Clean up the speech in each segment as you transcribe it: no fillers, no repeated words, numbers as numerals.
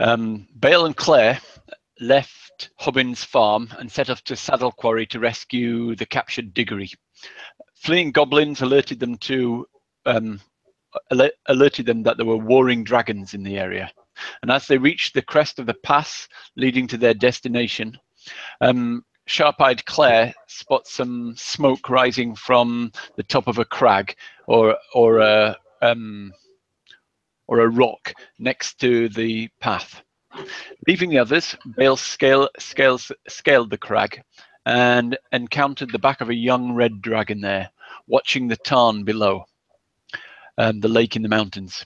Bale and Claire left Hubbins' farm and set off to Saddle Quarry to rescue the captured Diggory. Fleeing goblins alerted them that there were warring dragons in the area. And as they reached the crest of the pass leading to their destination, sharp-eyed Claire spots some smoke rising from the top of a crag or a rock next to the path. Leaving the others, Bale scaled the crag and encountered the back of a young red dragon there, watching the tarn below, the lake in the mountains.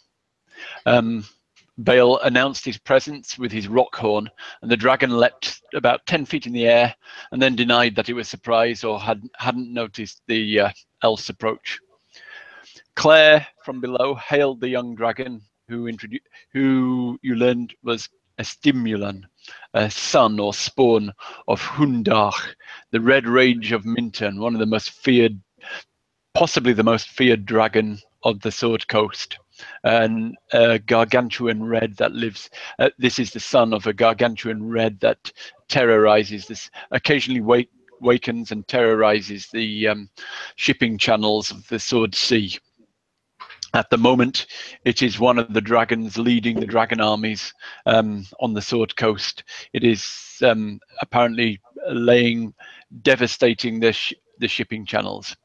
Bale announced his presence with his rock horn, and the dragon leapt about 10 feet in the air and then denied that it was surprised or hadn't noticed the elf's approach. Claire from below hailed the young dragon, who you learned was a Stimulan, a son or spawn of Hundach, the Red Rage of Minton, one of the most feared, possibly the most feared dragon of the Sword Coast, and a gargantuan red that lives. This is the son of a gargantuan red that terrorizes this, occasionally wakens and terrorizes the shipping channels of the Sword Sea. At the moment, it is one of the dragons leading the dragon armies on the Sword Coast. It is apparently devastating the shipping channels.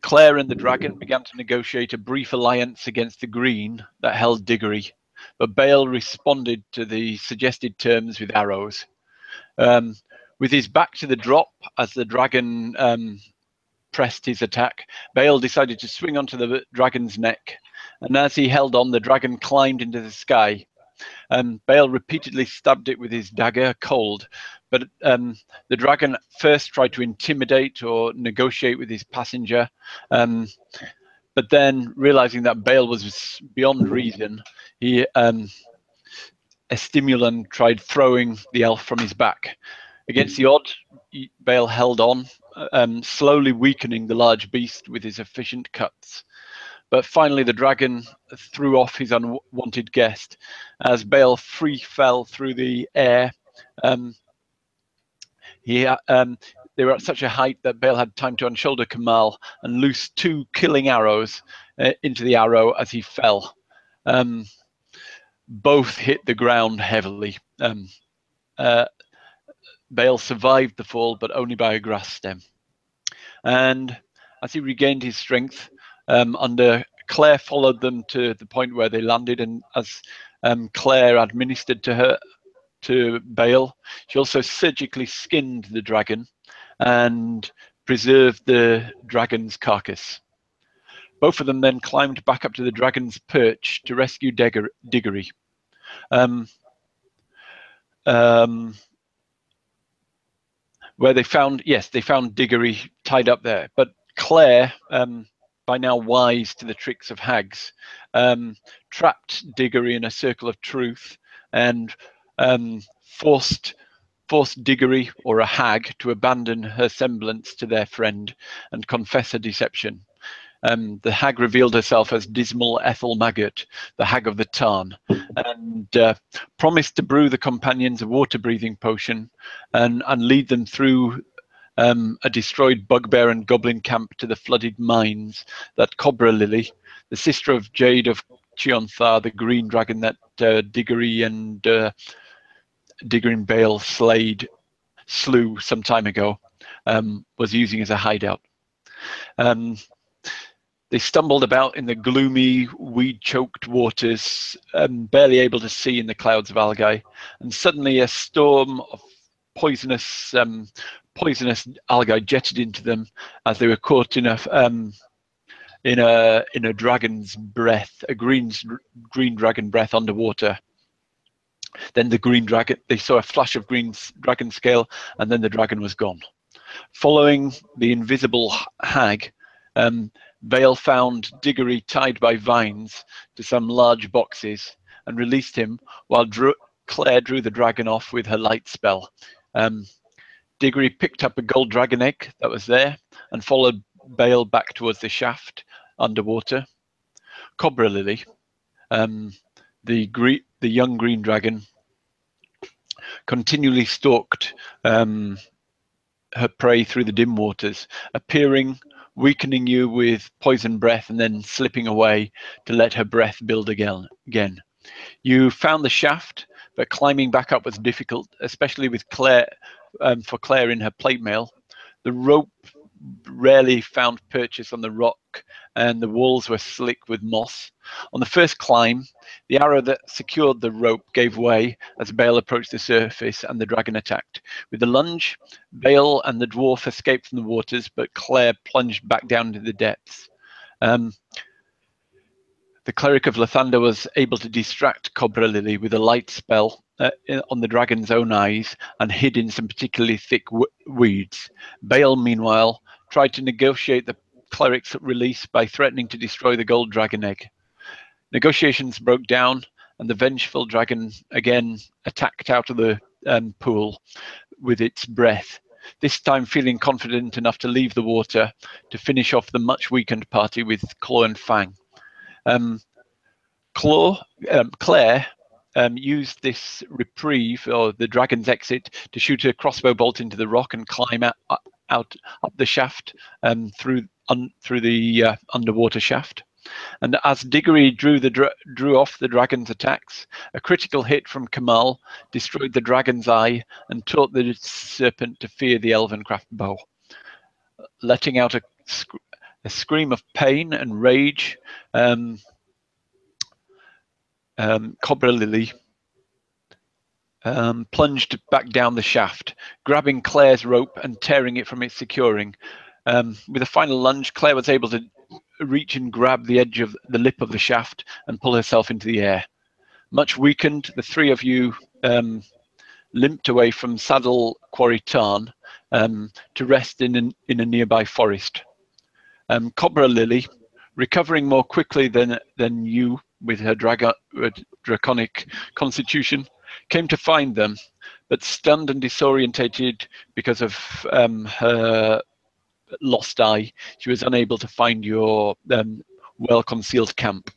Claire and the dragon began to negotiate a brief alliance against the Green that held Diggory, but Bale responded to the suggested terms with arrows. With his back to the drop as the dragon pressed his attack, Bale decided to swing onto the dragon's neck, and as he held on, the dragon climbed into the sky. Bale repeatedly stabbed it with his dagger cold, but the dragon first tried to intimidate or negotiate with his passenger, but then realizing that Bale was beyond reason, a Stimulan tried throwing the elf from his back. Against the odds, Bale held on, slowly weakening the large beast with his efficient cuts. But finally, the dragon threw off his unwanted guest. As Bale fell through the air, they were at such a height that Bale had time to unshoulder Kamal and loose 2 killing arrows into the arrow as he fell. Both hit the ground heavily. Bale survived the fall, but only by a grass stem. And as he regained his strength, Claire followed them to the point where they landed, and as Claire administered to Bale, she also surgically skinned the dragon and preserved the dragon's carcass. Both of them then climbed back up to the dragon's perch to rescue Diggory. Where they found Diggory tied up there, but Claire, by now wise to the tricks of hags, trapped Diggory in a circle of truth and forced Diggory, or a hag, to abandon her semblance to their friend and confess her deception. The hag revealed herself as dismal Ethel Maggart, the hag of the Tarn, and promised to brew the companions a water-breathing potion and lead them through a destroyed bugbear and goblin camp to the flooded mines that Cobra Lily, the sister of Jade of Chionthar, the green dragon that Diggory and Bale slew some time ago, was using as a hideout. They stumbled about in the gloomy, weed-choked waters, barely able to see in the clouds of algae, and suddenly a storm of poisonous algae jetted into them as they were caught in a dragon's breath, a green dragon breath underwater. Then they saw a flash of green dragon scale, and then the dragon was gone. Following the invisible hag, Bale found Diggory tied by vines to some large boxes and released him, while Claire drew the dragon off with her light spell. Diggory picked up a gold dragon egg that was there and followed Bale back towards the shaft underwater. Cobra Lily, the young green dragon, continually stalked her prey through the dim waters, appearing, weakening you with poison breath, and then slipping away to let her breath build again. You found the shaft, but climbing back up was difficult, especially with Claire, for Claire in her plate mail. The rope rarely found purchase on the rock, and the walls were slick with moss. On the first climb, the arrow that secured the rope gave way as Bale approached the surface and the dragon attacked. With the lunge, Bale and the dwarf escaped from the waters, but Claire plunged back down into the depths. The cleric of Lathander was able to distract Cobra Lily with a light spell on the dragon's own eyes and hid in some particularly thick weeds. Bale, meanwhile, tried to negotiate the cleric's release by threatening to destroy the gold dragon egg. Negotiations broke down, and the vengeful dragon again attacked out of the pool with its breath, this time feeling confident enough to leave the water to finish off the much weakened party with Claw and Fang. Claire used this reprieve, or the dragon's exit, to shoot a crossbow bolt into the rock and climb out up the shaft through the underwater shaft. And as Diggory drew off the dragon's attacks, a critical hit from Kamal destroyed the dragon's eye and taught the serpent to fear the Elvencraft bow. Letting out a scream of pain and rage, Cobra Lily plunged back down the shaft, grabbing Claire's rope and tearing it from its securing. With a final lunge, Claire was able to reach and grab the edge of the lip of the shaft and pull herself into the air. Much weakened, the three of you limped away from Saddle Quarry Tarn to rest in a nearby forest. Cobra Lily, recovering more quickly than you with her draconic constitution, came to find them, but stunned and disorientated because of her lost eye, she was unable to find your well-concealed camp.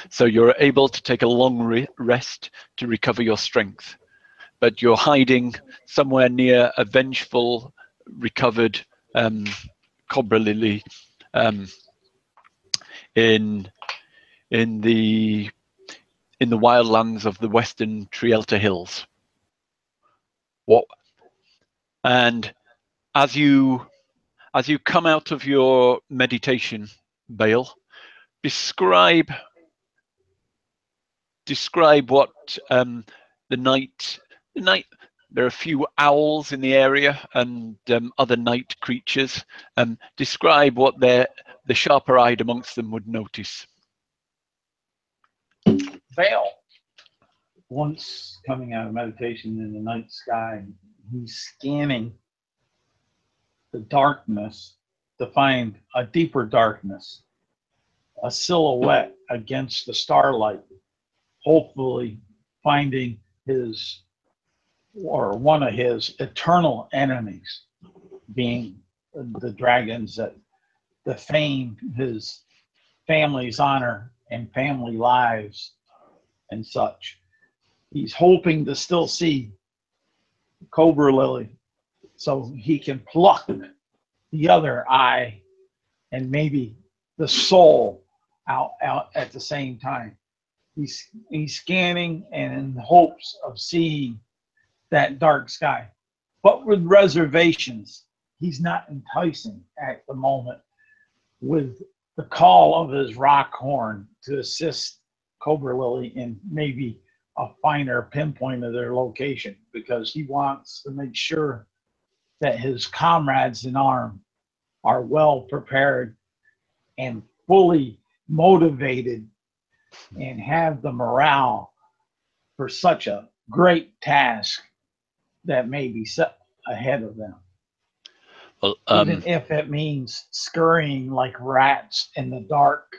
So you're able to take a long rest to recover your strength, but you're hiding somewhere near a vengeful, recovered Cobra Lily in the wildlands of the western Trielta Hills. And as you come out of your meditation, Bale, describe what the night. There are a few owls in the area and other night creatures. Describe what the sharper-eyed amongst them would notice. Bale, once coming out of meditation in the night sky, he's scanning the darkness to find a deeper darkness, a silhouette against the starlight, hopefully finding his or one of his eternal enemies, being the dragons that defame his family's honor and family lives and such. He's hoping to still see Cobra Lily so he can pluck the other eye and maybe the soul out at the same time. He's scanning and in hopes of seeing that dark sky, but with reservations. He's not enticing at the moment with the call of his rock horn to assist Cobra Lily in maybe a finer pinpoint of their location, because he wants to make sure that his comrades in arms are well prepared and fully motivated and have the morale for such a great task that may be set ahead of them. Well, even if it means scurrying like rats in the dark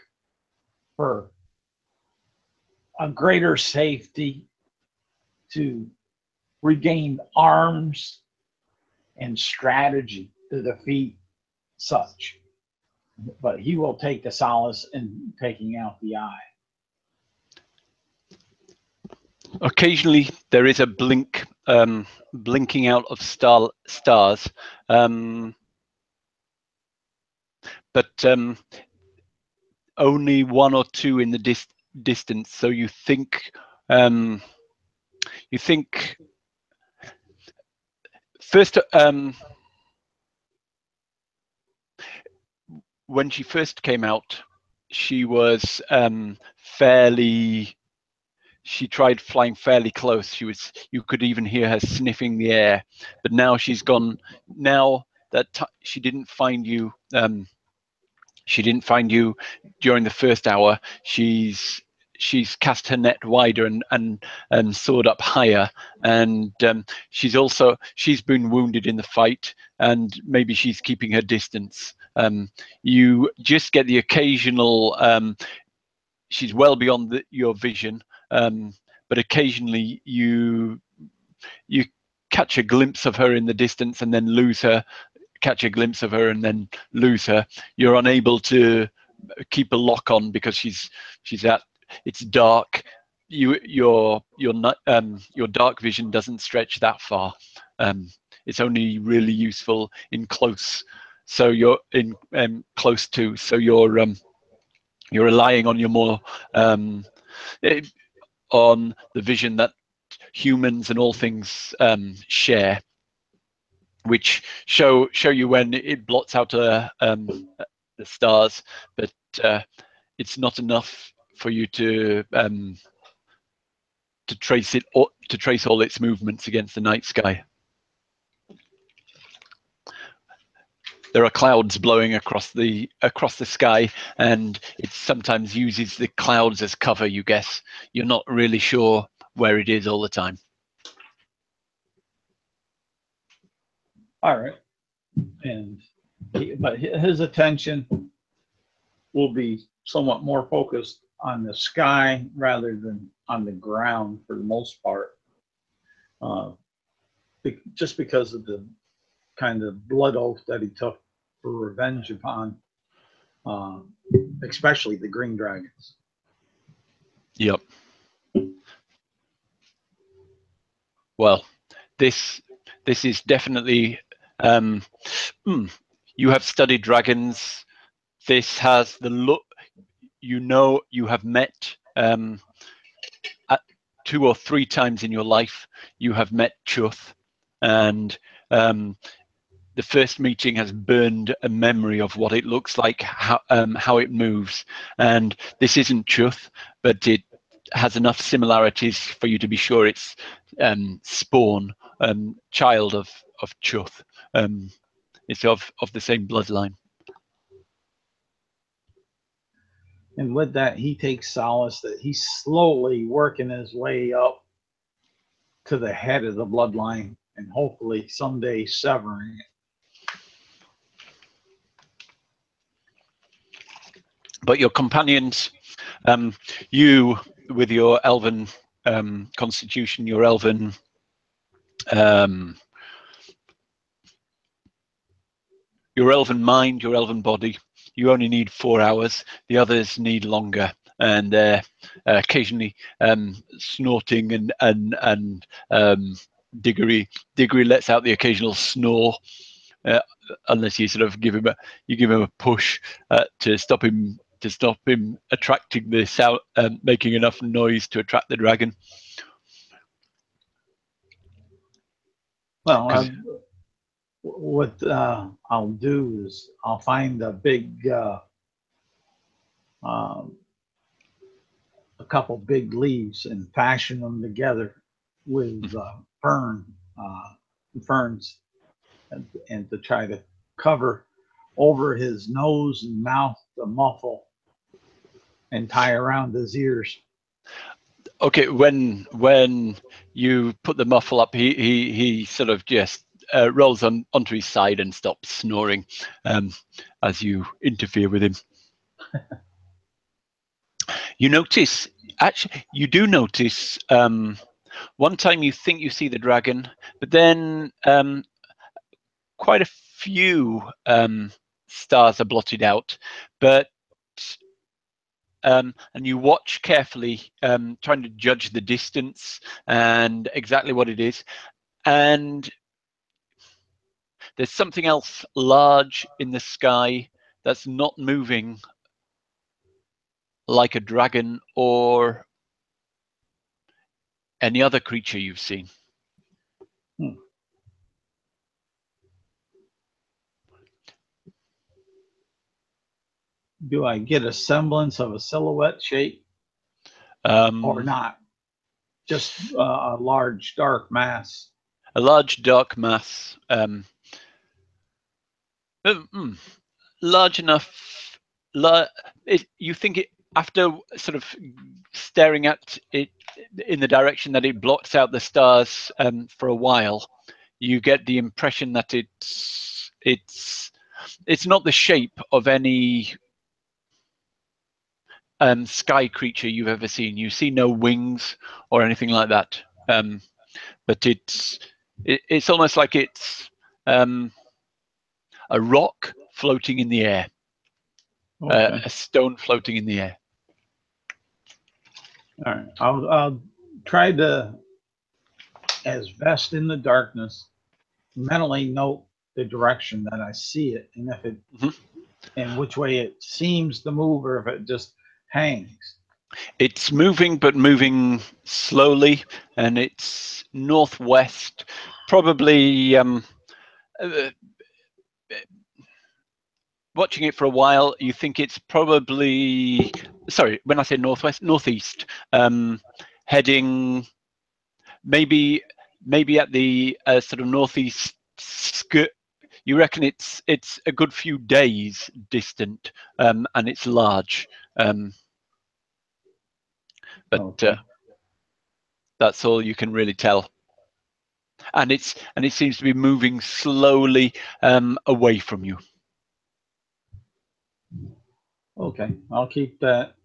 for a greater safety, to regain arms and strategy to defeat such. but he will take the solace in taking out the eye. Occasionally, there is a blink, blinking out of stars, but only one or two in the distance. So you think first, when she first came out, she was fairly. She tried flying fairly close. You could even hear her sniffing the air. But now she's gone. Now that she didn't find you. She didn't find you during the first hour. She's cast her net wider and soared up higher, and she's been wounded in the fight, and maybe she's keeping her distance. You just get the occasional. She's well beyond your vision, but occasionally you catch a glimpse of her in the distance and then lose her. Catch a glimpse of her and then lose her. You're unable to keep a lock on because she's at. It's dark. Your dark vision doesn't stretch that far. It's only really useful in close. So you're in close to. So you're relying on your more on the vision that humans and all things share, which show you when it blots out the stars, but it's not enough for you to trace it or to trace all its movements against the night sky. There are clouds blowing across the sky, and it sometimes uses the clouds as cover. You guess you're not really sure where it is all the time. All right, but his attention will be somewhat more focused on the sky rather than on the ground for the most part, just because of the kind of blood oath that he took for revenge upon, especially the green dragons. Yep. Well, this is definitely. You have studied dragons. This has the look. You have met 2 or 3 times in your life. You have met Chuth, and the first meeting has burned a memory of what it looks like, how it moves. And this isn't Chuth, but it has enough similarities for you to be sure it's spawn, child of Chuth. It's of the same bloodline. And with that, he takes solace that he's slowly working his way up to the head of the bloodline and hopefully someday severing it. But your companions, you with your elven constitution, your elven mind, your elven body, you only need 4 hours. The others need longer, and they're occasionally snorting and Diggory lets out the occasional snore, unless you sort of give him a push to stop him attracting the sound, making enough noise to attract the dragon. Well, what I'll do is I'll find a big, a couple big leaves and fashion them together with ferns, and to try to cover over his nose and mouth to muffle and tie around his ears. Okay, when you put the muffle up, he sort of just rolls onto his side and stops snoring as you interfere with him. You notice, actually, you do notice one time you think you see the dragon, but then quite a few stars are blotted out, but and you watch carefully, trying to judge the distance and exactly what it is. And there's something else large in the sky that's not moving like a dragon or any other creature you've seen. Do I get a semblance of a silhouette shape or not? Just a large dark mass. A large dark mass, large enough. You think it, after sort of staring at it in the direction that it blots out the stars for a while, you get the impression that it's not the shape of any sky creature you've ever seen. You see no wings or anything like that, but it's almost like it's a rock floating in the air, Okay. a stone floating in the air. All right. I'll try to, as best in the darkness, mentally note the direction that I see it, and if it, and which way it seems to move, or if it just hangs. It's moving, but moving slowly, and it's northwest, probably. Watching it for a while, you think it's probably, sorry, when I say northwest, northeast, heading maybe at the sort of northeast skirt. You reckon it's a good few days distant, and it's large, but Okay. that's all you can really tell. And it seems to be moving slowly away from you. Okay, I'll keep that.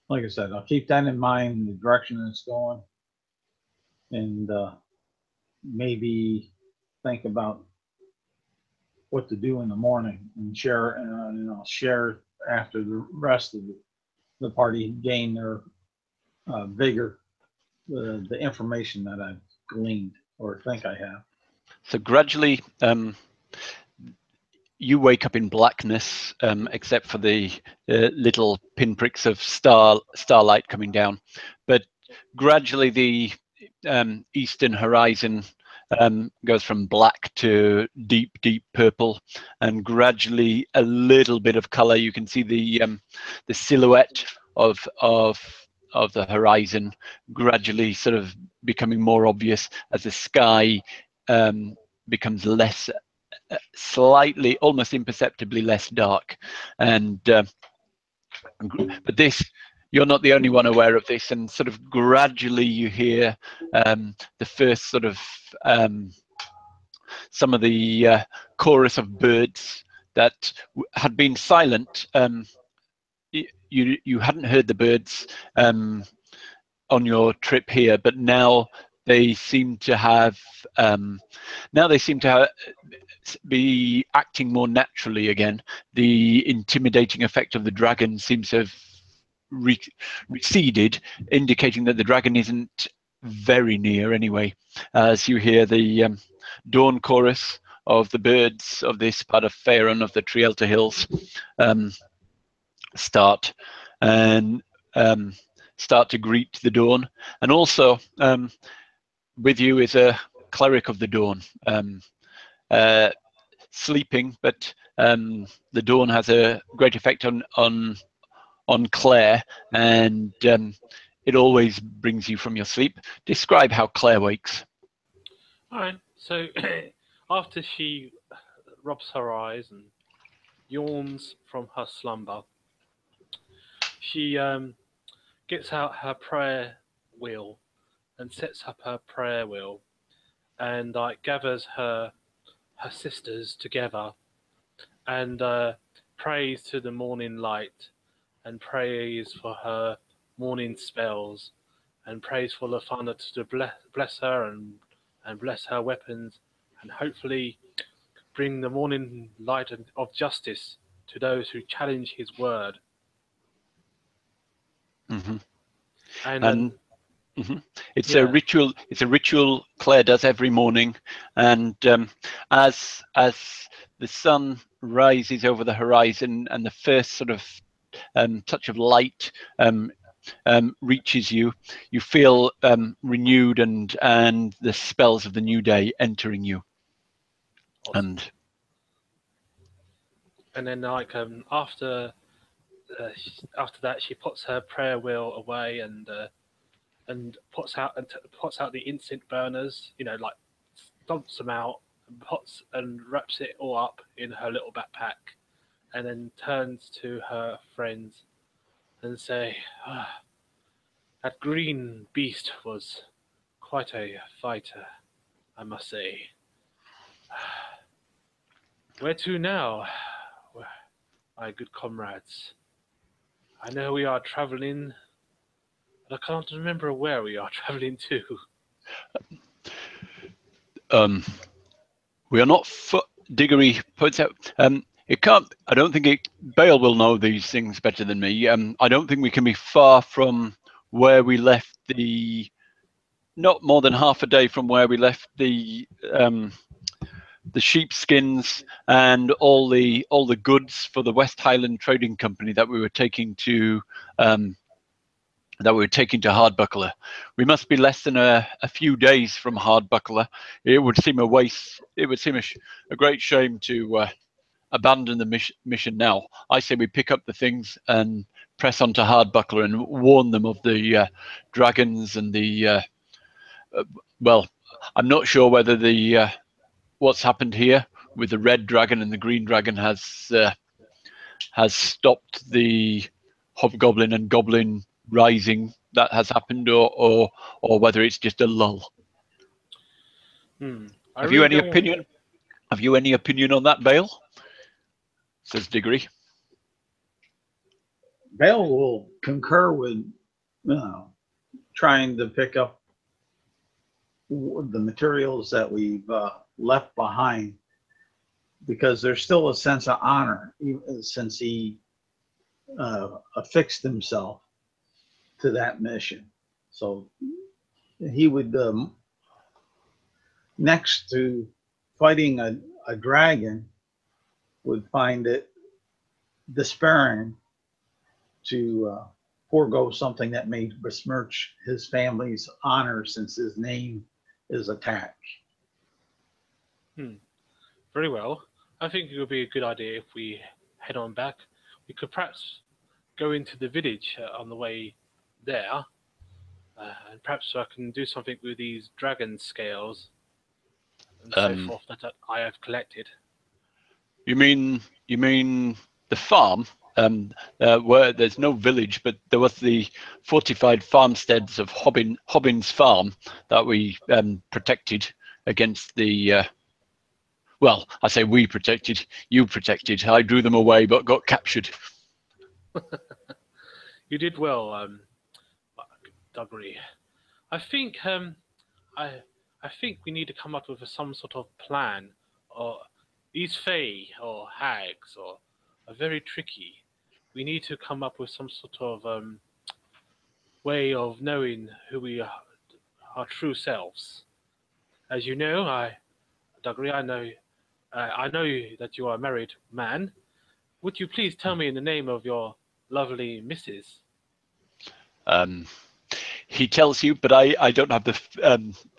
Like I said, I'll keep that in mind, the direction it's going, and maybe think about what to do in the morning, and share, and I'll share after the rest of the party gain their vigor, the information that I've gleaned or think I have. So gradually, you wake up in blackness, except for the little pinpricks of starlight coming down. But gradually, the eastern horizon goes from black to deep purple, and gradually a little bit of color. You can see the silhouette of the horizon gradually sort of becoming more obvious as the sky becomes less, slightly, almost imperceptibly less dark. And but this, you're not the only one aware of this, and sort of gradually you hear the first sort of some of the chorus of birds that had been silent. You hadn't heard the birds on your trip here, but now they seem to have be acting more naturally again. The intimidating effect of the dragon seems to have receded, indicating that the dragon isn't very near anyway, as you hear the dawn chorus of the birds of this part of Faerun, of the Trielta Hills, start to greet the dawn. And also with you is a cleric of the dawn, sleeping, but the dawn has a great effect on Claire, and it always brings you from your sleep. Describe how Claire wakes. All right. So after she rubs her eyes and yawns from her slumber, she gets out her prayer wheel and sets up her prayer wheel, and gathers her sisters together and prays to the morning light, and prays for her morning spells, and prays for the thunder to bless her and bless her weapons, and hopefully bring the morning light of justice to those who challenge his word. Mm-hmm. And mm-hmm. It's yeah. a ritual. It's a ritual Claire does every morning, and as the sun rises over the horizon and the first sort of touch of light reaches you, you feel renewed, and the spells of the new day entering you. Awesome. And then, like, after that, she puts her prayer wheel away and puts out the instant burners. You know, like dumps them out and puts and wraps it all up in her little backpack, and then turns to her friends and say, "That green beast was quite a fighter, I must say. Where to now, my good comrades? I know we are traveling, but I can't remember where we are traveling to." We are not. Diggory puts out. It can't. I don't think it. Bale will know these things better than me. I don't think we can be far from where we left the. Not more than half a day from where we left the sheepskins and all the goods for the West Highland Trading Company that we were taking to Hardbuckler. We must be less than a few days from Hardbuckler. It would seem a waste. It would seem a great shame to abandon the mission now. I say we pick up the things and press on to Hardbuckler and warn them of the dragons and the. Well, I'm not sure whether the what's happened here with the red dragon and the green dragon has stopped the hobgoblin and goblin rising that has happened, or whether it's just a lull. Have you any opinion? Have you any opinion on that, Bale? Says Diggory. Bale will concur with trying to pick up the materials that we've left behind, because there's still a sense of honor since he affixed himself to that mission. So he would, next to fighting a dragon, would find it despairing to forego something that may besmirch his family's honor, since his name is attacked. Very well. I think it would be a good idea if we head on back. We could perhaps go into the village on the way there, and perhaps I can do something with these dragon scales and so forth that I have collected. You mean the farm? Where there's no village, but there was the fortified farmsteads of Hobbins Farm that we protected against the. Well, I say we protected. You protected. I drew them away, but got captured. You did well, Duggery. I think I think we need to come up with some sort of plan. Or these fae or hags are very tricky. We need to come up with some sort of way of knowing who we are, our true selves. As you know, Duggery, I know that you are a married man. Would you please tell me the name of your lovely missus? He tells you, but I don't have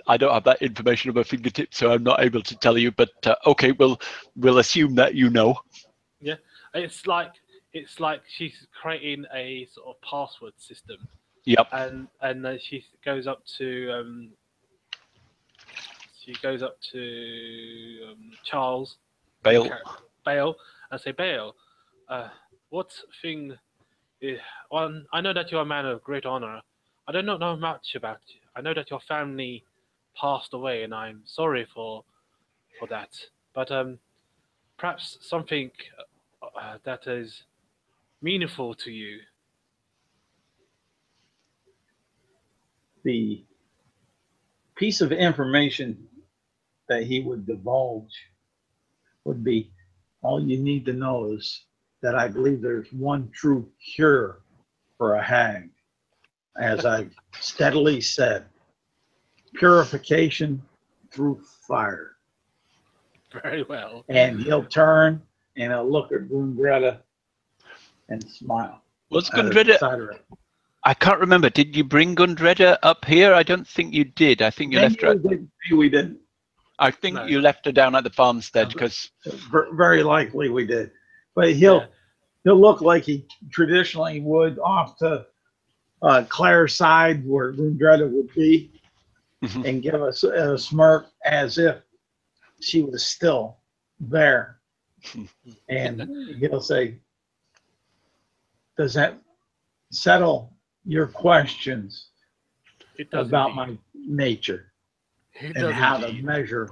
I don't have that information on my fingertips, so I'm not able to tell you. But okay, we'll assume that you know. Yeah, it's like she's creating a sort of password system. Yep. And she goes up to Charles Bale and say, Bale, what thing? I know that you're a man of great honor. I do not know much about you. I know that your family passed away, and I'm sorry for that. But perhaps something that is meaningful to you. The piece of information that he would divulge would be, all you need to know is that I believe there's one true cure for a hag. As I've steadily said, purification through fire. Very well. And he'll turn and he'll look at Greta and smile. Was Gundreda? I can't remember. Did you bring Gundreda up here? I don't think you did. I think you left her. We didn't. I think you left her down at the farmstead because. Very likely we did. But he'll look like he traditionally would off to Claire's side where Gundreda would be, and give us a smirk as if she was still there. And he'll say, does that settle your questions about my nature and how to measure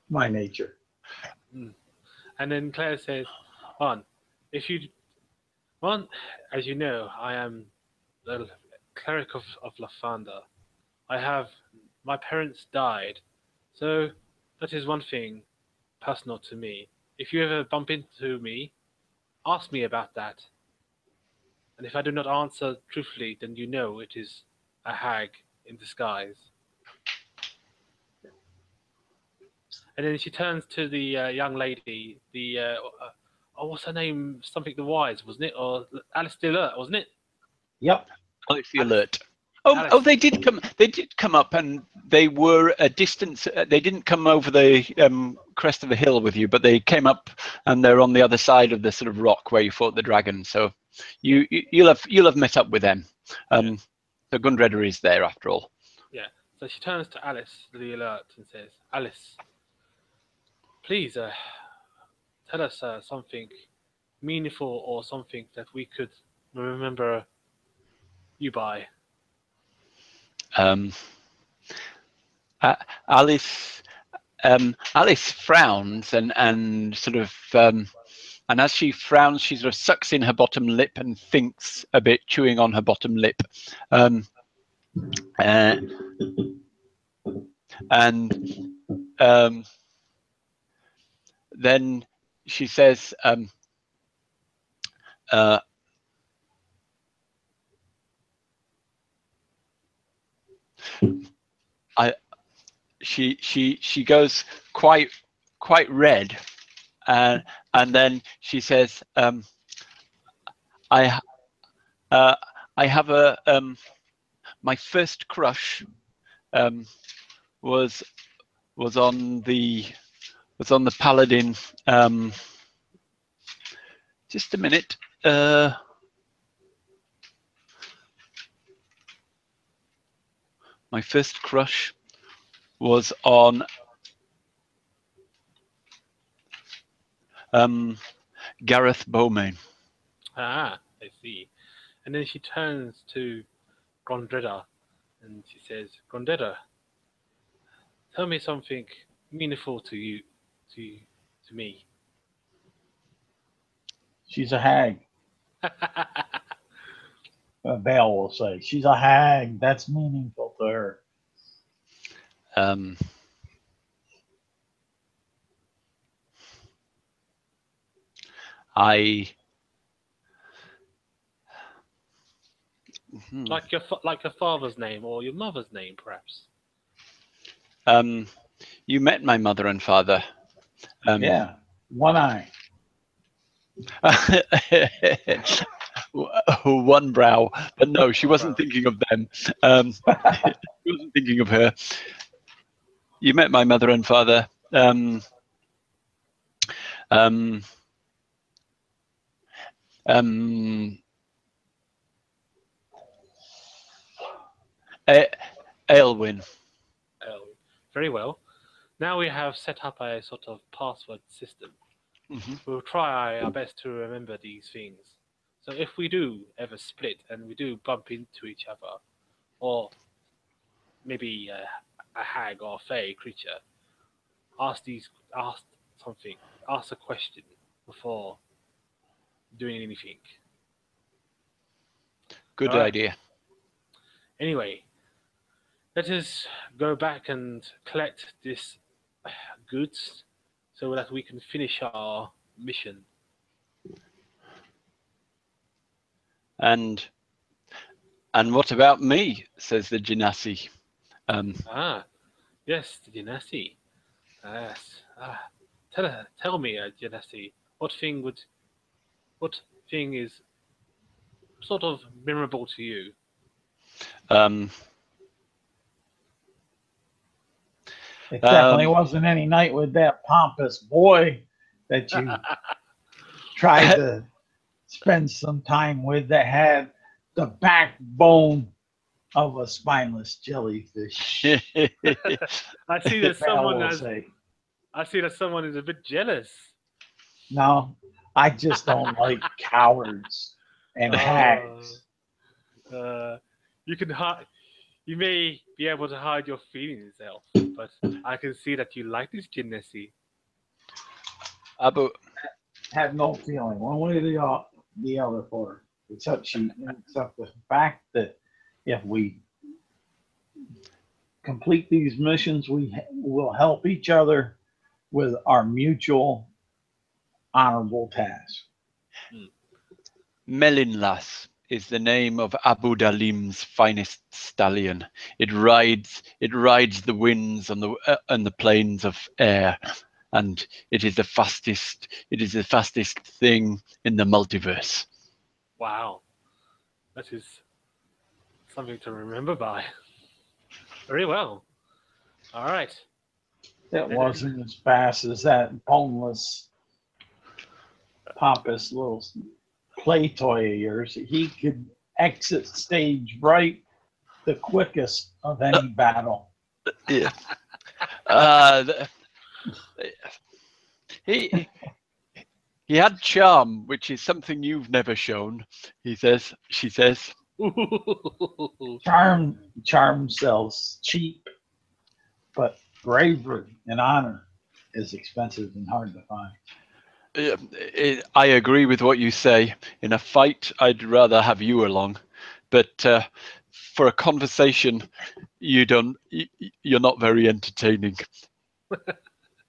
my nature? And then Claire says, as you know, I am the cleric of Lafanda. My parents died, so that is one thing personal to me. If you ever bump into me, ask me about that. And if I do not answer truthfully, then you know it is a hag in disguise. And then she turns to the young lady, what's her name? Something the Wise, wasn't it? Or Alice the Alert, wasn't it? Yep. Alice the Alert. Oh, they did come. They did come up, and they were a distance. They didn't come over the crest of the hill with you, but they came up, and they're on the other side of the sort of rock where you fought the dragon. So you'll have met up with them. So Gundreda is there after all. Yeah. So she turns to Alice the Alert and says, "Alice, please tell us something meaningful or something that we could remember you by." Alice frowns and sort of and as she frowns, she sort of sucks in her bottom lip and thinks a bit, chewing on her bottom lip, and then she says, she goes quite red, and then she says, I have my first crush was on the paladin. Just a minute. My first crush was on Gareth Bowman. Ah, I see. And then she turns to Grondreda and she says, "Grondreda, tell me something meaningful to me." She's a hag. Bale will say, she's a hag. That's meaningful to her. Like your father's name or your mother's name, perhaps. You met my mother and father. Yeah, one eye. One brow, but no, she wasn't thinking of them. She wasn't thinking of her. You met my mother and father. Aylwin. Very well. Now we have set up a sort of password system. We'll try our best to remember these things. So if we do ever split and we do bump into each other, or maybe a hag or a fey creature, ask a question before doing anything. Good idea. Anyway, let us go back and collect this goods so that we can finish our mission. And what about me? Says the Genasi. Yes, the Genasi. Yes. Tell me, Genasi, what thing is sort of memorable to you? Um, It definitely wasn't any night with that pompous boy that you tried to spend some time with that had the backbone of a spineless jellyfish. I see that someone will has. say. I see that someone is a bit jealous. No, I just don't like cowards and hags. You can hide. You may be able to hide your feelings, Elf, but I can see that you like this Genesi. Abu, Have no feeling one way or the other for her, except the fact that if we complete these missions, we will help each other with our mutual honorable task. Melinlas is the name of Abu Dalim's finest stallion. It rides the winds on the plains of air, and it is the fastest thing in the multiverse. Wow, that is something to remember by. Very well. All right. That wasn't as fast as that boneless, pompous little play toy of yours. He could exit stage right the quickest of any battle. Yeah. He had charm, which is something you've never shown. She says. Charm sells cheap, but bravery and honor is expensive and hard to find. I agree with what you say. In a fight, I'd rather have you along, but for a conversation, you're not very entertaining.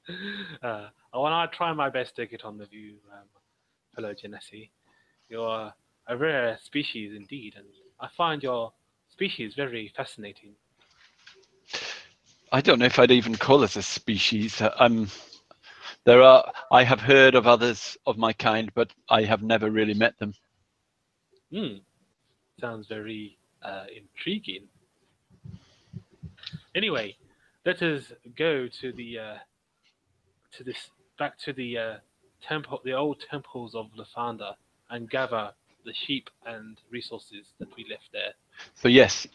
When I try my best to get on with you, fellow Genesi, you're a rare species indeed, and I find your species very fascinating. I don't know if I'd even call us a species. I have heard of others of my kind, but I have never really met them. Sounds very intriguing. Anyway, let us go to the back to the temple, the old temples of Lathander, and gather the sheep and resources that we left there. So yes,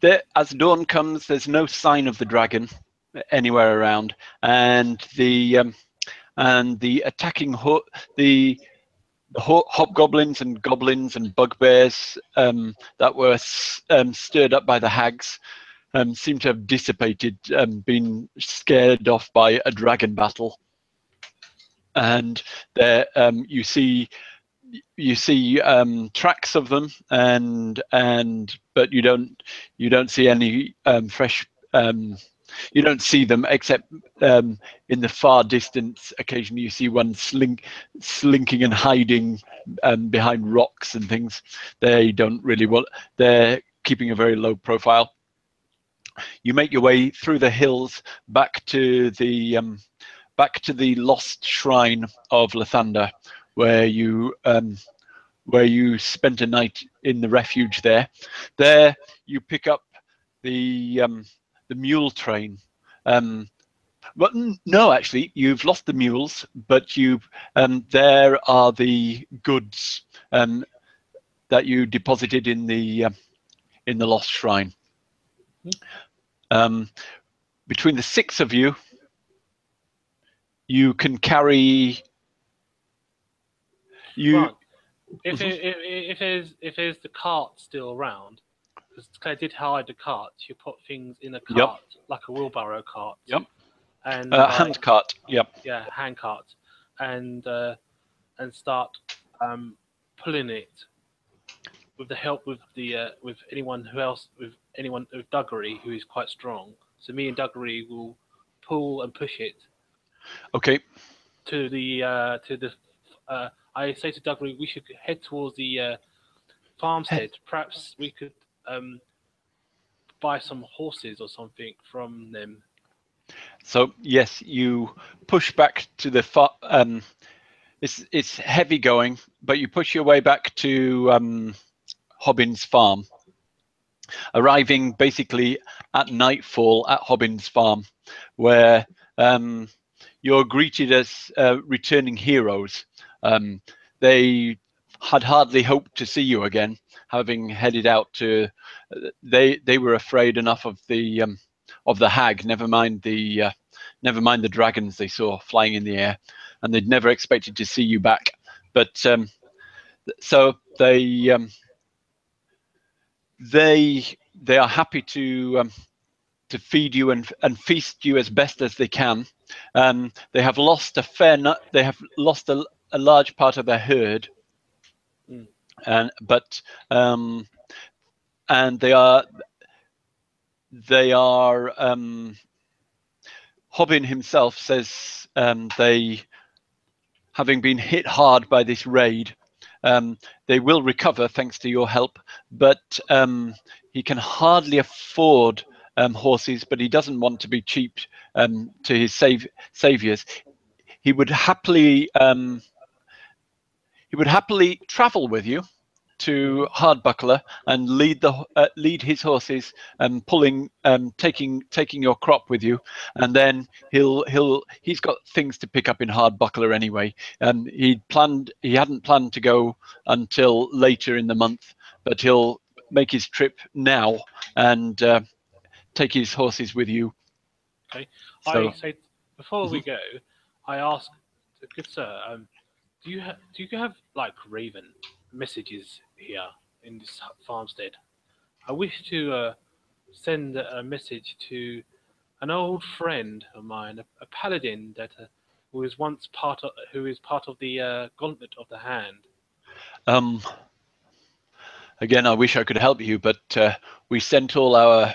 there, as dawn comes, there's no sign of the dragon anywhere around, and the attacking the hobgoblins and goblins and bugbears that were stirred up by the hags seem to have dissipated, been scared off by a dragon battle, and there you see tracks of them, but you don't see any fresh. You don't see them except in the far distance. Occasionally, you see one slinking and hiding behind rocks and things. They don't really want. They're keeping a very low profile. You make your way through the hills back to the lost shrine of Lathander, where you spent a night in the refuge there. There you pick up the mule train. Well, no, actually, you've lost the mules, but there are the goods that you deposited in the lost shrine. Between the 6 of you, you can carry. Right. If there's the cart still around, because I did hide the cart, you put things in a cart, like a wheelbarrow cart. Yep. And hand cart. Yep. Yeah, hand cart, and start pulling it with the help with anyone with Duggery, who is quite strong, So me and Duggery will pull and push it Okay. to the I say to Duggery, we should head towards the farmstead. Perhaps we could buy some horses or something from them. So yes, you push back to the it's heavy going, but you push your way back to Hobbins Farm, arriving basically at nightfall at Hobbins Farm, where you're greeted as returning heroes. They had hardly hoped to see you again, having headed out to. They were afraid enough of the hag. Never mind the dragons they saw flying in the air, and they'd never expected to see you back. But so they are happy to feed you and feast you as best as they can. They have lost a large part of their herd, and they are Hobbin himself says they, having been hit hard by this raid, they will recover thanks to your help, but he can hardly afford horses, but he doesn't want to be cheap to his saviors. He would happily travel with you to Hardbuckler and lead his horses and taking your crop with you, and then he's got things to pick up in Hardbuckler anyway. He hadn't planned to go until later in the month, but he'll make his trip now and take his horses with you. Okay. So, I say before we go, I ask, good sir, do you have like Raven messages here in this farmstead? I wish to send a message to an old friend of mine, a paladin that who is part of the Gauntlet of the Hand. Again, I wish I could help you, but we sent all our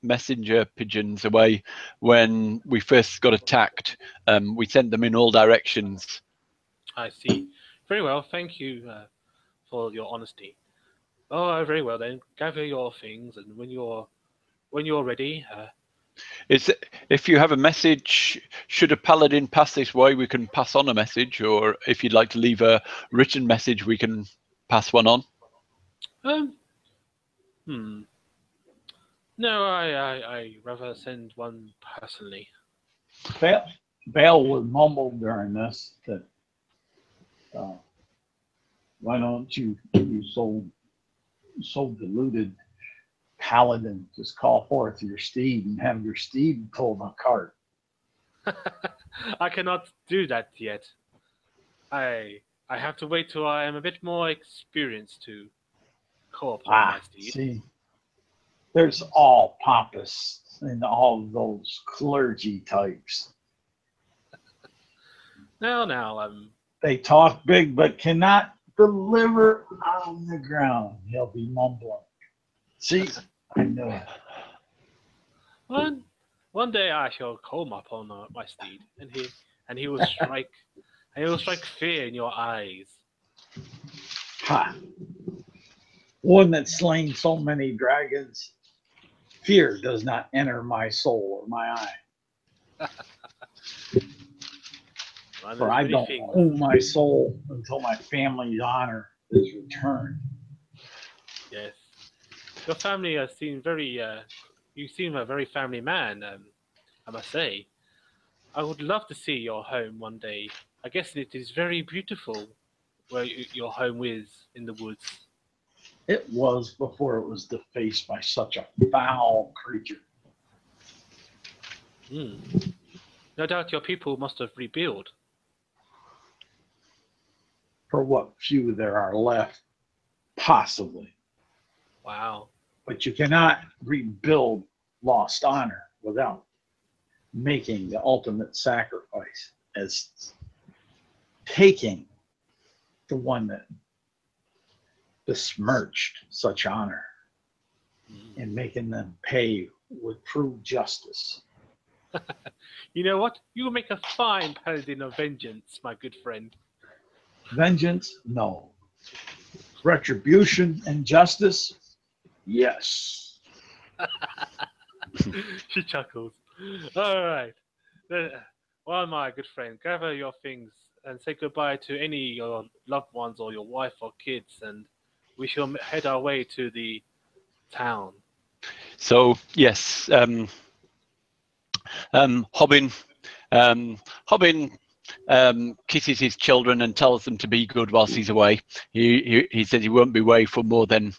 messenger pigeons away when we first got attacked. We sent them in all directions. I see. Very well. Thank you for your honesty. Oh, very well then. Gather your things, and when you're ready. If you have a message, should a paladin pass this way, we can pass on a message, or if you'd like to leave a written message, we can pass one on. No, I rather send one personally. Bale would mumble during this that why don't you so deluded paladin just call forth your steed and have your steed pull the cart. I cannot do that yet. I have to wait till I am a bit more experienced to call upon my steed. See, there's all pompous in all those clergy types. Now, they talk big but cannot deliver on the ground. He'll be mumbling. See, I know it. One day I shall call upon my steed, and he will strike, fear in your eyes. Ha! One that's slain so many dragons, fear does not enter my soul or my eye. For I don't own my soul until my family's honor is returned. Yes, your family seem very. You seem a very family man. I must say, I would love to see your home one day. I guess it is very beautiful where your home is in the woods. It was before it was defaced by such a foul creature. No doubt your people must have rebuilt. For what few there are left, possibly. Wow. But you cannot rebuild lost honor without making the ultimate sacrifice as taking the one that besmirched such honor and making them pay would prove justice. You know what? You will make a fine paladin of vengeance, my good friend. Vengeance, no. Retribution and justice, yes. She chuckles. All right. Well, my good friend, gather your things and say goodbye to any of your loved ones or your wife or kids, and we shall head our way to the town. So yes, Hobbin kisses his children and tells them to be good whilst he's away. He says he won't be away for more than,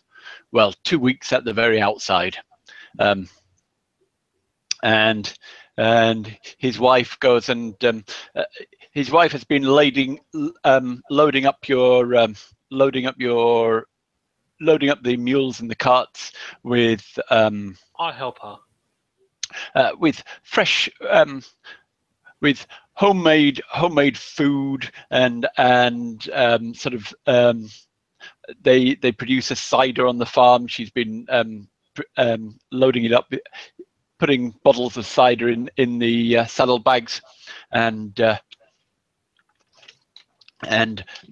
well, 2 weeks at the very outside. And his wife goes and his wife has been loading up the mules and the carts with I'll help her. with fresh with homemade food and sort of they produce a cider on the farm. She's been loading it up, putting bottles of cider in the saddlebags, and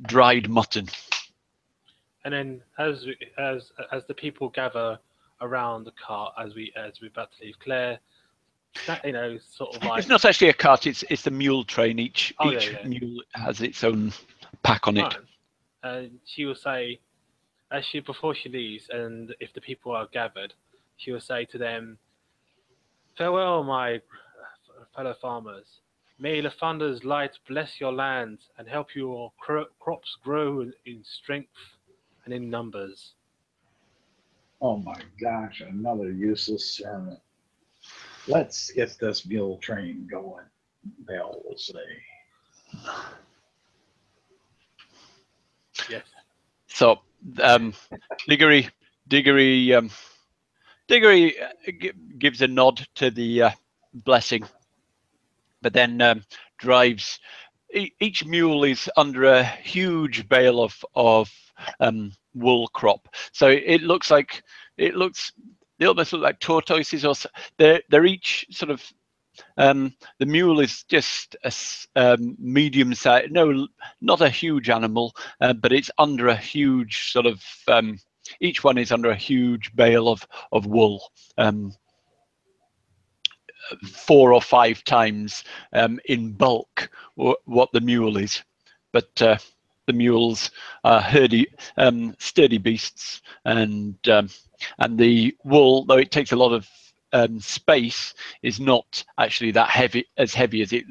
dried mutton. And then as the people gather around the cart as we're about to leave, Claire, sort of like, It's not actually a cart; it's a mule train. Each yeah. mule has its own pack on it. Right. And she will say, before she leaves, and if the people are gathered, she will say to them, "Farewell, my fellow farmers. May the thunder's light bless your land and help your crops grow in strength and in numbers." Oh my gosh, another useless sermon. Let's get this mule train going, Bell will say. Yes. So Diggory gives a nod to the blessing, but then drives. Each mule is under a huge bale of wool crop, so they almost look like tortoises, or they're each sort of. The mule is just a medium size, no, not a huge animal, but it's under a huge sort of. Each one is under a huge bale of wool, 4 or 5 times in bulk what the mule is. But the mules are sturdy beasts, and the wool, though it takes a lot of space, is not actually that heavy as it.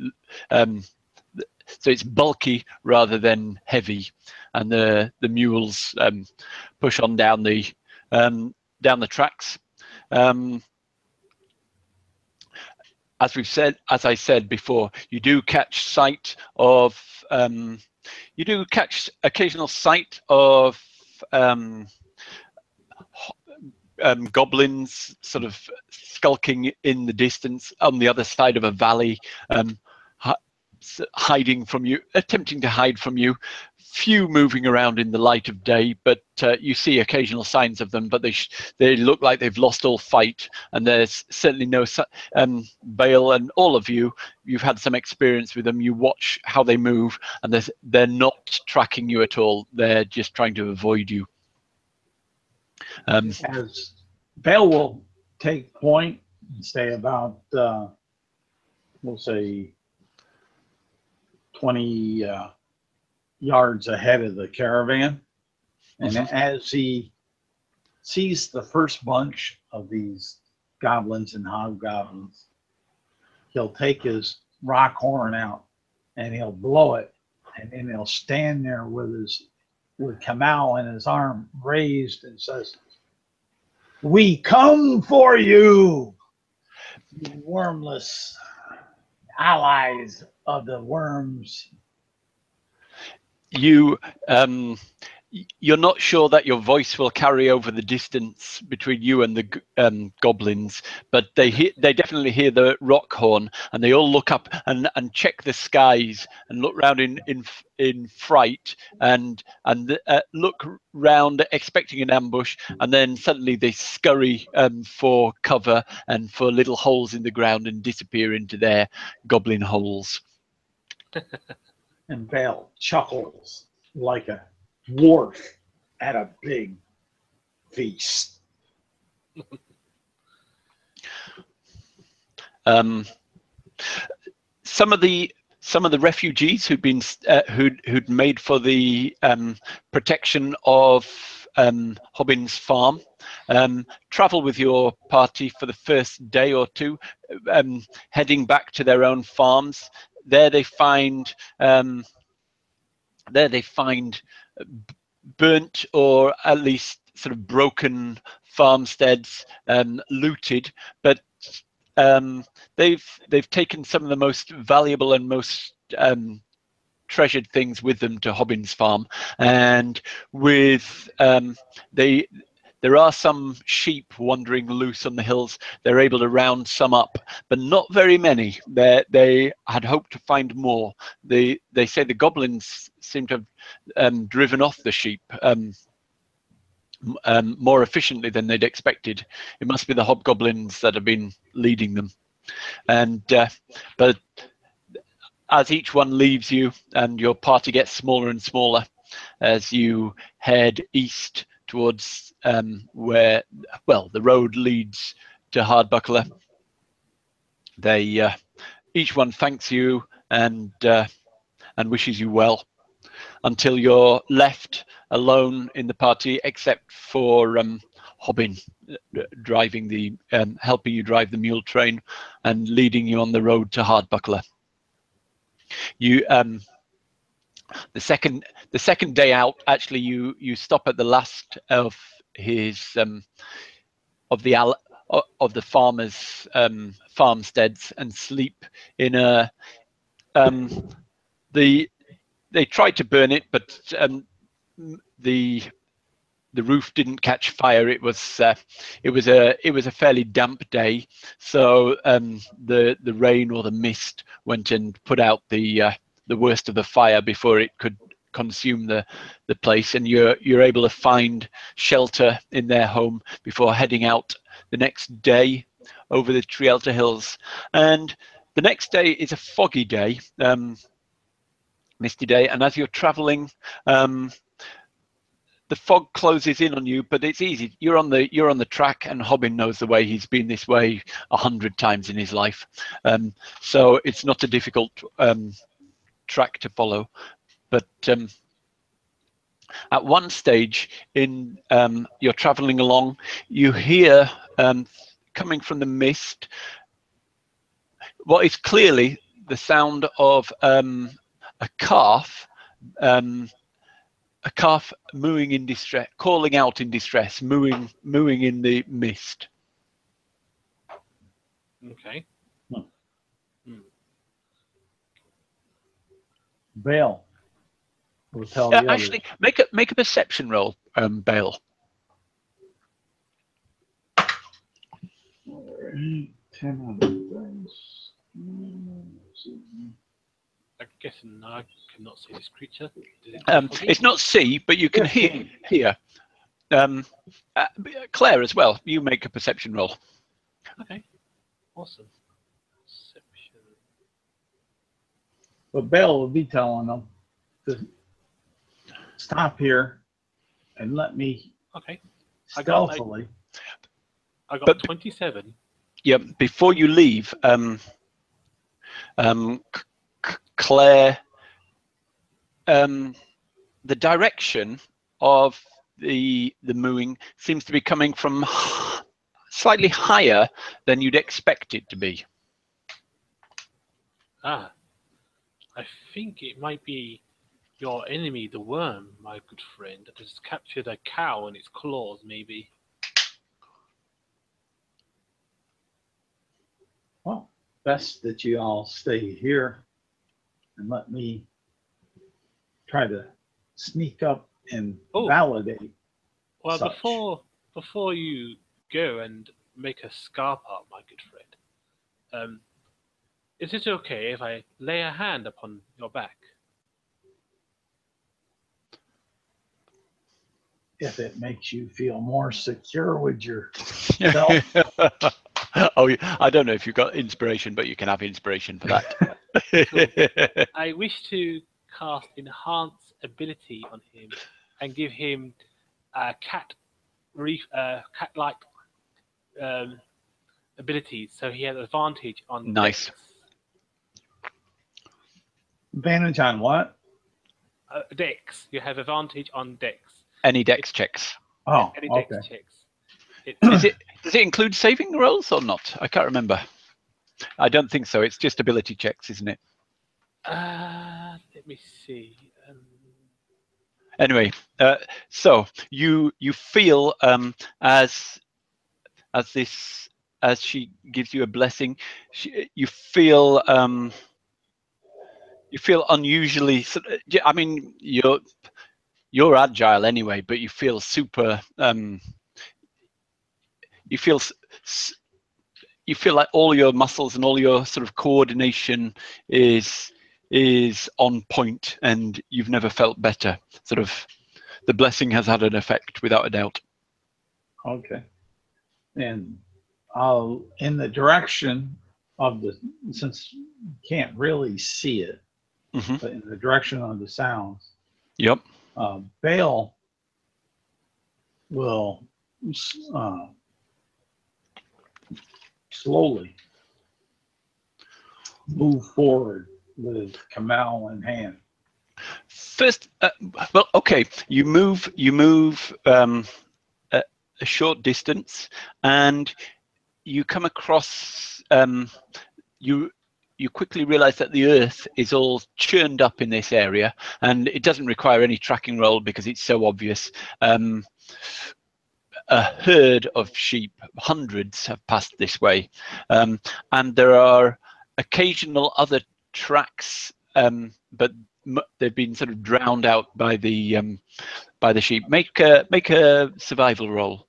So it's bulky rather than heavy, and the mules push on down the tracks. As I said before, you do catch occasional sight of goblins sort of skulking in the distance on the other side of a valley, hiding from you, attempting to hide from you. Few moving around in the light of day, but you see occasional signs of them, but they look like they've lost all fight, and there's certainly no Bale, and all of you've had some experience with them. You watch how they move, and they're not tracking you at all. They're just trying to avoid you. As Bale will take point and stay about, we'll say, 20 yards ahead of the caravan. And as he sees the first bunch of these goblins and hobgoblins, he'll take his rock horn out and he'll blow it, and then he'll stand there with Kamau in his arm raised and says, "We come for you, you wormless allies of the worms." You you're not sure that your voice will carry over the distance between you and the goblins, but they definitely hear the rock horn, and they all look up and check the skies and look round in fright and look round expecting an ambush, and then suddenly they scurry for cover and for little holes in the ground and disappear into their goblin holes. And Bale chuckles like a dwarf at a big feast. Some of the refugees who'd made for the protection of Hobbin's farm travel with your party for the first day or two, heading back to their own farms. There they find burnt or at least sort of broken farmsteads, looted, but they've taken some of the most valuable and most treasured things with them to Hobbin's farm, and with there are some sheep wandering loose on the hills. They're able to round some up, but not very many. They had hoped to find more. They say the goblins seem to have driven off the sheep more efficiently than they'd expected. It must be the hobgoblins that have been leading them. And but as each one leaves you and your party gets smaller and smaller as you head east towards where, well, the road leads to Hardbuckler, they each one thanks you and wishes you well, until you're left alone in the party, except for Hobbin driving the helping you drive the mule train and leading you on the road to Hardbuckler. You the second day out, actually, you stop at the last of his of the farmers' farmsteads and sleep in a they tried to burn it, but the roof didn't catch fire. It was a fairly damp day, so the rain or the mist went and put out the worst of the fire before it could consume the place, and you're able to find shelter in their home before heading out the next day over the Trielta Hills. And the next day is a foggy day, misty day, and as you're traveling, the fog closes in on you, but it's easy. You're on the track, and Hobbin knows the way. He's been this way 100 times in his life, so it's not a difficult track to follow. But at one stage in you're traveling along, you hear coming from the mist what is clearly the sound of a calf mooing in distress, calling out in distress, mooing in the mist. Okay. Bale will tell the Actually, make a perception roll, Bale. 10 out of dice. I'm guessing I cannot see this creature. It's not see, but you can hear. Claire as well. You make a perception roll. Okay. Awesome. Perception. But Bale will be telling them to stop here and let me stealthily. I got 27. Yeah, before you leave, Claire, the direction of the mooing seems to be coming from slightly higher than you'd expect it to be. I think it might be your enemy, the worm, my good friend, that has captured a cow in its claws, maybe. Well, best that you all stay here and let me try to sneak up and Oh. validate Well, such. before you go and make a scarp up, my good friend, is it okay if I lay a hand upon your back? If it makes you feel more secure with your Oh, I don't know if you've got inspiration, but you can have inspiration for that. I wish to cast enhance ability on him and give him cat-like abilities, so he has advantage on Nice. dex. advantage on what? Dex. You have advantage on dex. Any dex checks? Oh, Any okay. dex checks. Does it include saving rolls or not? I can't remember. I don't think so. It's just ability checks, isn't it? Let me see. Anyway, so you feel as she gives you a blessing, you feel unusually. I mean, you're agile anyway, but you feel super. You feel like all your muscles and all your sort of coordination is on point, and you've never felt better. Sort of, the blessing has had an effect without a doubt. Okay. And I'll, in the direction of the, since you can't really see it, but in the direction of the sounds, Yep. Bale will slowly move forward with Kamal in hand. First, well, okay. You move a short distance, and you come across. You quickly realize that the earth is all churned up in this area, and it doesn't require any tracking roll because it's so obvious. A herd of sheep, hundreds, have passed this way, and there are occasional other tracks, but they've been sort of drowned out by the sheep. Make a survival roll.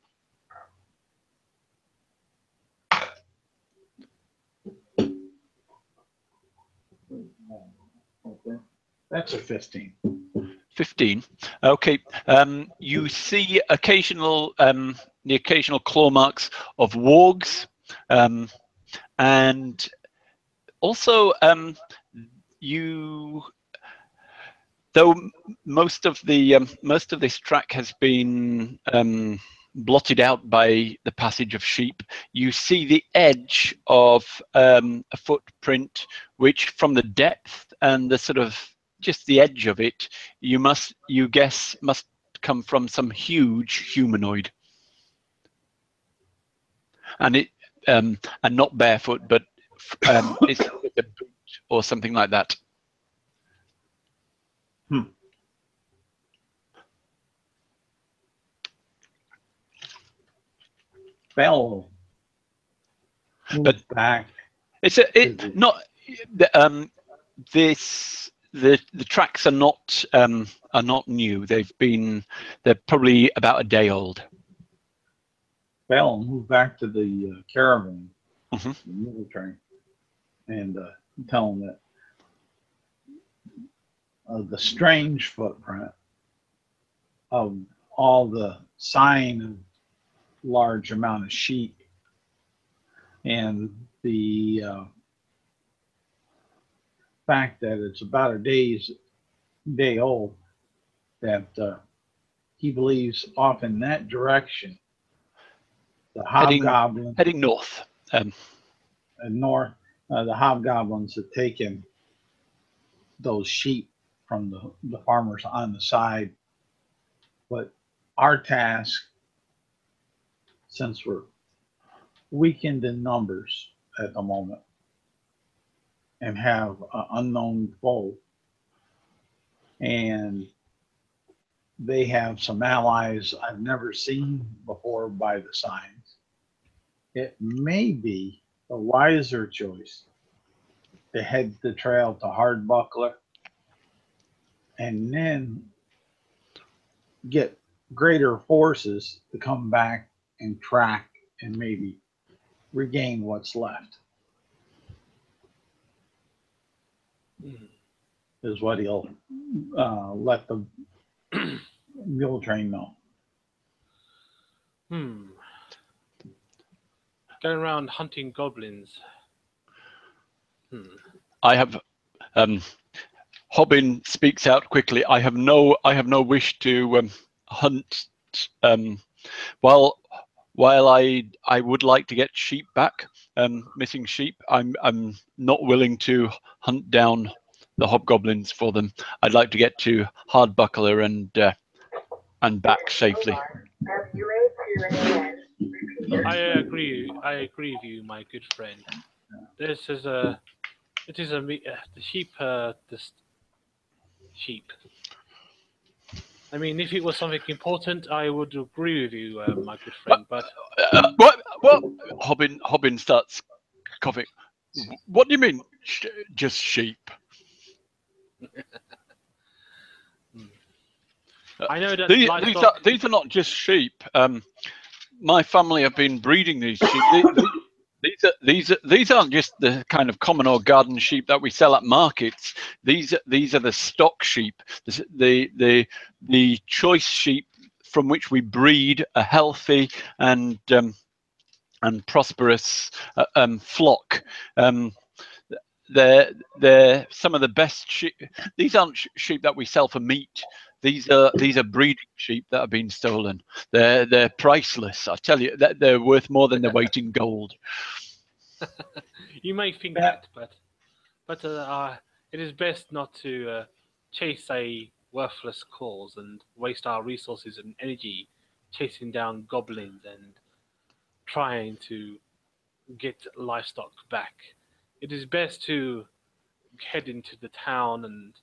Okay. That's a 15. 15. Okay. You see the occasional claw marks of wargs, and also though most of this track has been blotted out by the passage of sheep, you see the edge of a footprint, which from the depth and the sort of just the edge of it, you guess must come from some huge humanoid, and it and not barefoot, but it's like a boot or something like that. Bell move back. It's not this. The tracks are not new. They're probably about a day old. Bell move back to the caravan, Mm-hmm. the mule train, and tell them that the strange footprint of all the sign of large amount of sheep and the fact that it's about a day old, that he believes off in that direction, the hobgoblins heading north, and north, the hobgoblins have taken those sheep from the farmers on the side. But our task, since we're weakened in numbers at the moment and have an unknown foe, and they have some allies I've never seen before by the signs, it may be a wiser choice to head the trail to Hardbuckler and then get greater forces to come back and track and maybe regain what's left. Is what he'll let the mule train know. Going around hunting goblins. I have. Hobbin speaks out quickly. I have no wish to hunt. While I would like to get sheep back, missing sheep, I'm not willing to hunt down the hobgoblins for them. I'd like to get to Hardbuckler and back safely. I agree with you, my good friend. It is the sheep. The sheep. I mean, if it was something important, I would agree with you, my good friend. But what? Hobbin starts coughing. What do you mean, just sheep? I know that these are not just sheep. My family have been breeding these sheep. These aren't just the kind of common or garden sheep that we sell at markets. These are the stock sheep, the choice sheep from which we breed a healthy and prosperous flock. They're some of the best sheep. These aren't sheep that we sell for meat. These are breeding sheep that have been stolen. They're priceless. I tell you that they're worth more than their weight in gold. You may think that, but it is best not to chase a worthless cause and waste our resources and energy chasing down goblins and trying to get livestock back. It is best to head into the town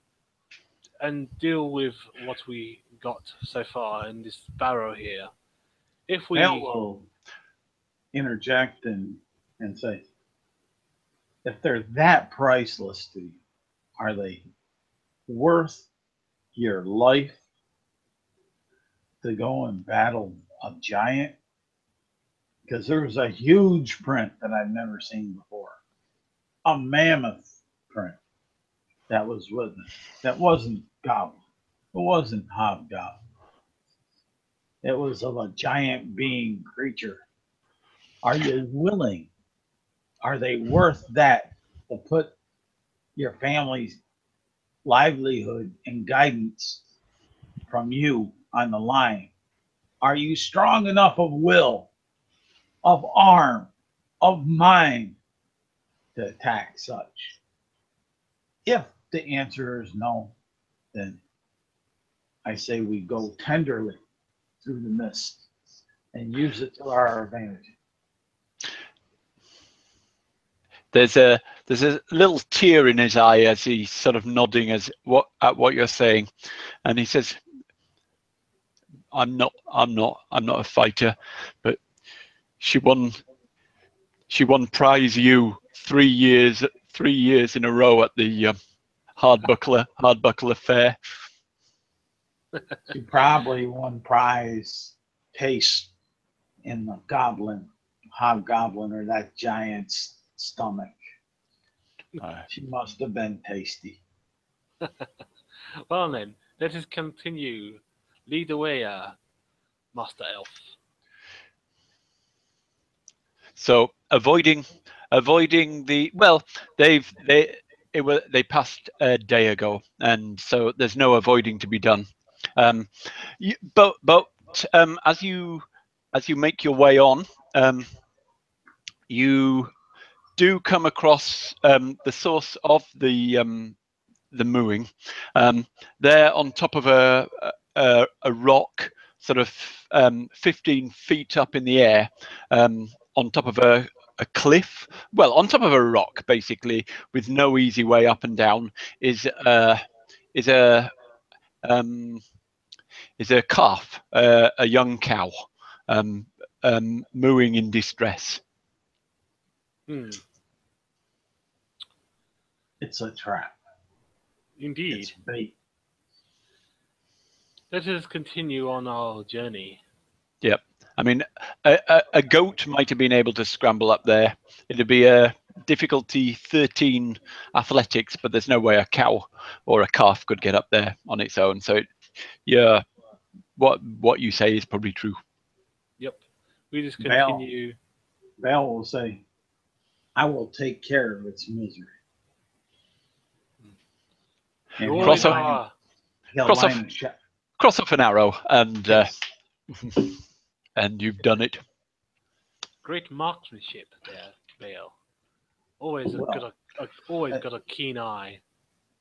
and deal with what we got so far in this barrow here. If we will interject and say, if they're that priceless to you, are they worth your life to go and battle a giant? Because there was a huge print that I've never seen before, a mammoth print that was with it. That wasn't goblin. It wasn't hobgoblin. It was of a giant being creature. Are you willing? Are they worth that to put your family's livelihood and guidance from you on the line? Are you strong enough of will, of arm, of mind to attack such? If the answer is no, then I say we go tenderly through the mist and use it to our advantage. There's a little tear in his eye as he's sort of nodding at what you're saying, and he says, I'm not a fighter, but she won prize you 3 years in a row at the Hardbuckler fair. She probably won prize taste in the hobgoblin, or that giant's stomach. She must have been tasty. Well then, let us continue. Lead the way, Master Elf. So avoiding the they passed a day ago, and so there's no avoiding to be done. But as you make your way on, you do come across the source of the mooing. They're on top of a rock, sort of 15 feet up in the air, on top of a cliff. Well, on top of a rock, basically, with no easy way up and down, is a calf, a young cow, mooing in distress. It's a trap. Indeed. It's bait. Let us continue on our journey. Yep. I mean, a goat might have been able to scramble up there. It'd be a difficulty 13 athletics, but there's no way a cow or a calf could get up there on its own. So, yeah, what you say is probably true. Yep. We just continue. Val will say, "I will take care of its misery." And Sure Cross you off- are. he'll cross line off- a shot. Cross off an arrow, and Yes. and you've done it. Great marksmanship there, Bale. Always Well, got a keen eye.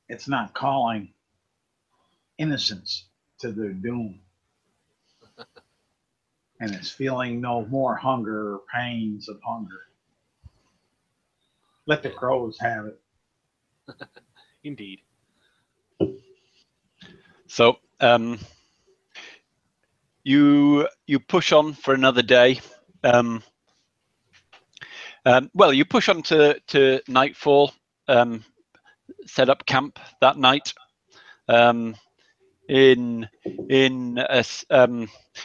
It's not calling innocents to their doom. And it's feeling no more hunger or pains of hunger. Let the crows have it. Indeed. So you push on for another day. Well, you push on to nightfall. Set up camp that night in a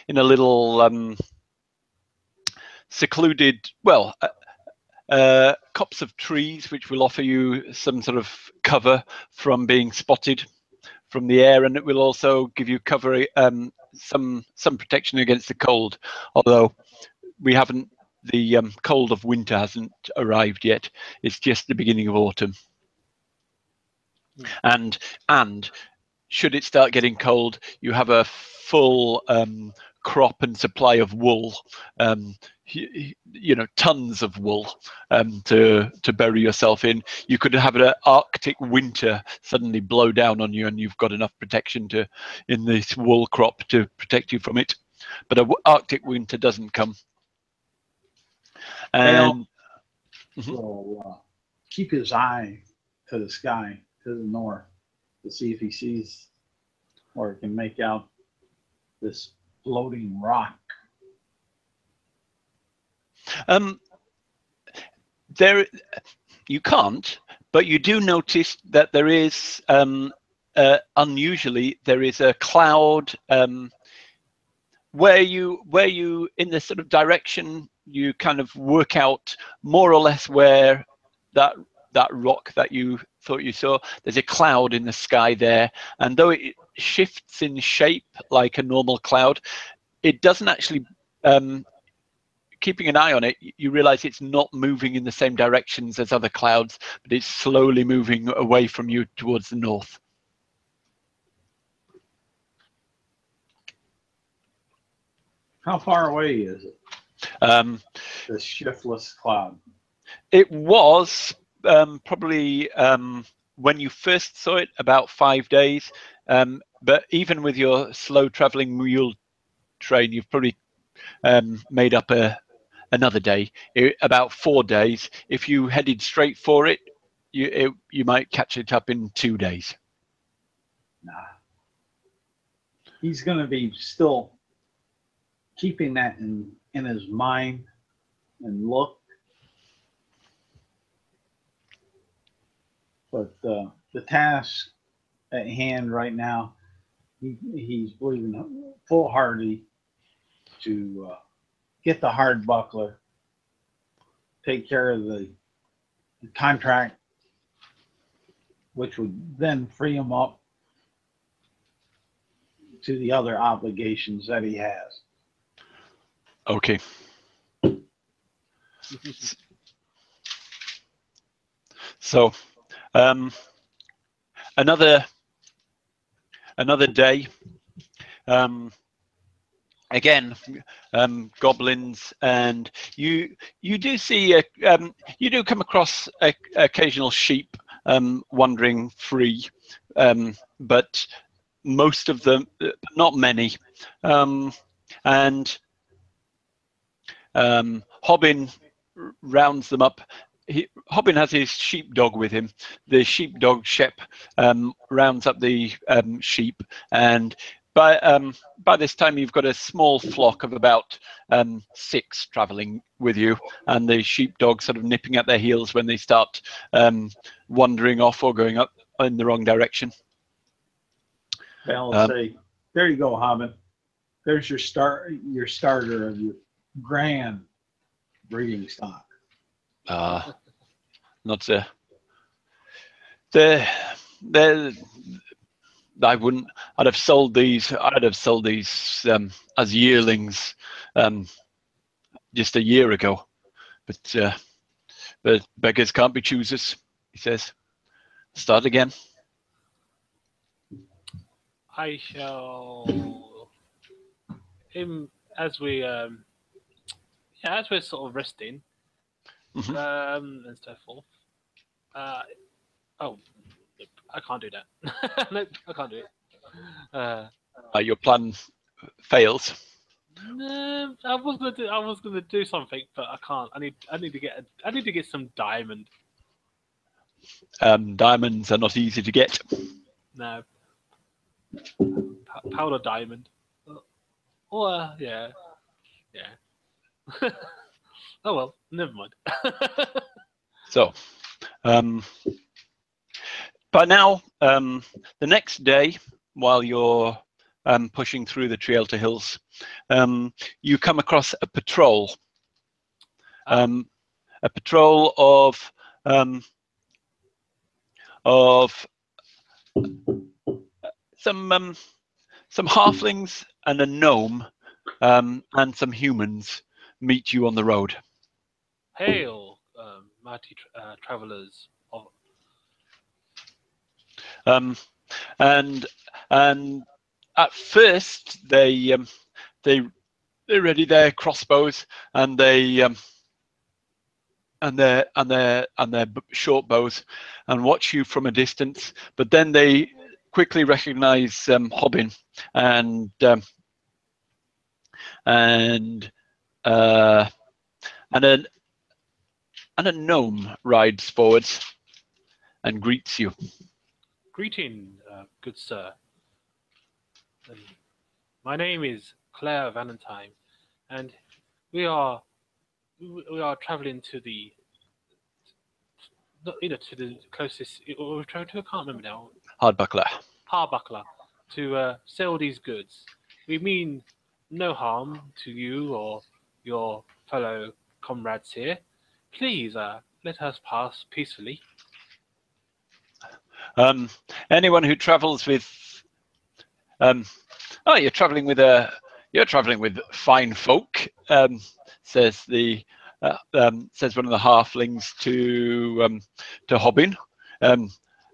little secluded, copse of trees, which will offer you some sort of cover from being spotted from the air, and it will also give you cover, some protection against the cold. Although the cold of winter hasn't arrived yet. It's just the beginning of autumn. And should it start getting cold, you have a full crop and supply of wool, tons of wool to bury yourself in. You could have an Arctic winter suddenly blow down on you, and you've got enough protection in this wool crop to protect you from it. But an Arctic winter doesn't come. And will keep his eye to the sky, to the north, to see if he sees or can make out this floating rock. There, you can't, but you do notice that there is unusually there is a cloud where you in this sort of direction you kind of work out more or less where that rock that you thought you saw. There's a cloud in the sky there, and though it shifts in shape like a normal cloud, it doesn't actually. Keeping an eye on it, you realize it's not moving in the same directions as other clouds, but it's slowly moving away from you towards the north. How far away is it? The shiftless cloud. It was probably when you first saw it about 5 days, but even with your slow traveling mule train, you've probably made up another day, about 4 days. If you headed straight for it, you might catch it up in 2 days. Nah. He's going to be still keeping that in his mind and look. But the task at hand right now, he's believing full-hearted to get the Hardbuckler, take care of the contract, which would then free him up to the other obligations that he has. Okay. So another day. Again, goblins, and you do see you do come across occasional sheep wandering free, but most of them, not many. And Hobbin rounds them up. Hobbin has his sheepdog with him. The sheepdog Shep rounds up the sheep, and by this time you've got a small flock of about 6 traveling with you, and the sheepdog sort of nipping at their heels when they start wandering off or going up in the wrong direction. They'll say, There you go, Hobbin. There's your starter of your grand breeding stock. Not the I'd have sold these as yearlings just a year ago, but beggars can't be choosers, he says. Start again. I shall, as we're sort of resting, and so forth. Oh, I can't do that. Nope, I can't do it. Your plan fails. No, I was gonna do something, but I can't. I need to get some diamond. Diamonds are not easy to get. No, powder diamond. Or yeah. Oh well, never mind. So, by now, the next day, while you're pushing through the Trielta Hills, you come across a patrol. A patrol of some halflings and a gnome, and some humans meet you on the road. Hail, mighty travelers. And at first they ready their crossbows and their short bows and watch you from a distance, but then they quickly recognize Hobbin and a gnome rides forwards and greets you. Greeting, good sir. My name is Claire Valentine, and we are traveling to the to the closest. We've traveled to. I can't remember now. Hardbuckler. To sell these goods. We mean no harm to you or your fellow comrades here. Please, let us pass peacefully. Anyone who travels with you're traveling with fine folk, says one of the halflings to Hobbin,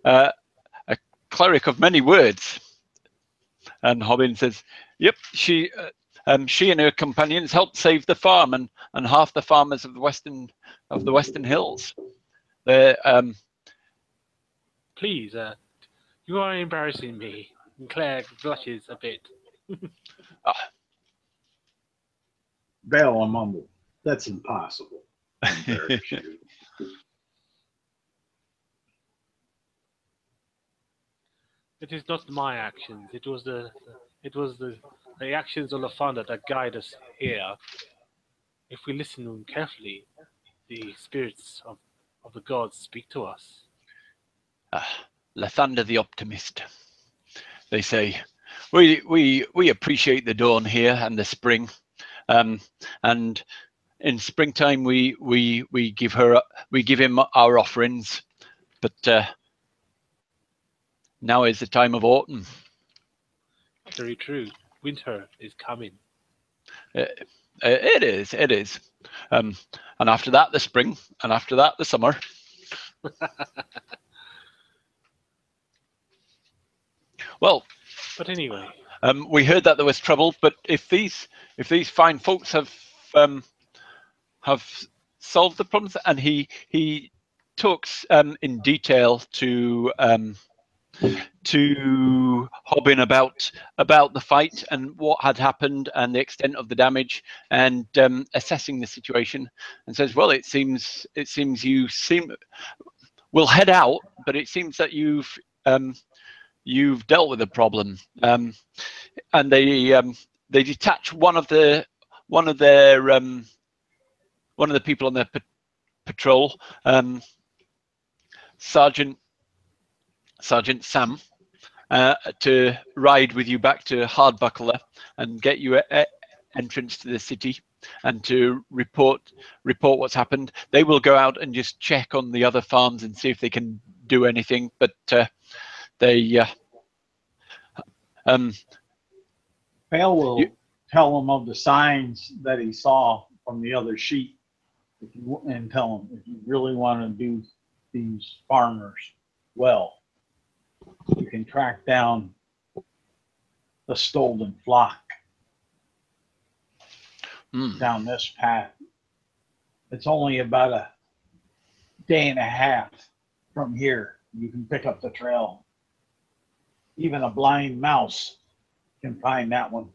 a cleric of many words. And Hobbin says, "Yep, she and her companions helped save the farm and half the farmers of the Western Hills. They're Please, you are embarrassing me." And Claire blushes a bit. Bale mumbled, "That's impossible." It is not my actions. It was the actions of the founder that guide us here. If we listen carefully, the spirits of the gods speak to us. Lathander the Optimist, they say. We appreciate the dawn here and the spring, and in springtime we give him our offerings, but now is the time of autumn. Very true. Winter is coming. It is. And after that, the spring, and after that, the summer. Well, but anyway, we heard that there was trouble. But if these fine folks have solved the problems, and he talks in detail to Hobbin about the fight and what had happened and the extent of the damage, and assessing the situation, and says, "Well, it seems we'll head out, but it seems that you've dealt with the problem." And they detach one of the people on their patrol, Sergeant Sam, to ride with you back to Hardbuckler and get you entrance to the city and to report what's happened. They will go out and just check on the other farms and see if they can do anything, but they Bale will tell him of the signs that he saw from the other sheep, and tell him if you really want to do these farmers well, you can track down the stolen flock down this path. It's only about a day and a half from here. You can pick up the trail. Even a blind mouse can find that one.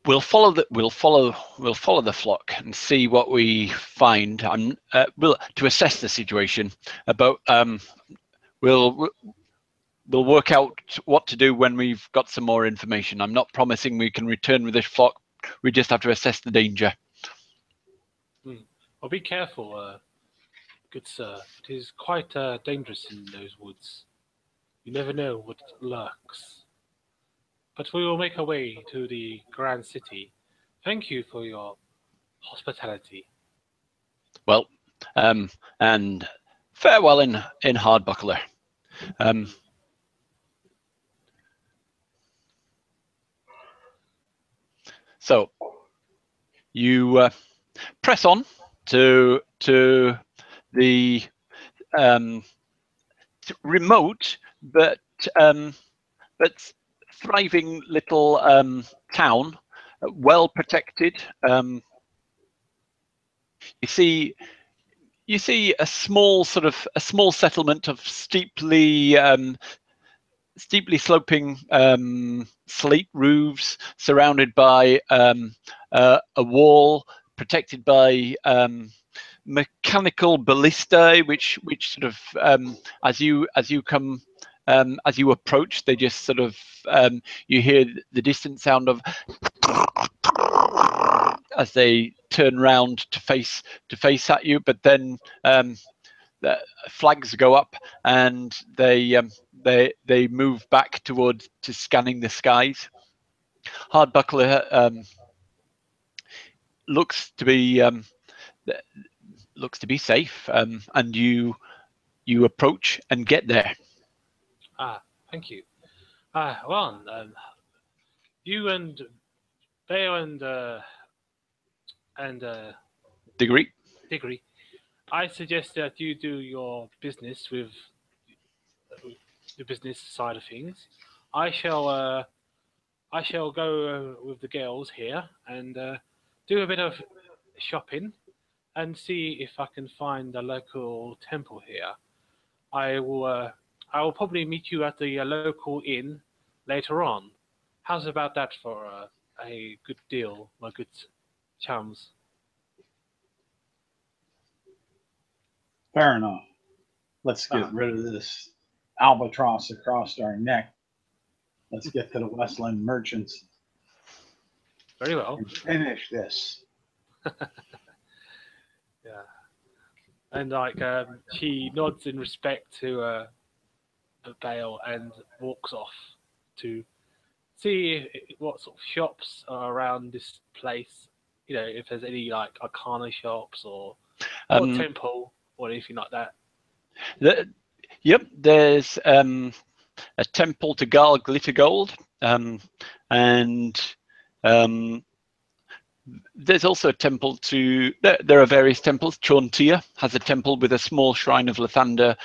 We'll follow the flock and see what we find. To assess the situation. About we'll work out what to do when we've got some more information. I'm not promising we can return with this flock. We just have to assess the danger. Well, be careful, good sir. It is quite dangerous in those woods. You never know what lurks. But we will make our way to the grand city. Thank you for your hospitality. Well, and farewell in Hardbuckler. So you press on to the remote but thriving little town, well protected. You see a small settlement of steeply sloping slate roofs, surrounded by a wall, protected by mechanical ballistae, which sort of as you approach, they just sort of you hear the distant sound of as they turn round to face at you. But then the flags go up and they move back to scanning the skies. Hardbuckler looks to be safe, and you approach and get there. Thank you. Well, you and Bale and Degree. I suggest that you do your business with the business side of things. I shall go with the girls here and do a bit of shopping and see if I can find a local temple here. I will probably meet you at the local inn later on. How's about that for a good deal, my good chums? Fair enough. Let's get rid of this albatross across our neck. Let's get to the Westland merchants. Very well. And finish this. Yeah. And she nods in respect to Bale and walks off to see what sort of shops are around this place. You know, if there's any like arcana shops or temple or anything like that. Yep, there's a temple to Garl Glitter Gold, and there's also a temple to. There are various temples. Chauntea has a temple with a small shrine of Lathander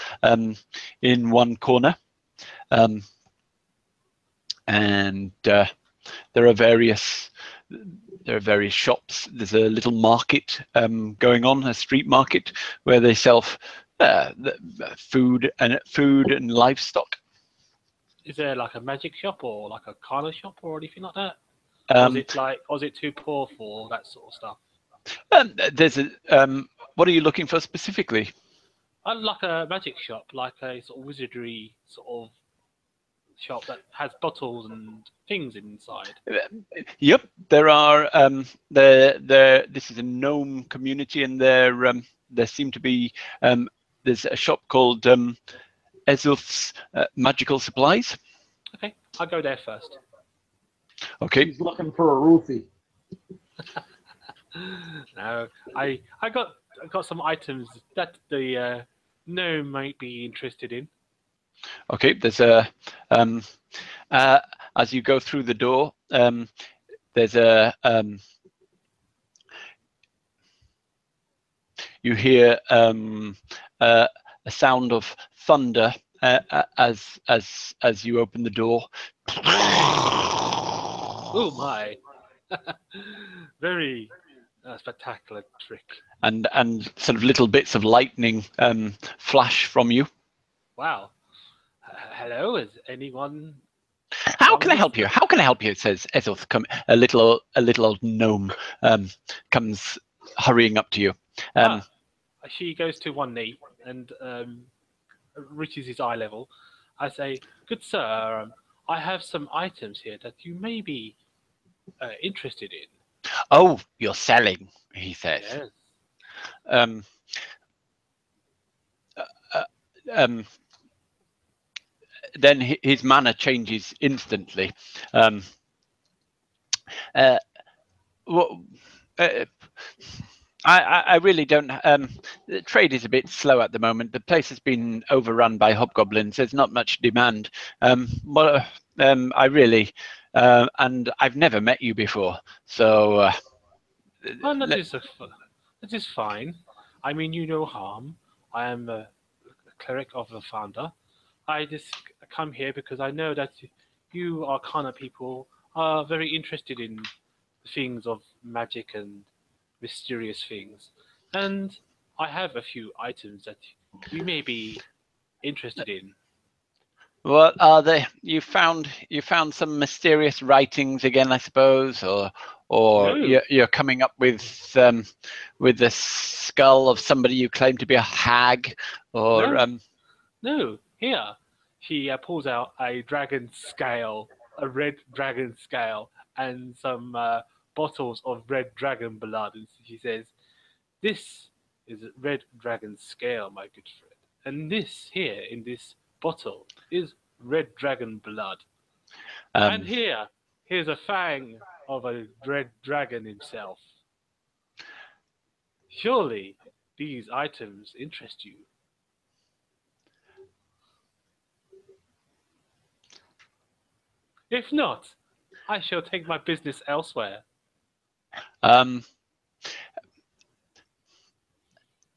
in one corner, and there are various shops. There's a little market going on, a street market where they sell food and livestock. Is there like a magic shop or like a arcana shop or anything like that? Or is it too poor for that sort of stuff? There's a. What are you looking for specifically? I like a magic shop, like a sort of wizardry sort of shop that has bottles and things inside. Yep, there are. This is a gnome community, and there seem to be there's a shop called Ezulf's Magical Supplies. Okay, I'll go there first. Okay. He's looking for a roofie. No, I got some items that the gnome might be interested in. Okay. There's a as you go through the door, there's a you hear a sound of thunder as you open the door. Oh my! Very spectacular trick. And sort of little bits of lightning flash from you. Wow. Hello, is anyone? How can I help you? How can I help you? Says Ezulf. A little old gnome comes hurrying up to you. She goes to one knee and reaches his eye level. I say, "Good sir, I have some items here that you may be interested in." Oh, you're selling, he says. Yes. Then his manner changes instantly. I really don't. The trade is a bit slow at the moment. The place has been overrun by hobgoblins. There's not much demand. I really, and I've never met you before, so. Oh, that is fine. I mean you no harm. I am a cleric of the founder. I just come here because I know that you Arcana people are very interested in things of magic and mysterious things, and I have a few items that you may be interested in. What are they? You found some mysterious writings again, I suppose, or No. you're coming up with the skull of somebody you claim to be a hag, or No, here. She pulls out a dragon scale, a red dragon scale, and some bottles of red dragon blood. And she says, "This is red dragon scale, my good friend. And this here in this bottle is red dragon blood. And here's a fang of a red dragon himself. Surely these items interest you." If not, I shall take my business elsewhere.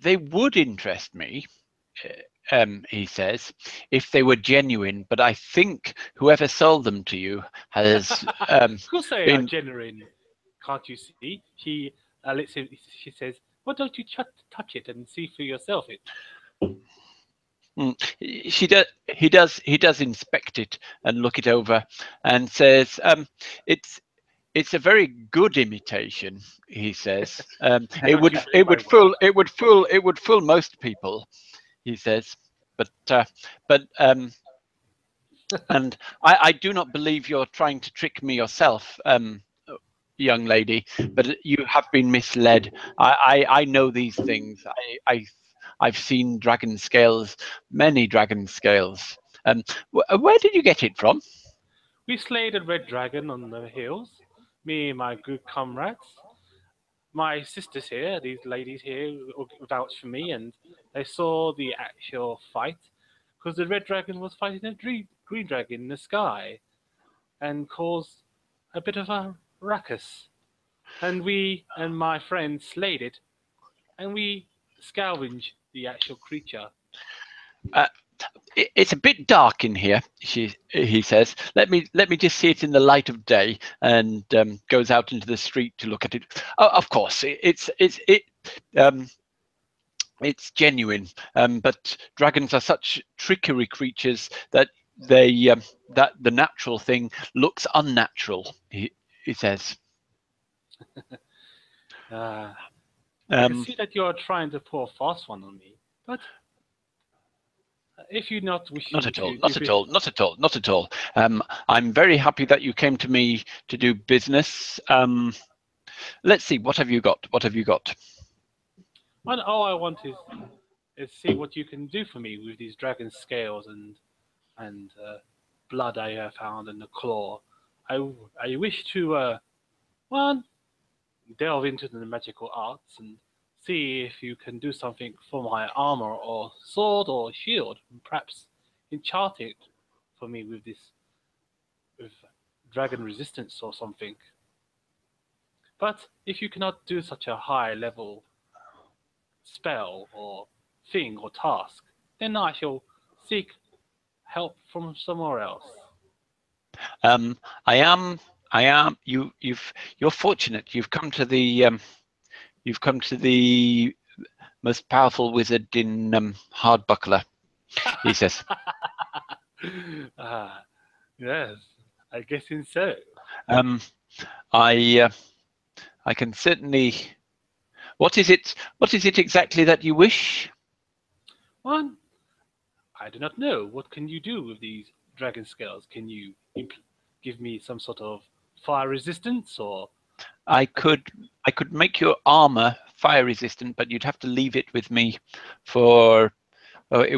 They would interest me, he says, if they were genuine. But I think whoever sold them to you has Of course they are been. genuine. Can't you see? She lets him. She says, "Why don't you touch it and see for yourself?" He does inspect it and look it over, and says, "It's a very good imitation." He says, "It would fool most people." He says, but and I do not believe you're trying to trick me yourself, young lady, but you have been misled. I know these things. I've seen dragon scales, many dragon scales. Where did you get it from? We slayed a red dragon on the hills. Me and my good comrades. My sisters here, these ladies here, vouch for me, and they saw the actual fight because the red dragon was fighting a green dragon in the sky, and caused a bit of a ruckus. And we and my friends slayed it, and we scavenged the actual creature. It's a bit dark in here, he says. Let me just see it in the light of day, and goes out into the street to look at it. Oh, of course, it's genuine, but dragons are such trickery creatures that that the natural thing looks unnatural. He says. I can see that you are trying to pour a fast one on me, but if you not wish, not at all. I'm very happy that you came to me to do business. Let's see. What have you got? All I want is Let's see what you can do for me with these dragon scales and blood I have found and the claw. I wish to well delve into the magical arts and see if you can do something for my armor or sword or shield. Perhaps enchant it for me with this with dragon resistance or something. But if you cannot do such a high level spell or thing or task, then I shall seek help from somewhere else. I am. You're fortunate. You've come to the most powerful wizard in Hardbuckler. He says. Yes, I guess so. I can certainly. What is it? What is it exactly that you wish? One, I do not know. What can you do with these dragon scales? Can you give me some sort of fire resistance or? I could make your armor fire resistant, but you'd have to leave it with me for. The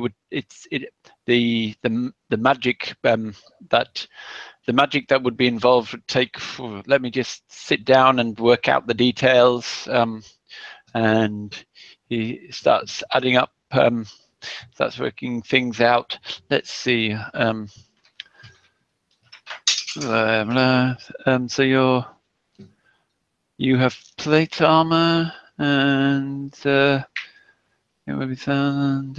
magic that would be involved would take. Let me just sit down and work out the details. And he starts adding up. Starts working things out. Let's see. So you have plate armor and it will be found.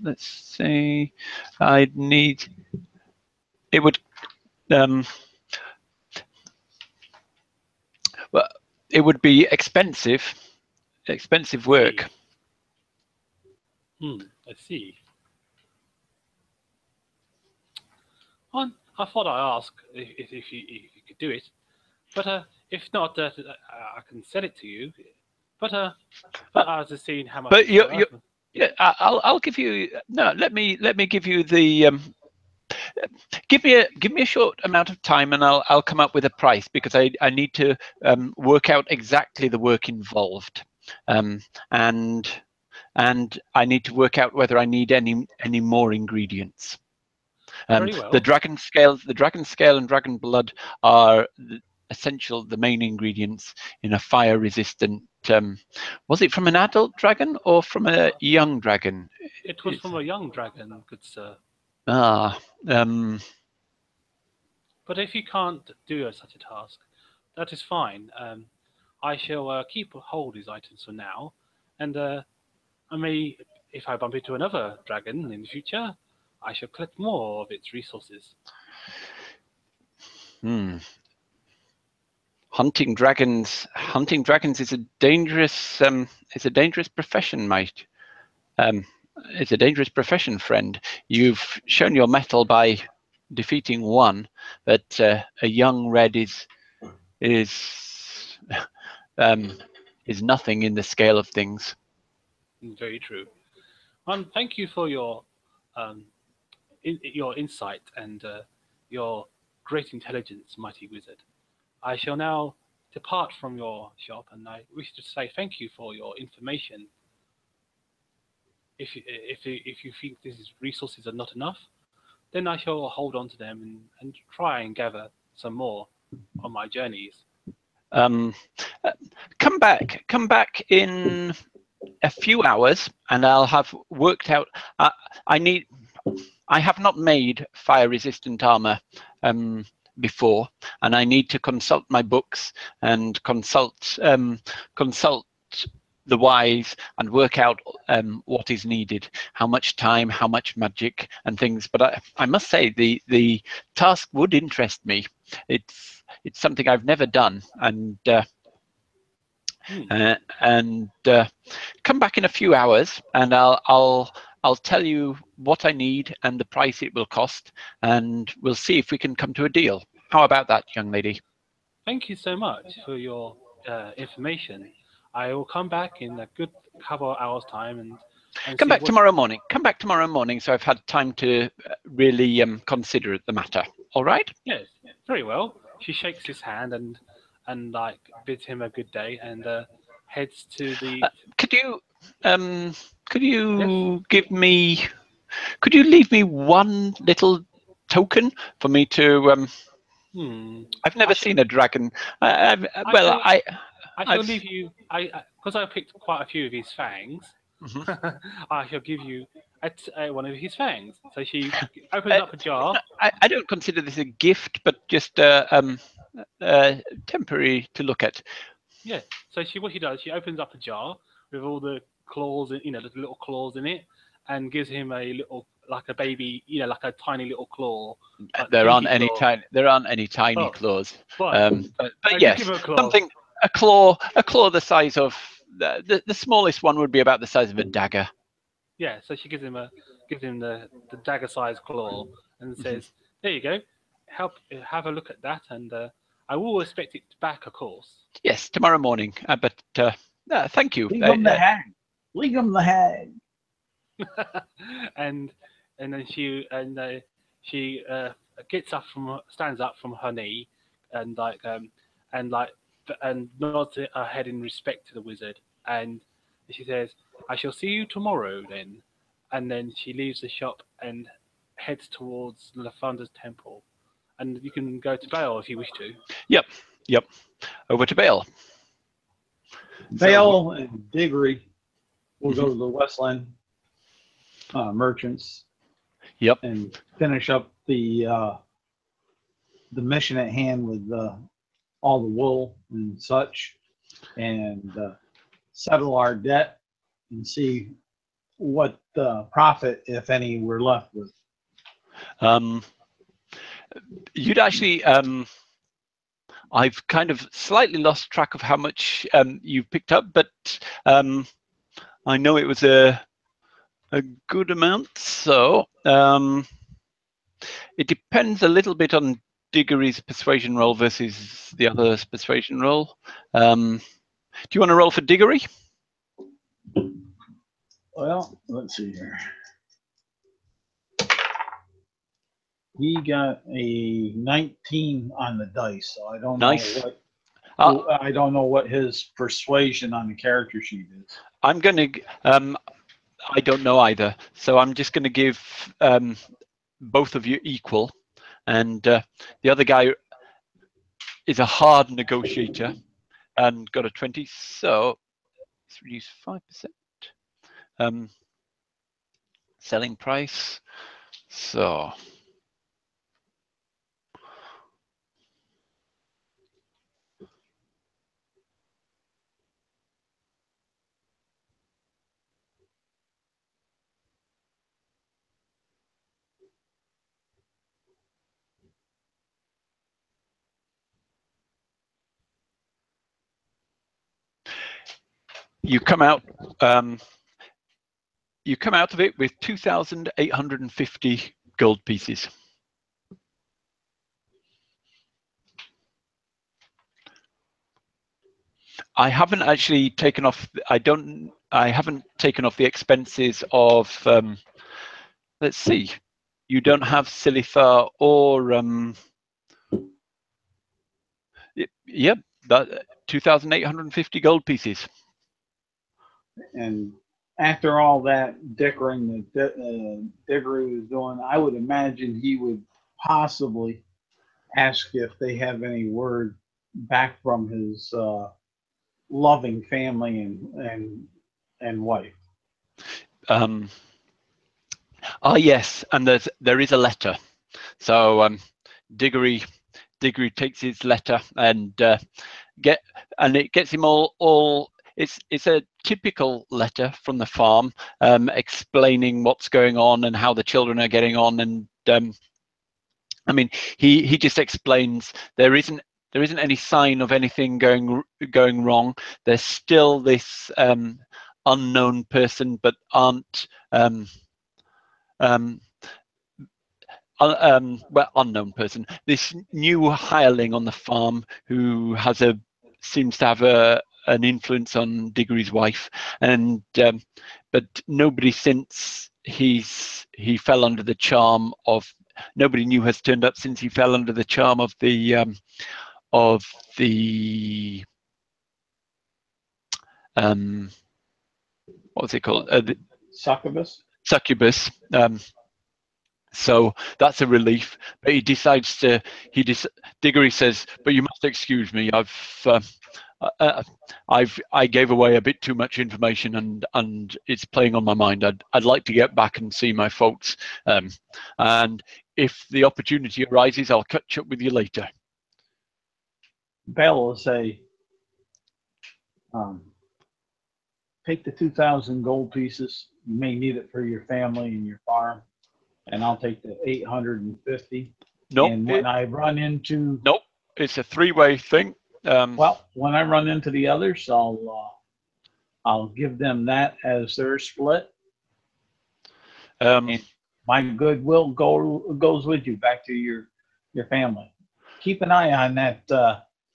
Let's see. I'd need. It would. Well, it would be expensive work. I see. Well, I thought I'd ask if you could do it, but if not, I can sell it to you. But I was just seeing how much. But yeah, I'll give you. No, let me give you the. Give me a short amount of time, and I'll come up with a price because I need to work out exactly the work involved, and I need to work out whether I need any more ingredients. Very well. The dragon scale and dragon blood are the main ingredients in a fire resistant. Was it from an adult dragon or from a young dragon? It was from a young dragon, good sir. But if you can't do such a task, that is fine. I shall keep hold of these items for now, and I may, if I bump into another dragon in the future, I shall collect more of its resources. Hunting dragons is a dangerous profession, mate. It's a dangerous profession, friend. You've shown your mettle by defeating one, but a young red is nothing in the scale of things. Very true. Thank you for your insight and your great intelligence, mighty wizard. I shall now depart from your shop, and I wish to say thank you for your information. If you think these resources are not enough, then I shall hold on to them and try and gather some more on my journeys. Come back in a few hours, and I'll have worked out. I have not made fire-resistant armor before, and I need to consult my books and consult the wise and work out what is needed, how much time, how much magic and things. But I must say the task would interest me. It's something I've never done, and come back in a few hours, and I'll tell you what I need and the price it will cost, and we'll see if we can come to a deal. How about that, young lady? Thank you so much for your information. I will come back in a good couple of hours' time and come back tomorrow morning. Come back tomorrow morning, so I've had time to really consider the matter. All right? Yes, very well. She shakes his hand and like bids him a good day and heads to the. Could you give me? Could you leave me one little token for me to? I've never seen a dragon. I shall I've. leave you. Because I picked quite a few of his fangs. I shall give you one of his fangs. So she opens up a jar. I don't consider this a gift, but just temporary to look at. Yeah. So what she does, she opens up a jar with all the claws, the little claws in it, and gives him a little, like a baby, like a tiny little claw. Like There aren't any claw. tiny. There aren't any tiny claws. Fine. But yes, give him a claw. something. A claw the size of the smallest one would be about the size of a dagger. Yeah. So she gives him the dagger-sized claw and says, "There you go. Have a look at that, and I will expect it back, of course." Yes, tomorrow morning. But thank you. Leave him the hag. Leave him the hag. and then she stands up from her knee and nods her head in respect to the wizard, and she says, "I shall see you tomorrow then." And then she leaves the shop and heads towards Lafunda's temple. And you can go to Bale if you wish to. Yep. Over to Bale. Bale and Diggory will go to the Westland merchants. Yep. And finish up the mission at hand with all the wool and such, and settle our debt and see what profit, if any, we're left with. You'd actually. I've kind of slightly lost track of how much you picked up, but I know it was a good amount. So it depends a little bit on Diggory's persuasion roll versus the other's persuasion roll. Do you want to roll for Diggory? Well, let's see here. He got a 19 on the dice, so I don't know what. I don't know what his persuasion on the character sheet is. I'm going to. I don't know either, so I'm just going to give both of you equal, and the other guy is a hard negotiator and got a 20, so let's reduce 5%. Selling price, so. You come out of it with 2,850 gold pieces. I haven't actually taken off. I haven't taken off the expenses of. Let's see. You don't have Silitha or. Yep, that 2,850 gold pieces. And after all that dickering that Diggory was doing, I would imagine he would possibly ask if they have any word back from his loving family and wife. Yes, and there is a letter. So Diggory takes his letter and it gets him all. It's a typical letter from the farm, explaining what's going on and how the children are getting on, and I mean he just explains there isn't any sign of anything going wrong. There's still this unknown person, but aren't unknown person. This new hireling on the farm who seems to have an influence on Diggory's wife, and but nobody since he fell under the charm of. Nobody new has turned up since he fell under the charm of the what's it called? Succubus. Succubus. So that's a relief. But he decides to. Diggory says, "But you must excuse me. I gave away a bit too much information, and it's playing on my mind. I'd like to get back and see my folks. And if the opportunity arises, I'll catch up with you later." Bale will say, take the 2,000 gold pieces. You may need it for your family and your farm. And I'll take the 850. Nope. And when I run into... Nope. It's a three-way thing. Well, when I run into the others, I'll give them that as their split. And my goodwill goes with you back to your family. Keep an eye on that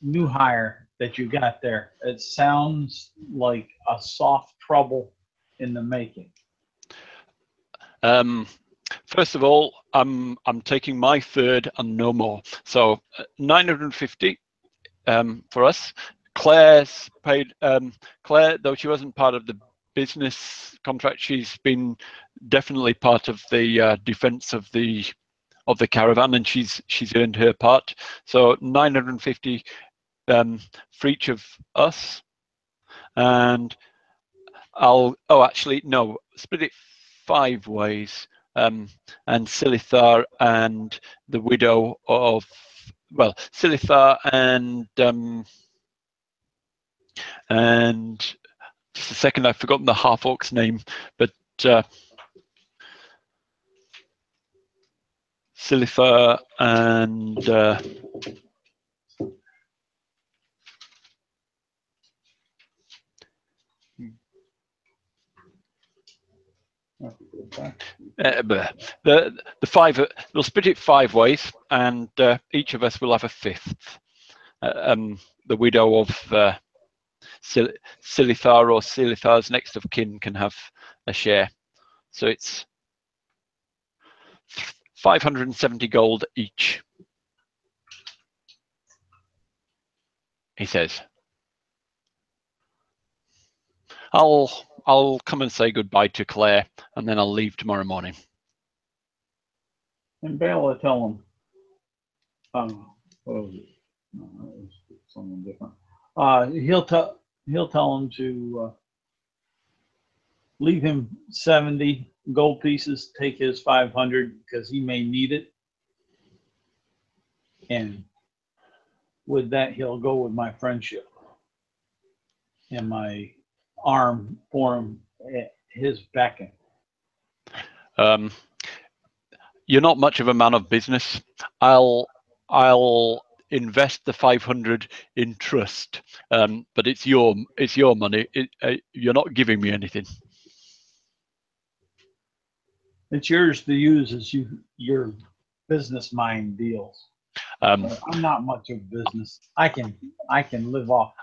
new hire that you got there. It sounds like a soft trouble in the making. First of all, I'm taking my third and no more. So 950 for us. Claire's paid. Claire, though she wasn't part of the business contract, she's been definitely part of the defense of the caravan, and she's earned her part. So 950 for each of us, and split it 5 ways. And Silithar and the widow of, Silithar and just a second, I've forgotten the half-orc's name, but Silithar and the 5, we'll split it 5 ways, and each of us will have a 5th. The widow of Silithar or Silithar's next of kin can have a share. So it's 570 gold each, he says. I'll come and say goodbye to Claire, and then I'll leave tomorrow morning. And Bale will tell him, what was it? No, it was someone different. He'll tell him to leave him 70 gold pieces, take his 500 because he may need it. And with that, he'll go with my friendship and my arm for him at his beckon. You're not much of a man of business. I'll invest the 500 in trust, but it's your money. You're not giving me anything. It's yours to use as your business mind deals. I'm not much of business. I can live off.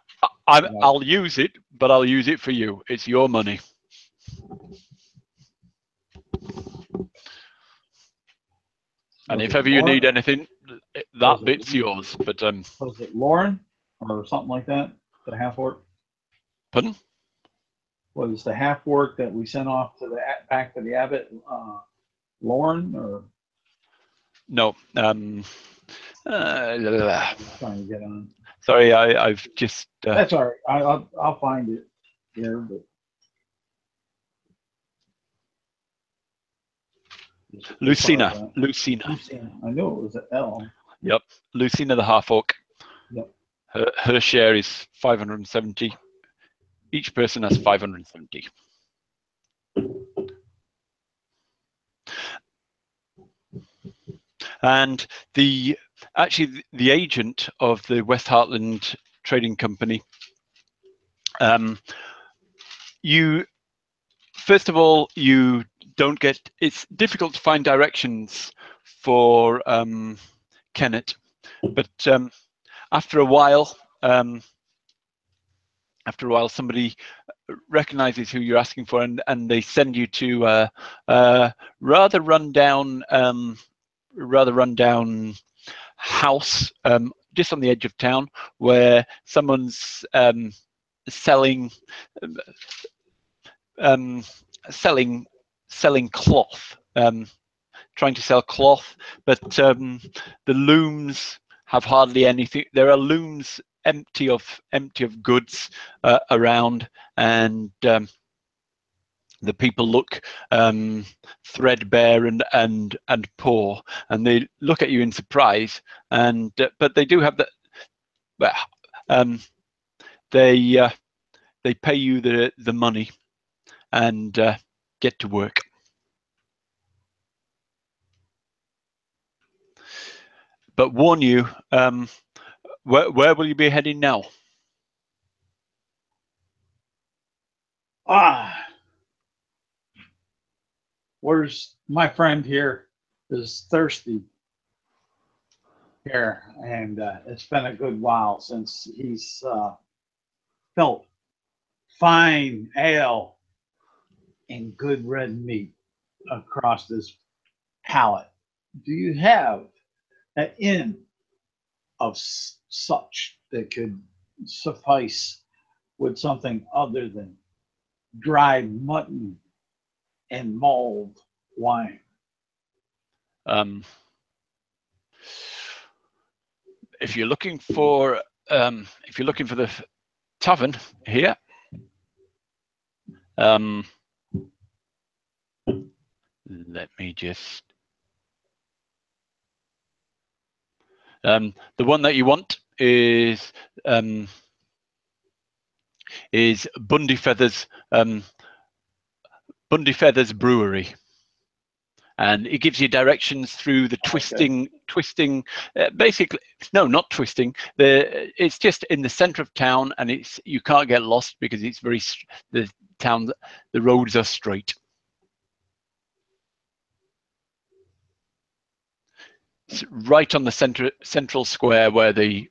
I'll use it, but I'll use it for you. It's your money. And if ever you need anything, that bit's yours. But was it Lauren or something like that? The half orc. Pardon? Was the half orc that we sent off to back to the abbot Lauren or? No. Trying to get on. Sorry, I've just. That's all right. I'll find it here, but. Lucina. I knew it was an L. Yep, Lucina the half orc. Yep. Her share is 570. Each person has 570. And the agent of the West Heartland Trading Company, first of all, you don't get, it's difficult to find directions for Kennet, but after a while somebody recognizes who you're asking for, and they send you to a rather rundown house just on the edge of town, where someone's selling selling cloth, trying to sell cloth, but the looms have hardly anything. There are looms empty of goods around, and the people look threadbare and poor, and they look at you in surprise. And but they do have the, they pay you the money and get to work. But warn you, where will you be heading now? Where's my friend here is thirsty here, and it's been a good while since he's felt fine ale and good red meat across this palate. Do you have an inn of such that could suffice with something other than dried mutton and mulled wine? If you're looking for the tavern here, let me just. The one that you want is Bundy Feathers Brewery, and it gives you directions through the twisting. Basically, no, not twisting. It's just in the center of town, and you can't get lost because it's the roads are straight. It's right on the central square where the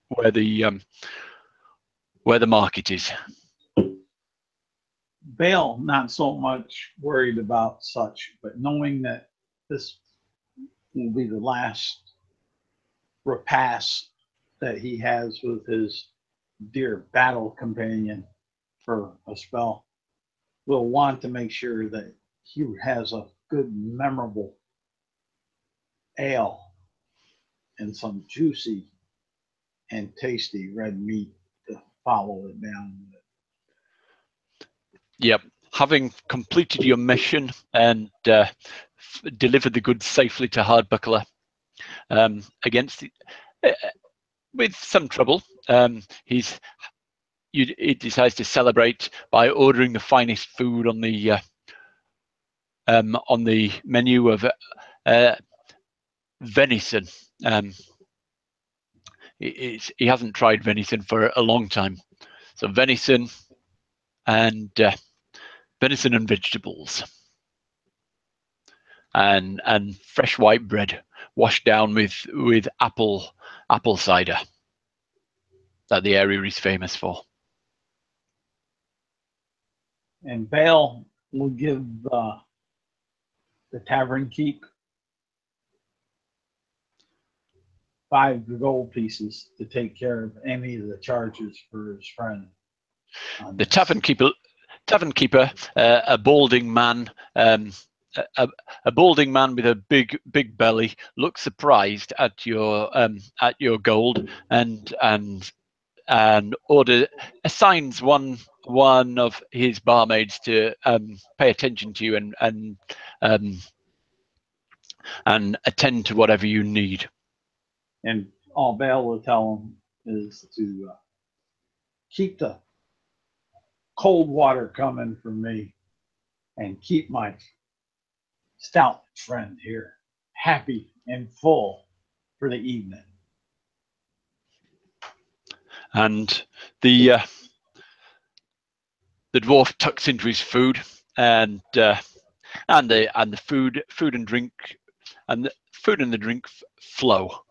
market is. Bale, not so much worried about such, but knowing that this will be the last repast that he has with his dear battle companion for a spell, will want to make sure that he has a good, memorable ale and some juicy and tasty red meat to follow it down with. Yep. Having completed your mission and delivered the goods safely to Hardbuckler, with some trouble, he decides to celebrate by ordering the finest food on the menu of venison. He hasn't tried venison for a long time, so venison and vegetables and fresh white bread washed down with apple cider that the area is famous for. And Bale will give the tavern keep 5 gold pieces to take care of any of the charges for his friend. The tavern keeper, a balding man, a balding man with a big belly, looks surprised at your gold and assigns one of his barmaids to pay attention to you and attend to whatever you need. And all Bale will tell him is to keep the cold water coming for me and keep my stout friend here happy and full for the evening. And the dwarf tucks into his food, and the food and drink, and the food and the drink flow.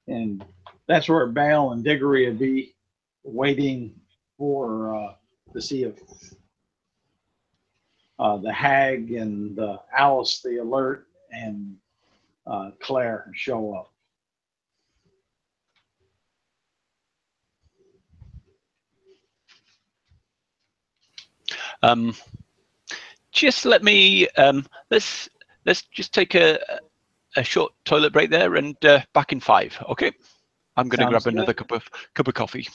And that's where Bale and Diggory would be, waiting for to see if the hag and Alice the Alert and Claire show up. Just let me let's just take a short toilet break there, and back in 5. Okay, I'm going to grab another cup of coffee.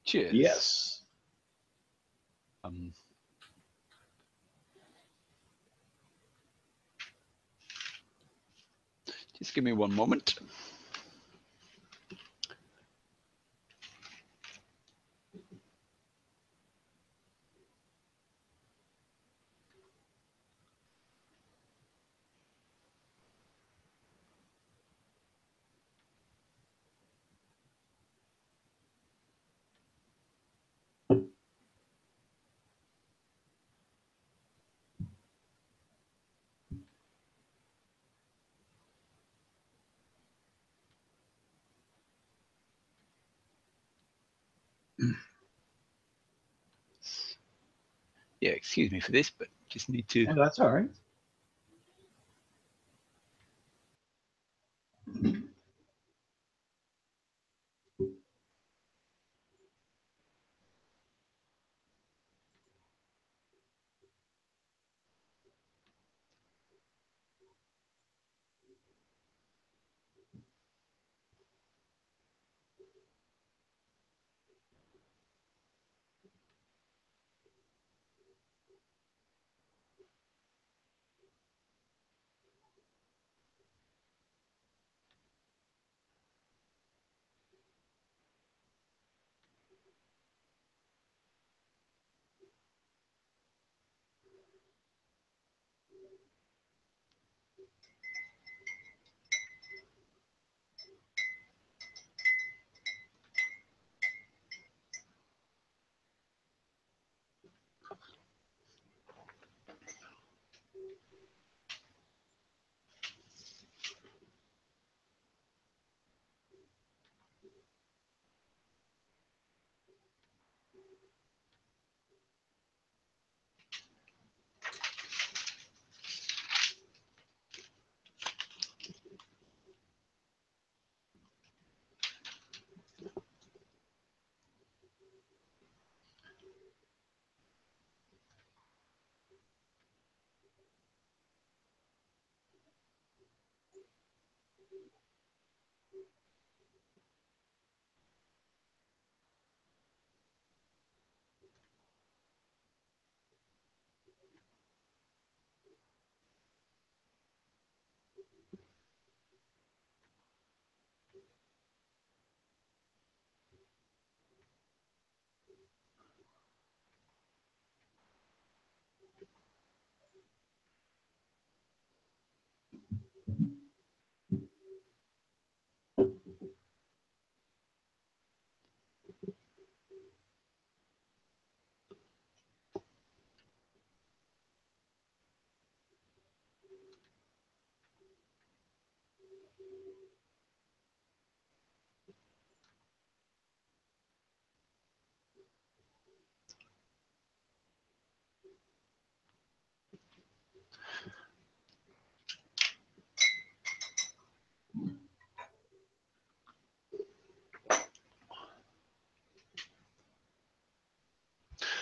Cheers. Yes. Just give me one moment. Yeah, excuse me for this, but just need to. Oh, that's all right.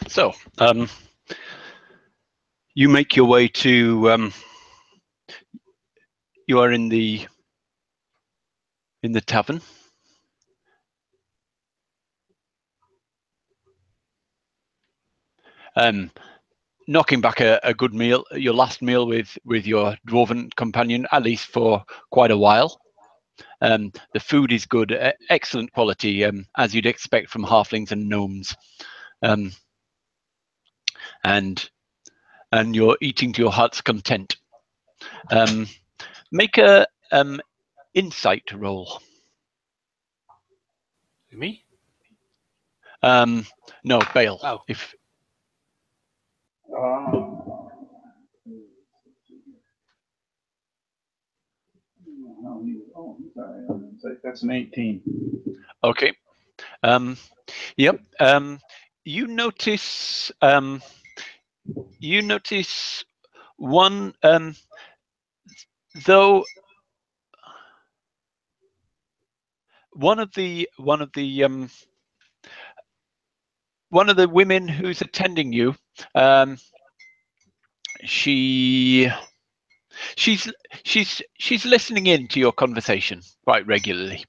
So, you make your way to. You are in the tavern. Knocking back a good meal, your last meal with your dwarven companion, at least for quite a while. The food is good, excellent quality, as you'd expect from halflings and gnomes. And you're eating to your heart's content. Make a insight roll. Me? No, Bale. Oh. If Oh, I'm sorry. That's an 18. okay. Yep. You notice. You notice one. Though one of the women who's attending you, she's listening in to your conversation quite regularly.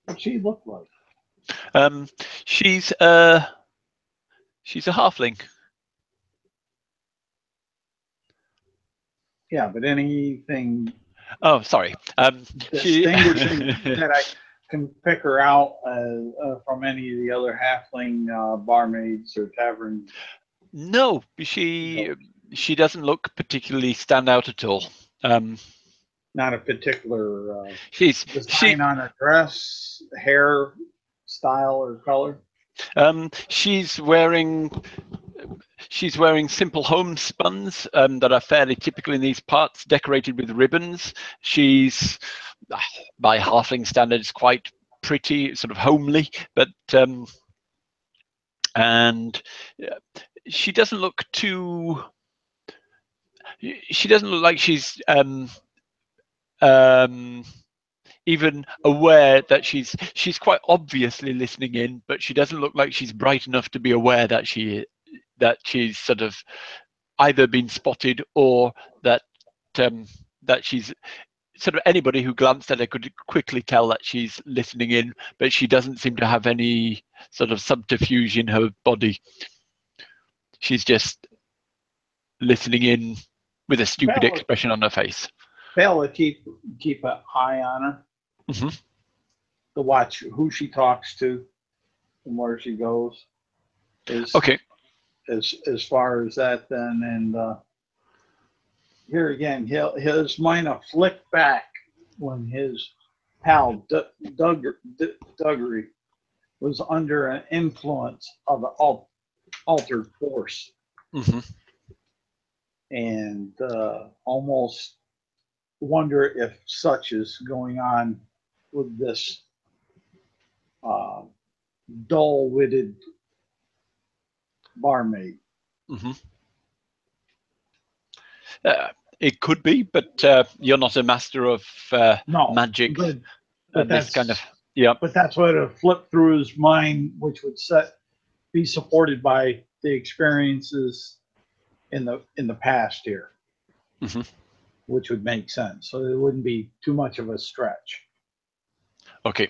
What's she look like? She's a halfling. Yeah, but anything Oh, sorry. distinguishing that I can pick her out from any of the other halfling barmaids or tavern. No, she doesn't look particularly stand out at all. Not a particular She design on her dress, hair style, or color. she's wearing simple homespuns that are fairly typical in these parts, decorated with ribbons. She's, by halfling standards, quite pretty, sort of homely, but and she doesn't look too. She doesn't look like she's even aware that she's quite obviously listening in, but she doesn't look like she's bright enough to be aware that she's sort of either been spotted or that that she's sort of, anybody who glanced at her could quickly tell that she's listening in, but she doesn't seem to have any sort of subterfuge in her body. She's just listening in with a stupid expression on her face. Bella, keep an eye on her. Mm-hmm. To watch who she talks to and where she goes. Okay. As far as that, then, and here again, his mind will flick back when his pal Duggery was under an influence of an altered force, mm-hmm. and almost wonder if such is going on with this dull-witted barmaid. Mm-hmm. It could be, but you're not a master of magic. But this kind of, yeah. But that's what would flip through his mind, which would be supported by the experiences in the past here, mm-hmm. which would make sense. So it wouldn't be too much of a stretch. Okay.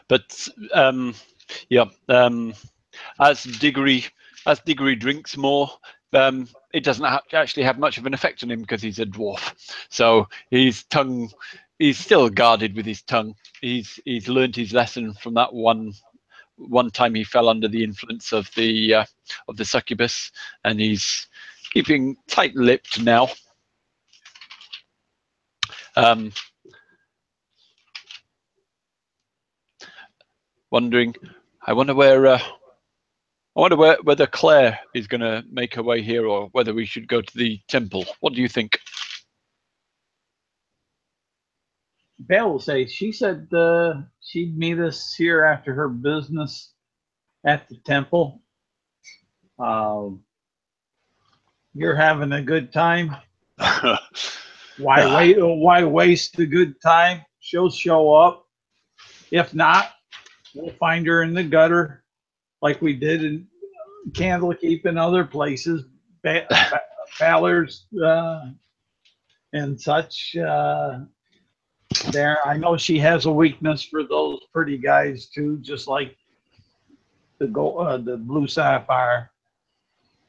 But as Diggory drinks more, it doesn't actually have much of an effect on him because he's a dwarf. So he's still guarded with his tongue. He's learned his lesson from that one time he fell under the influence of the succubus, and he's keeping tight-lipped now. I wonder whether Claire is going to make her way here, or whether we should go to the temple. What do you think? Belle will say she said she'd meet us here after her business at the temple. You're having a good time. Why waste a good time? She'll show up. If not, we'll find her in the gutter, like we did in Candlekeep and other places, Ballard's and such. There, I know she has a weakness for those pretty guys too, just like the blue sapphire.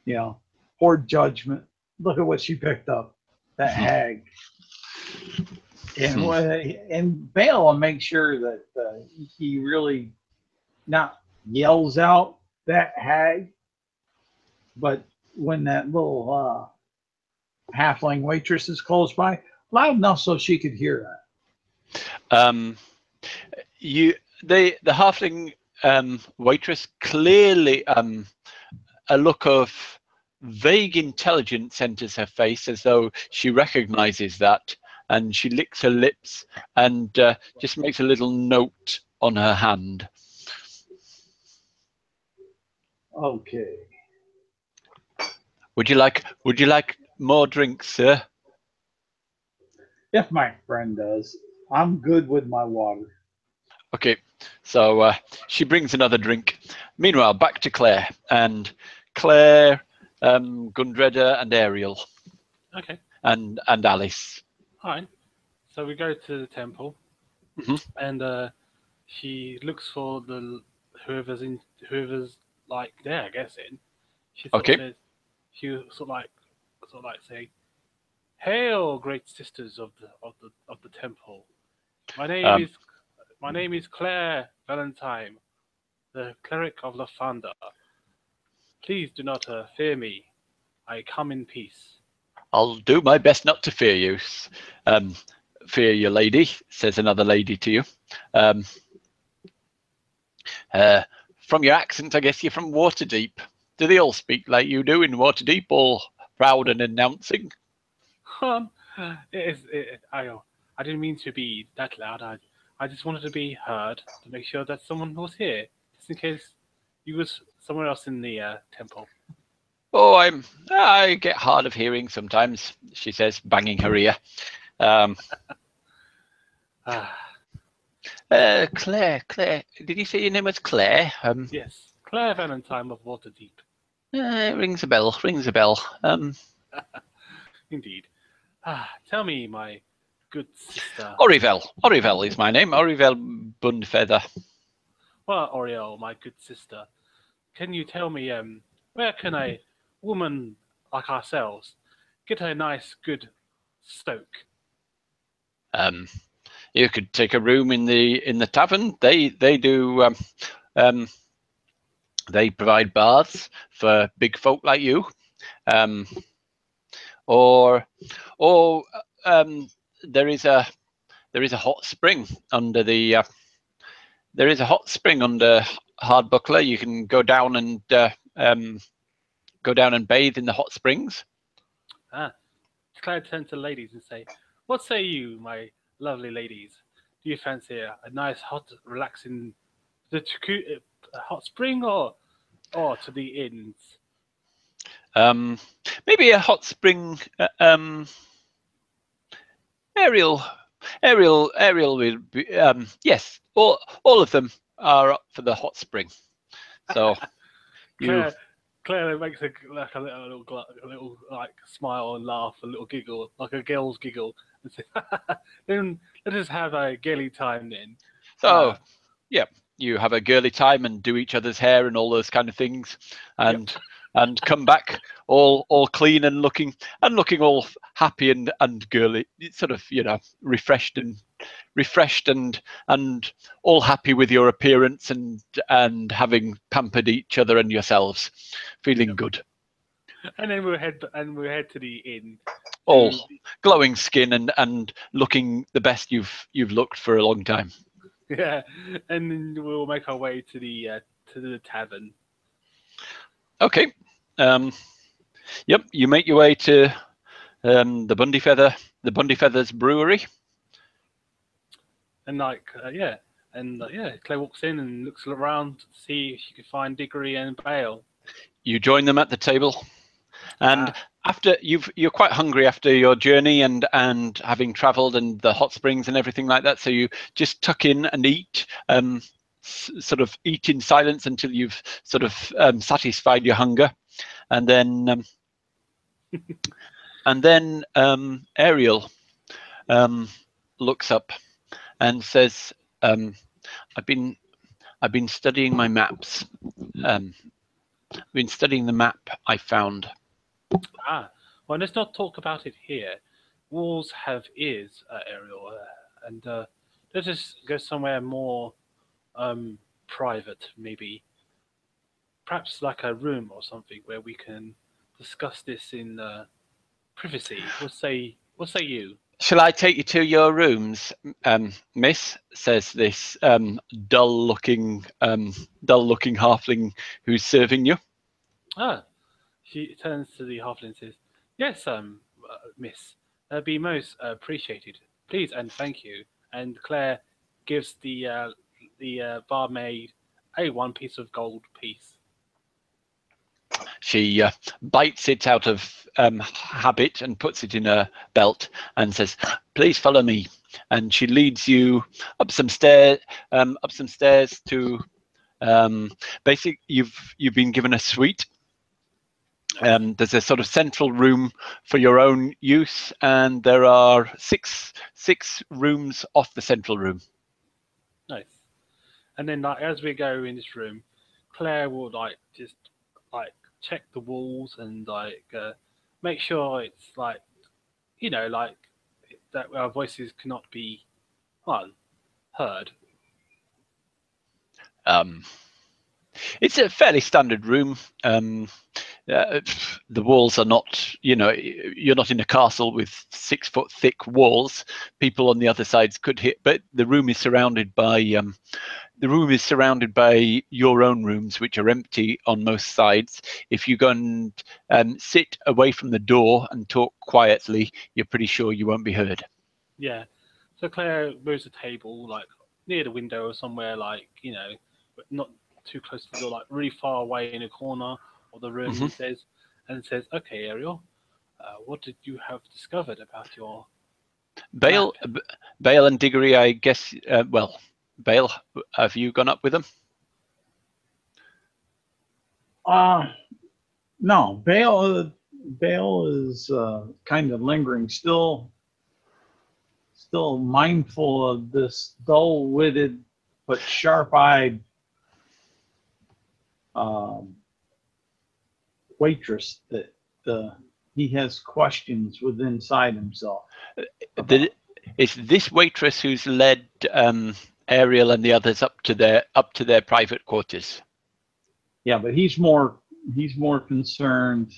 You know, poor judgment. Look at what she picked up, that hag. And Bale will make sure that he really not yells out that hag, but when that little halfling waitress is close by, loud enough so she could hear that. The halfling waitress, clearly a look of vague intelligence enters her face, as though she recognizes that, and she licks her lips and just makes a little note on her hand. Okay. Would you like more drinks, sir? If my friend does, I'm good with my water. Okay, so she brings another drink. Meanwhile, back to Claire, and Claire Gundreda and Ariel Okay. and Alice. All right. So we go to the temple, and she looks for whoever's like there, I guess. She sort of Okay. says, she sort of like say, "Hail, great sisters of the temple. My name Um, is my name is Claire Valentine, the cleric of Lafanda. Please do not fear me. I come in peace." I'll do my best not to fear you. Fear you, lady, says another lady to you. From your accent, I guess you're from Waterdeep. Do they all speak like you do in Waterdeep, all proud and announcing? I didn't mean to be that loud. I just wanted to be heard to make sure that someone was here, just in case you was somewhere else in the temple. Oh, I get hard of hearing sometimes, she says, banging her ear. Claire, did you say your name was Claire? Yes, Claire Valentine of Waterdeep. Rings a bell, rings a bell. Indeed. Tell me, my good sister. Orivel is my name, Orivel Bundfeather. Well, Oriel, my good sister, can you tell me where can a woman like ourselves get a nice, good stoke? You could take a room in the tavern. They do. They provide baths for big folk like you, or there is a hot spring under the. There is a hot spring under Hardbuckler. You can go down and bathe in the hot springs. Claire turned to the ladies and say, "What say you, my lovely ladies? Do you fancy a nice, hot, relaxing hot spring, or to the inns?" Maybe a hot spring. Ariel will be. Yes, all of them are up for the hot spring. So Claire makes a little like smile and laugh, a little giggle, like a girl's giggle, and say, "Then let us have a girly time then." So, yeah, you have a girly time and do each other's hair and all those kind of things, and come back all clean and looking all happy and girly, sort of, refreshed and all happy with your appearance and having pampered each other and yourselves, feeling good. And then we'll head to the inn. All glowing skin and looking the best you've looked for a long time. Yeah, and then we'll make our way to the tavern. Okay. Yep. You make your way to the Bundyfeathers Brewery. And Claire walks in and looks around to see if she can find Diggory and Bale. You join them at the table, and after you're quite hungry after your journey and having travelled and the hot springs and everything like that. So you just tuck in and eat, sort of eat in silence until you've sort of satisfied your hunger, and then Ariel looks up and says, "I've been studying my maps. I've been studying the map I found." Well, let's not talk about it here. Walls have ears, Ariel, and let's just go somewhere more private, maybe. Perhaps like a room or something where we can discuss this in privacy. What say you? "Shall I take you to your rooms, miss?" says this dull-looking halfling who's serving you. She turns to the halfling and says, "Yes, miss, that'd be most appreciated. Please and thank you." And Claire gives the barmaid a one piece of gold piece. She bites it out of habit and puts it in her belt and says, "Please follow me." And she leads you up some stairs to basically you've been given a suite, There's a sort of central room for your own use, and there are six rooms off the central room. Nice. And then like as we go in this room, Claire will like just like check the walls and like make sure it's like like that our voices cannot be heard. It's a fairly standard room. The walls are not, you're not in a castle with 6-foot thick walls. People on the other sides could hit, but the room is surrounded by your own rooms, which are empty on most sides. If you go and sit away from the door and talk quietly, you're pretty sure you won't be heard. Yeah. So Claire moves the table like near the window or somewhere like but not too close to the door, like really far away in a corner of the room, and says, "Okay, Ariel, what did you have discovered about your Bale and Diggory, I guess. Well, Bale, have you gone up with them? No, Bale is kind of lingering, still mindful of this dull-witted but sharp-eyed waitress that he has questions within inside himself. It's this waitress who's led Ariel and the others up to their private quarters. Yeah, but he's more concerned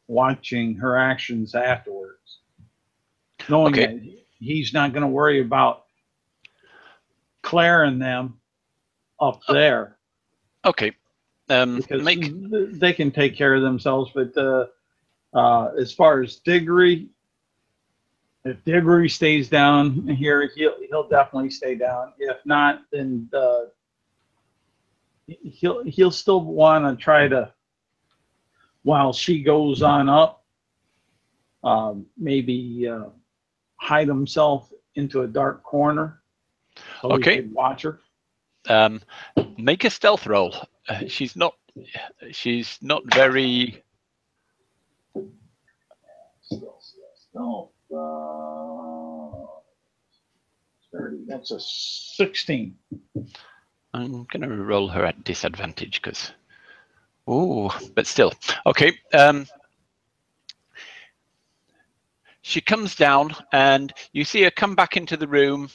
watching her actions afterwards, knowing that he's not going to worry about Claire and them up there. Okay. Because they can take care of themselves. But as far as Diggory, if Diggory stays down here, he'll definitely stay down. If not, then he'll still want to try to, while she goes on up, maybe hide himself into a dark corner so he could watch her. Make a stealth roll. She's not very. Stealth. That's a 16. I'm gonna roll her at disadvantage because. Oh, but still. Okay. She comes down, and you see her come back into the room.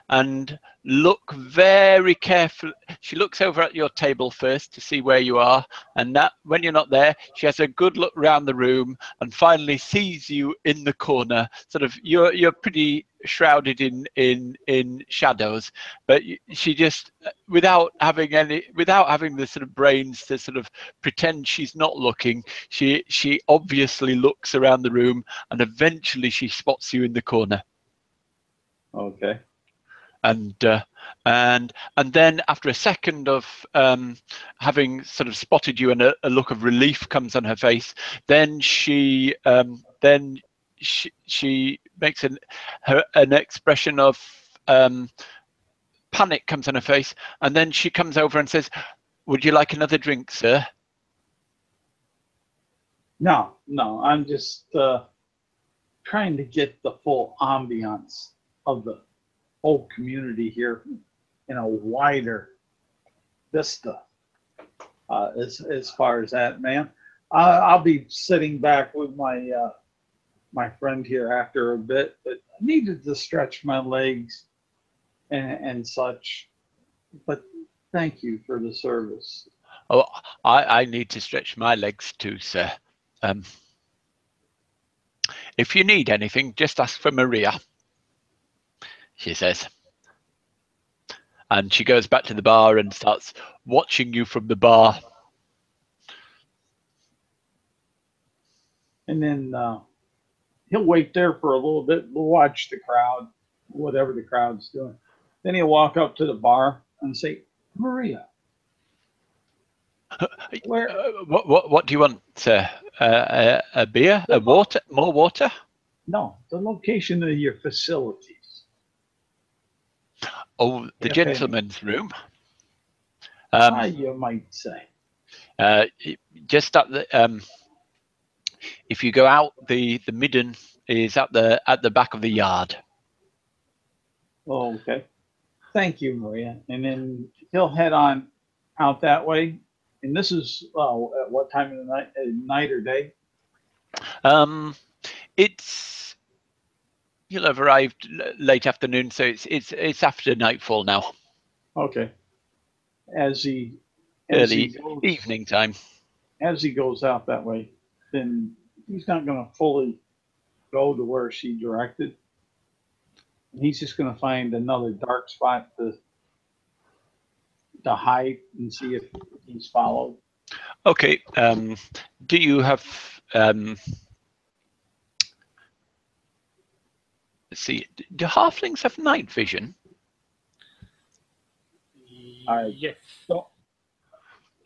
And look very carefully. She looks over at your table first to see where you are, and that when you're not there, she has a good look around the room and finally sees you in the corner. Sort of, you're pretty shrouded in shadows, but she just, without having the sort of brains to sort of pretend she's not looking, she obviously looks around the room, and eventually she spots you in the corner. Okay. And then after a second of having sort of spotted you, and a look of relief comes on her face, then she makes an expression of panic comes on her face, and then she comes over and says, "Would you like another drink, sir?" No, I'm just trying to get the full ambiance of the whole community here in a wider vista. As far as that, man, I'll be sitting back with my my friend here after a bit, but I needed to stretch my legs and such. But thank you for the service. Oh, I need to stretch my legs too, sir. If you need anything, just ask for Maria, she says. And she goes back to the bar and starts watching you from the bar. And then he'll wait there for a little bit, watch the crowd, whatever the crowd's doing. Then he'll walk up to the bar and say, "Maria, where? What do you want, sir? A beer? A water? More water?" No, the location of your facilities. Oh, the gentleman's room. You might say. Just at the if you go out, the midden is at the back of the yard. Oh, okay. Thank you, Maria. And then he'll head on out that way. And this is at what time of the night, night or day? It's you'll have arrived late afternoon, so it's after nightfall now. Okay. Early evening time. As he goes out that way, then he's not going to fully go to where she directed. He's just going to find another dark spot to hide and see if he's followed. Okay. Do you have let's see, do halflings have night vision? Yes.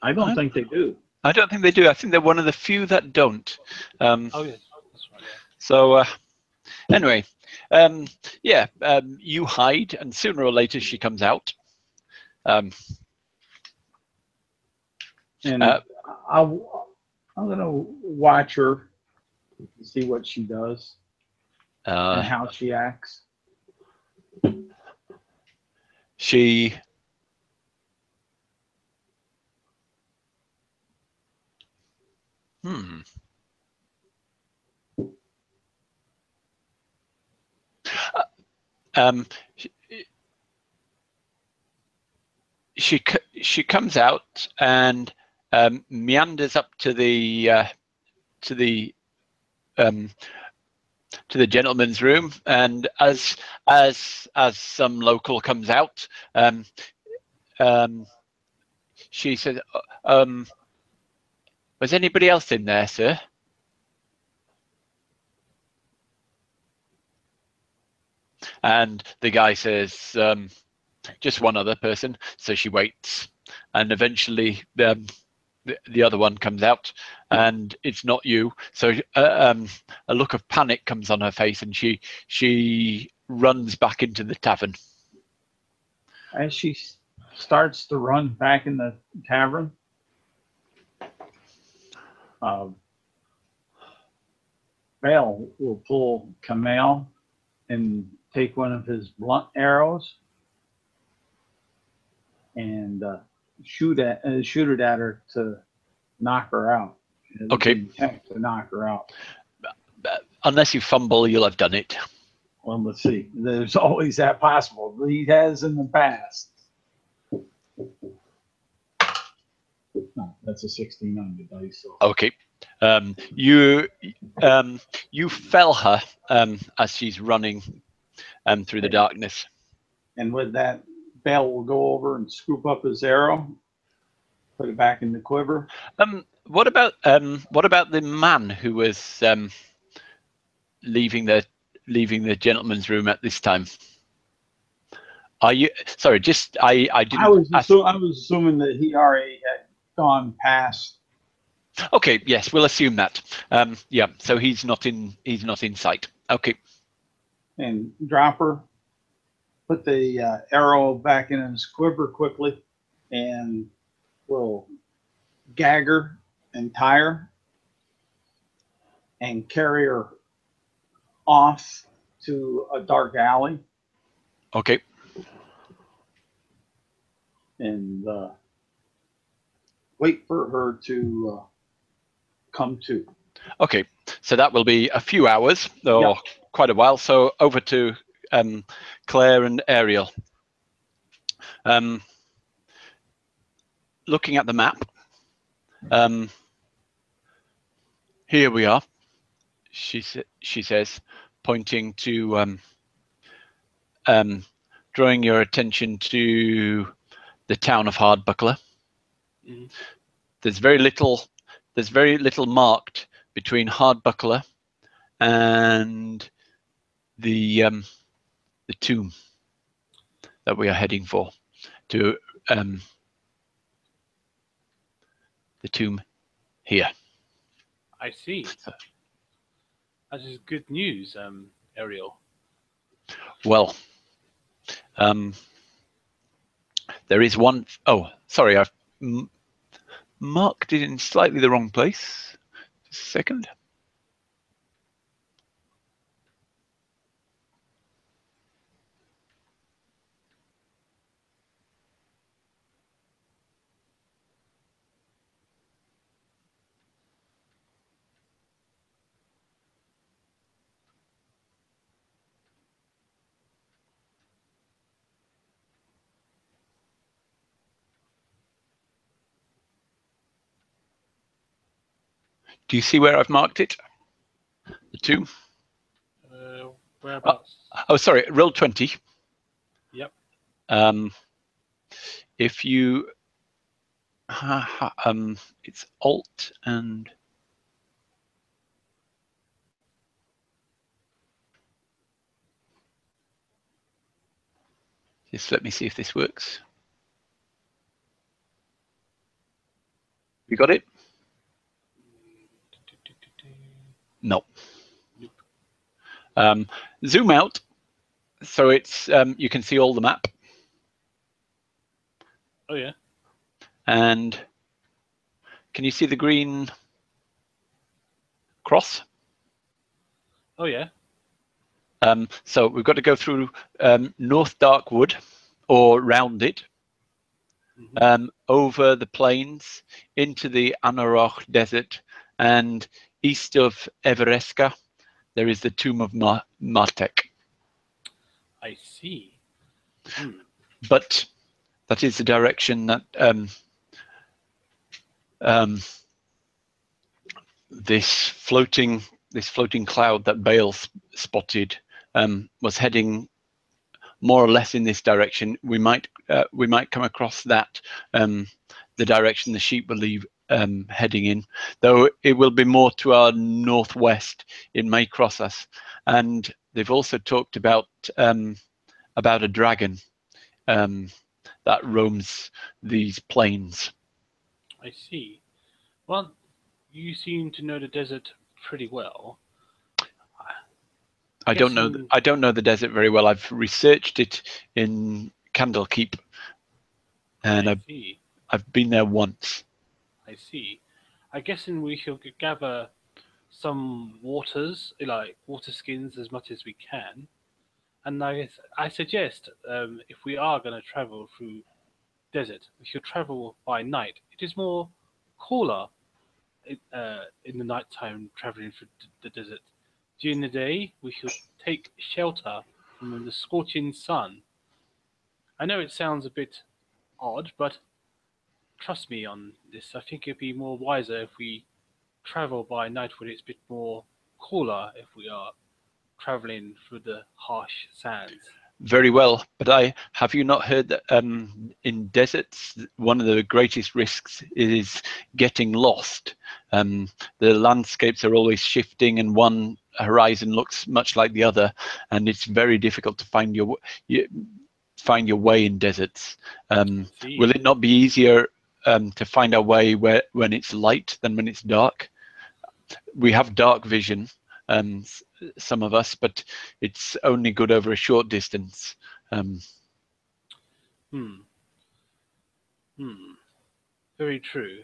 I don't think they do. I don't think they do. I think they're one of the few that don't. Oh yes, that's right. Yeah. So anyway, yeah, you hide, and sooner or later she comes out. And I'm gonna watch her, see what she does and how she acts. She she comes out and meanders up to the gentleman's room, and as some local comes out, she says, "Was anybody else in there, sir?" And the guy says, "Just one other person." So she waits, and eventually the other one comes out, and it's not you. So a look of panic comes on her face, and she runs back into the tavern. As she starts to run back in the tavern, Bale will pull Kamal and take one of his blunt arrows and shoot it at her to knock her out. Okay. To knock her out. Unless you fumble, you'll have done it. Well, let's see. There's always that possible. He has in the past. No, that's a 16 on the dice. So. Okay. You fell her as she's running through the darkness. And with that, Bale will go over and scoop up his arrow, put it back in the quiver. What about the man who was leaving the gentleman's room at this time? Are you sorry? Just I didn't. I was assuming that he already had gone past. Okay. Yes, we'll assume that. Yeah. So he's not in sight. Okay. And Dropper put the arrow back in his quiver quickly, and will gag her and tie her and carry her off to a dark alley. Okay. And wait for her to come to. Okay, so that will be a few hours or quite a while. So over to Claire and Ariel. Looking at the map, here we are. She says, pointing to drawing your attention to the town of Hardbuckler. Mm-hmm. There's very little marked between Hardbuckler and the tomb that we are heading for. To the tomb here. I see. That is good news, Ariel. Well, there is one. Oh, sorry, marked it in slightly the wrong place. Just a second. Do you see where I've marked it? The 2? Whereabouts? Oh, sorry, roll 20. Yep. If you, it's Alt and just let me see if this works. You got it? No. Zoom out, so it's you can see all the map. Oh yeah. And can you see the green cross? Oh yeah. So we've got to go through North Darkwood, or round it, over the plains into the Anarach Desert, and east of Everesca there is the tomb of Martek. I see. But that is the direction that this floating cloud that Bale spotted was heading more or less in this direction. We might come across that, the direction the sheep will leave heading in, though it will be more to our northwest. It may cross us. And they've also talked about a dragon that roams these plains. I see. Well, you seem to know the desert pretty well. I don't know the desert very well. I've researched it in Candlekeep, and I've been there once. I see. I guess we shall gather some waters, like water skins, as much as we can. And I suggest, if we are going to travel through desert, we should travel by night. It is more cooler in the nighttime traveling through the desert. During the day, we should take shelter from the scorching sun. I know it sounds a bit odd, but trust me on this. I think it'd be more wiser if we travel by night when it's a bit more cooler if we are traveling through the harsh sands. Very well, but have you not heard that in deserts, one of the greatest risks is getting lost. The landscapes are always shifting, and one horizon looks much like the other, and it's very difficult to find your way in deserts. Will it not be easier to find our way when it's light than when it's dark? We have dark vision, some of us, but it's only good over a short distance. Very true.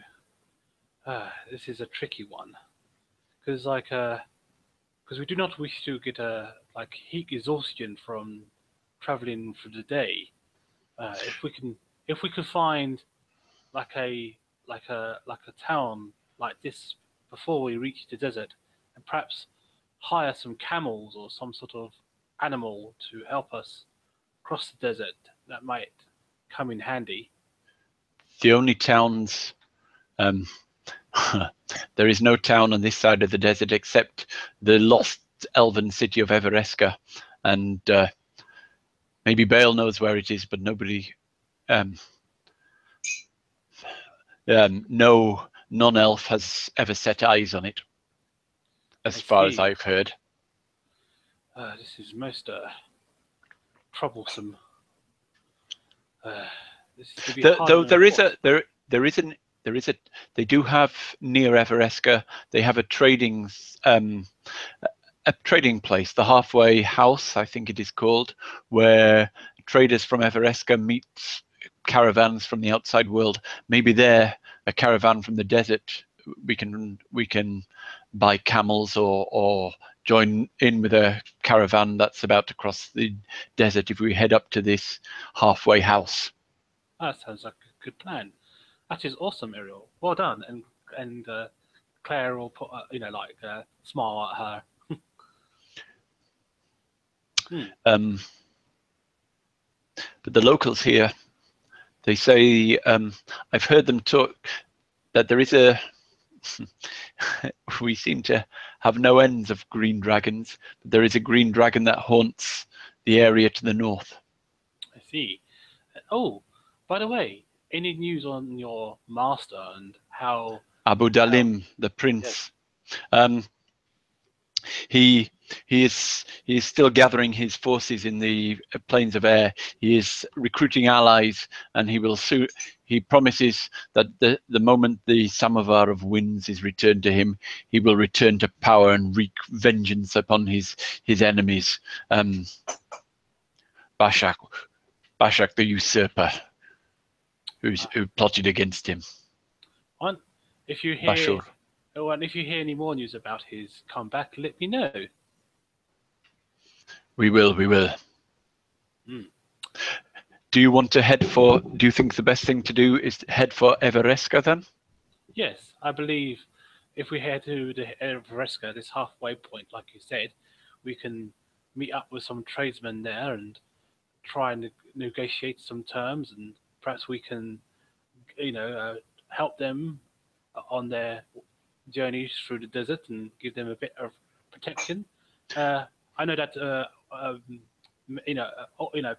This is a tricky one, because we do not wish to get heat exhaustion from traveling through the day. If we could find a town like this before we reach the desert, and perhaps hire some camels or some sort of animal to help us cross the desert, that might come in handy. The only towns, there is no town on this side of the desert except the lost elven city of Everesca, and maybe Bale knows where it is, but nobody, no non-elf has ever set eyes on it, as far as I've heard. This is most troublesome. Though they do have near Everesca, they have a trading place, the Halfway House, I think it is called, where traders from Everesca meet caravans from the outside world. Maybe there a caravan from the desert, we can buy camels or join in with a caravan that's about to cross the desert if we head up to this halfway house. That sounds like a good plan. That is awesome, Ariel. Well done. And Claire will put smile at her. But the locals here, they say, I've heard them talk that there is a we seem to have no ends of green dragons, but there is a green dragon that haunts the area to the north. I see. Oh, by the way, any news on your master and how Abu Dalim, the prince? Yes. He is still gathering his forces in the plains of air. He is recruiting allies, and he will soon. He promises that the moment the samovar of winds is returned to him, he will return to power and wreak vengeance upon his enemies. Bashak the usurper, who plotted against him. If you hear Bashur. Oh, and if you hear any more news about his comeback, let me know. We will. Do you want to head for? Do you think the best thing to do is to head for Everesca then? Yes, I believe if we head to the Everesca, this halfway point, like you said, we can meet up with some tradesmen there and try and negotiate some terms, and perhaps we can, help them on their journeys through the desert and give them a bit of protection. I know that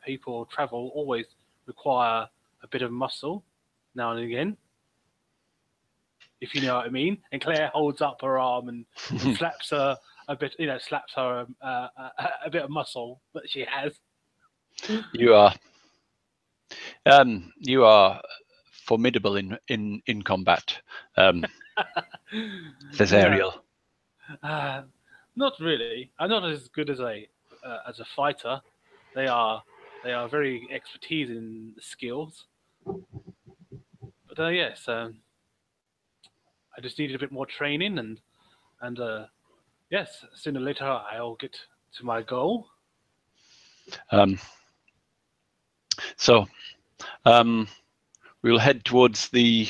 people travel always require a bit of muscle now and again, if you know what I mean. And Claire holds up her arm and slaps her a bit, slaps her a bit of muscle that she has. You are formidable in combat, says Ariel. Not really. I'm not as good as a fighter. They are very expertise in the skills. But yes, I just needed a bit more training, and yes, sooner or later I'll get to my goal. So we'll head towards the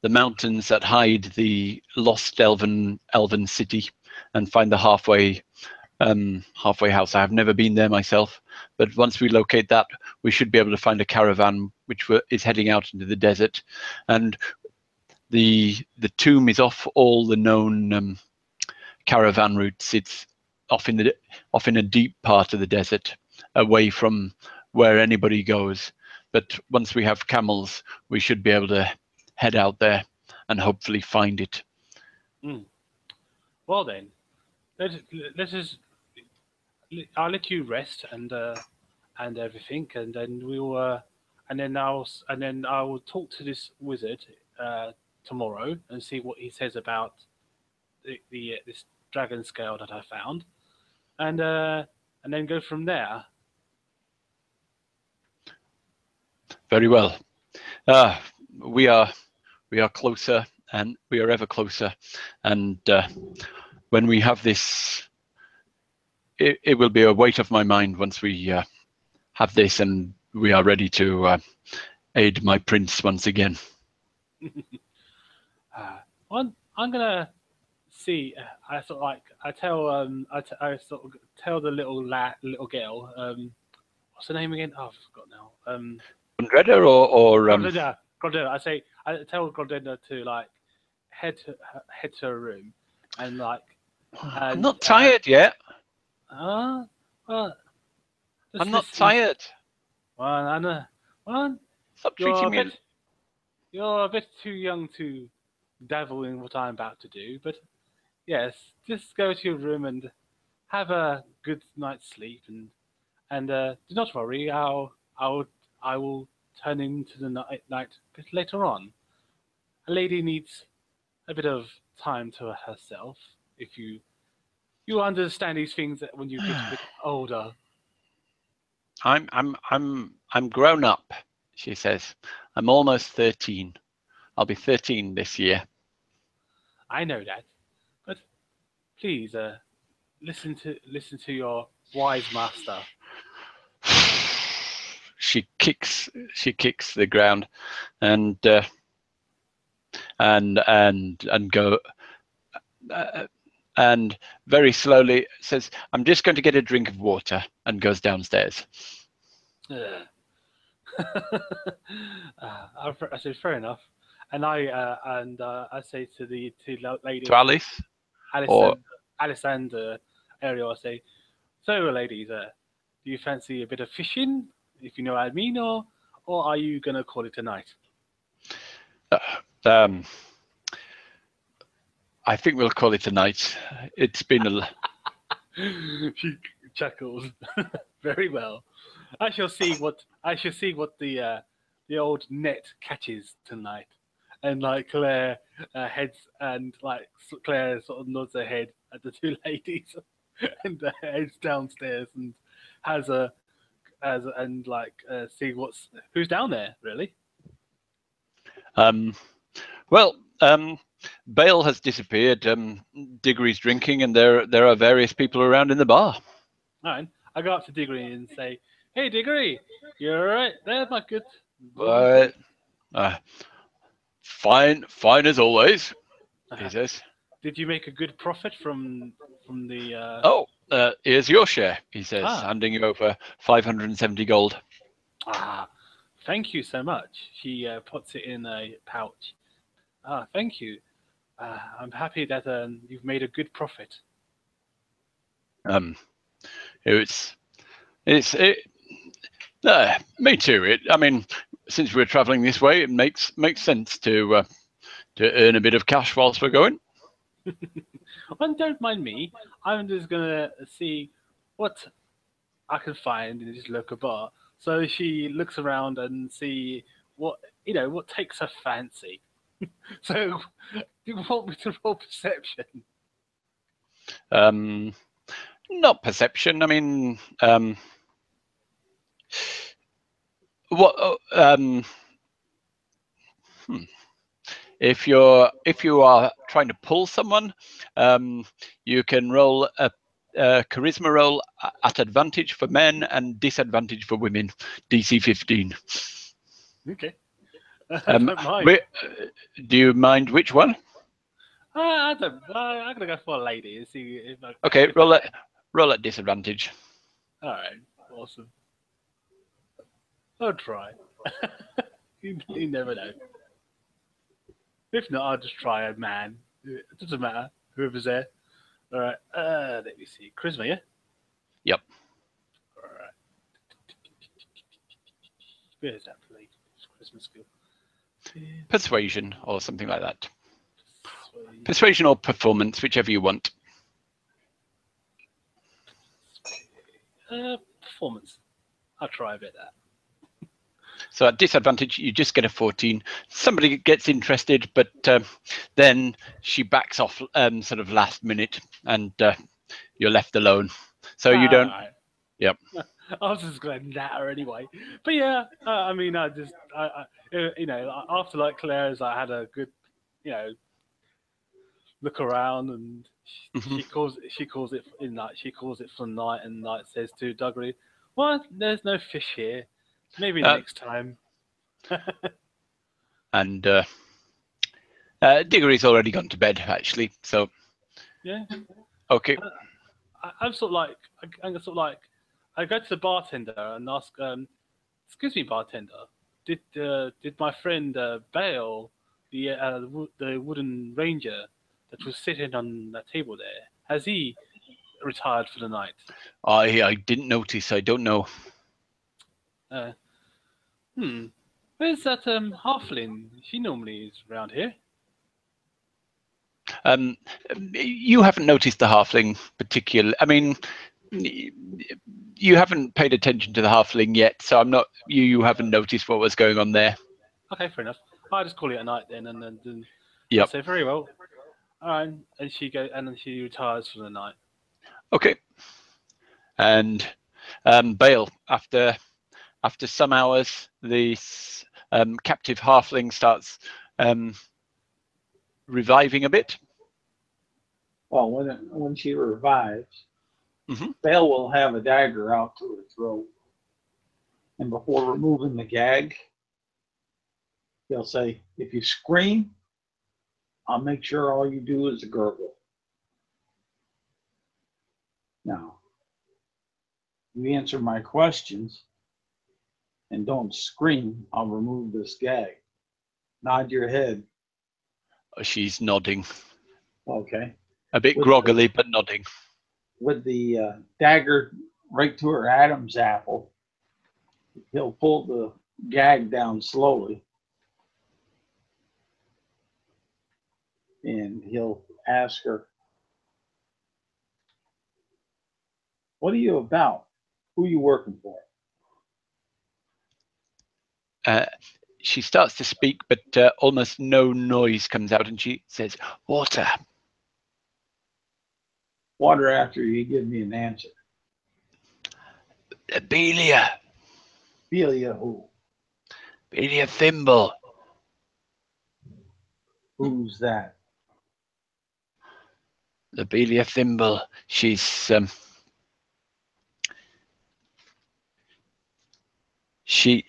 mountains that hide the lost elven city and find the halfway house. I have never been there myself, but once we locate that, we should be able to find a caravan which is heading out into the desert. And the tomb is off all the known caravan routes. It's off in a deep part of the desert, away from where anybody goes. But once we have camels, we should be able to head out there and hopefully find it. Well then, I'll let you rest and everything, and then we'll and then I will talk to this wizard tomorrow and see what he says about this dragon scale that I found, and then go from there. Very well. We are closer, and we are ever closer. And when we have this, it will be a weight off my mind once we have this, and we are ready to aid my prince once again. I'm gonna see. I sort of like I sort of tell the little girl. What's her name again? Oh, I forgot now. Gondreda or Gondreda. I tell Gondreda to like head to her room and like. I'm not tired yet. Well, I'm not tired. Well, I know. Well, stop treating me. You're a bit too young to dabble in what I'm about to do, but yes, just go to your room and have a good night's sleep, and do not worry. I will turn into the night a bit later on. A lady needs a bit of time to herself. If you understand these things when you get a bit older. I'm grown up. she says. I'm almost 13. I'll be 13 this year. I know that, but please listen to your wise master. She kicks the ground and go and very slowly says, "I'm just going to get a drink of water," and goes downstairs. I said, fair enough. And I say to the two ladies, To Alice, Alice and Ariel, I say, so ladies, do you fancy a bit of fishing, if you know what I mean, or are you gonna call it a night? I think we'll call it a night. It's been a. She chuckles. Very well. I shall see what the old net catches tonight. And like Claire heads and like Claire sort of nods her head at the two ladies and heads downstairs and see who's down there really. Well, Bale has disappeared. Diggory's drinking, and there are various people around in the bar. All right. I go up to Diggory and say, "Hey, Diggory, you all right there, my good boy?" Fine as always, he says. Did you make a good profit from the? Oh, here's your share, he says, handing you over 570 gold. Thank you so much. She puts it in a pouch. Thank you. I'm happy that you've made a good profit. Me too. I mean, since we're traveling this way, it makes sense to earn a bit of cash whilst we're going. Well, don't mind me. I'm just gonna see what I can find in this local bar. So she looks around and see what takes her fancy. So, do you want me to roll perception? Not perception. I mean, what? If you are trying to pull someone, you can roll a charisma roll at advantage for men and disadvantage for women, DC 15. Okay. I don't mind. Do you mind which one? I don't. I'm gonna go for a lady and see if I. Okay, roll at disadvantage. All right, awesome. I'll try. You never know. If not, I'll just try a man. It doesn't matter. Whoever's there. All right. Let me see. Charisma, yeah. Yep. All right. Where's that plate? Charisma skill. Persuasion or something like that. Persuasion or performance, whichever you want. Performance. I'll try a bit of that. So at disadvantage, you just get a 14. Somebody gets interested, but then she backs off sort of last minute, and you're left alone. So you don't. Right. Yep. I was just going to natter anyway. But yeah, I mean, I after like Claire's, I had a good, look around, and she calls it in night. She calls it for night, and night says to Duggery, "Well, there's no fish here. Maybe next time." And Diggory's already gone to bed, actually. So yeah. Okay. I'm sort of like, I go to the bartender and ask, "Excuse me, bartender, did my friend Bale, the wooden ranger that was sitting on the table there, has he retired for the night?" I didn't notice. I don't know. Where's that halfling? She normally is around here. You haven't noticed the halfling particularly. I mean, you haven't paid attention to the halfling yet, so I'm not. You haven't noticed what was going on there. Okay, fair enough. I'll just call it a night then, and then yeah. I say very well. All right, and she goes, and then she retires for the night. Okay. And Bale, after after some hours, the captive halfling starts reviving a bit. Well, when she revives, Mhm. Bale will have a dagger out to her throat. And before removing the gag, he'll say, if you scream, I'll make sure all you do is a gurgle. Now, you answer my questions and don't scream, I'll remove this gag. Nod your head. She's nodding, Okay. a bit With groggily, but nodding. With the dagger right to her Adam's apple, he'll pull the gag down slowly. And he'll ask her, what are you about? Who are you working for? She starts to speak, but almost no noise comes out, and she says, water. Water after you give me an answer. Belia. Belia who? Belia Thimble. Who's that? The Belia Thimble. She's she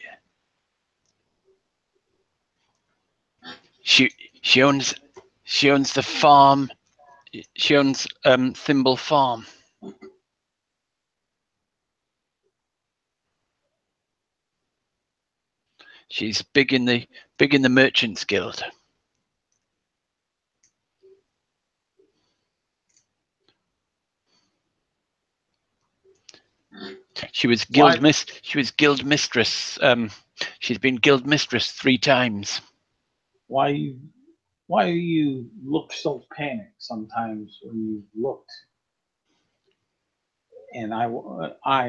owns the farm. She owns Thimble Farm. She's big in the Merchants Guild. She was guild mistress. She's been guild mistress 3 times. Why do you look so panicked sometimes when you looked and I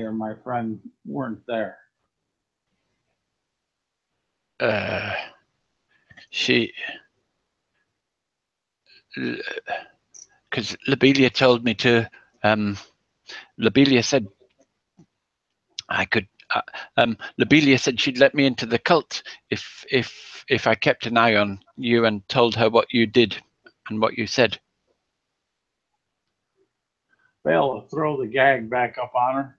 or my friend weren't there? Because Lobelia told me to. Lobelia said I could. Lobelia said she'd let me into the cult if I kept an eye on you and told her what you did and what you said. Bale will throw the gag back up on her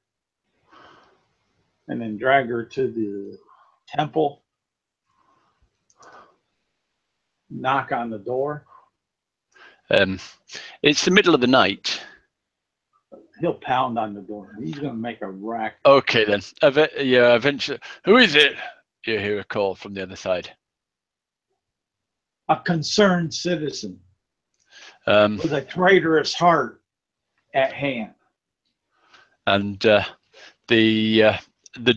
and then drag her to the temple, knock on the door. It's the middle of the night. He'll pound on the door. He's going to make a racket. Okay then. Yeah, eventually. Who is it? You hear a call from the other side. A concerned citizen with a traitorous heart at hand. And the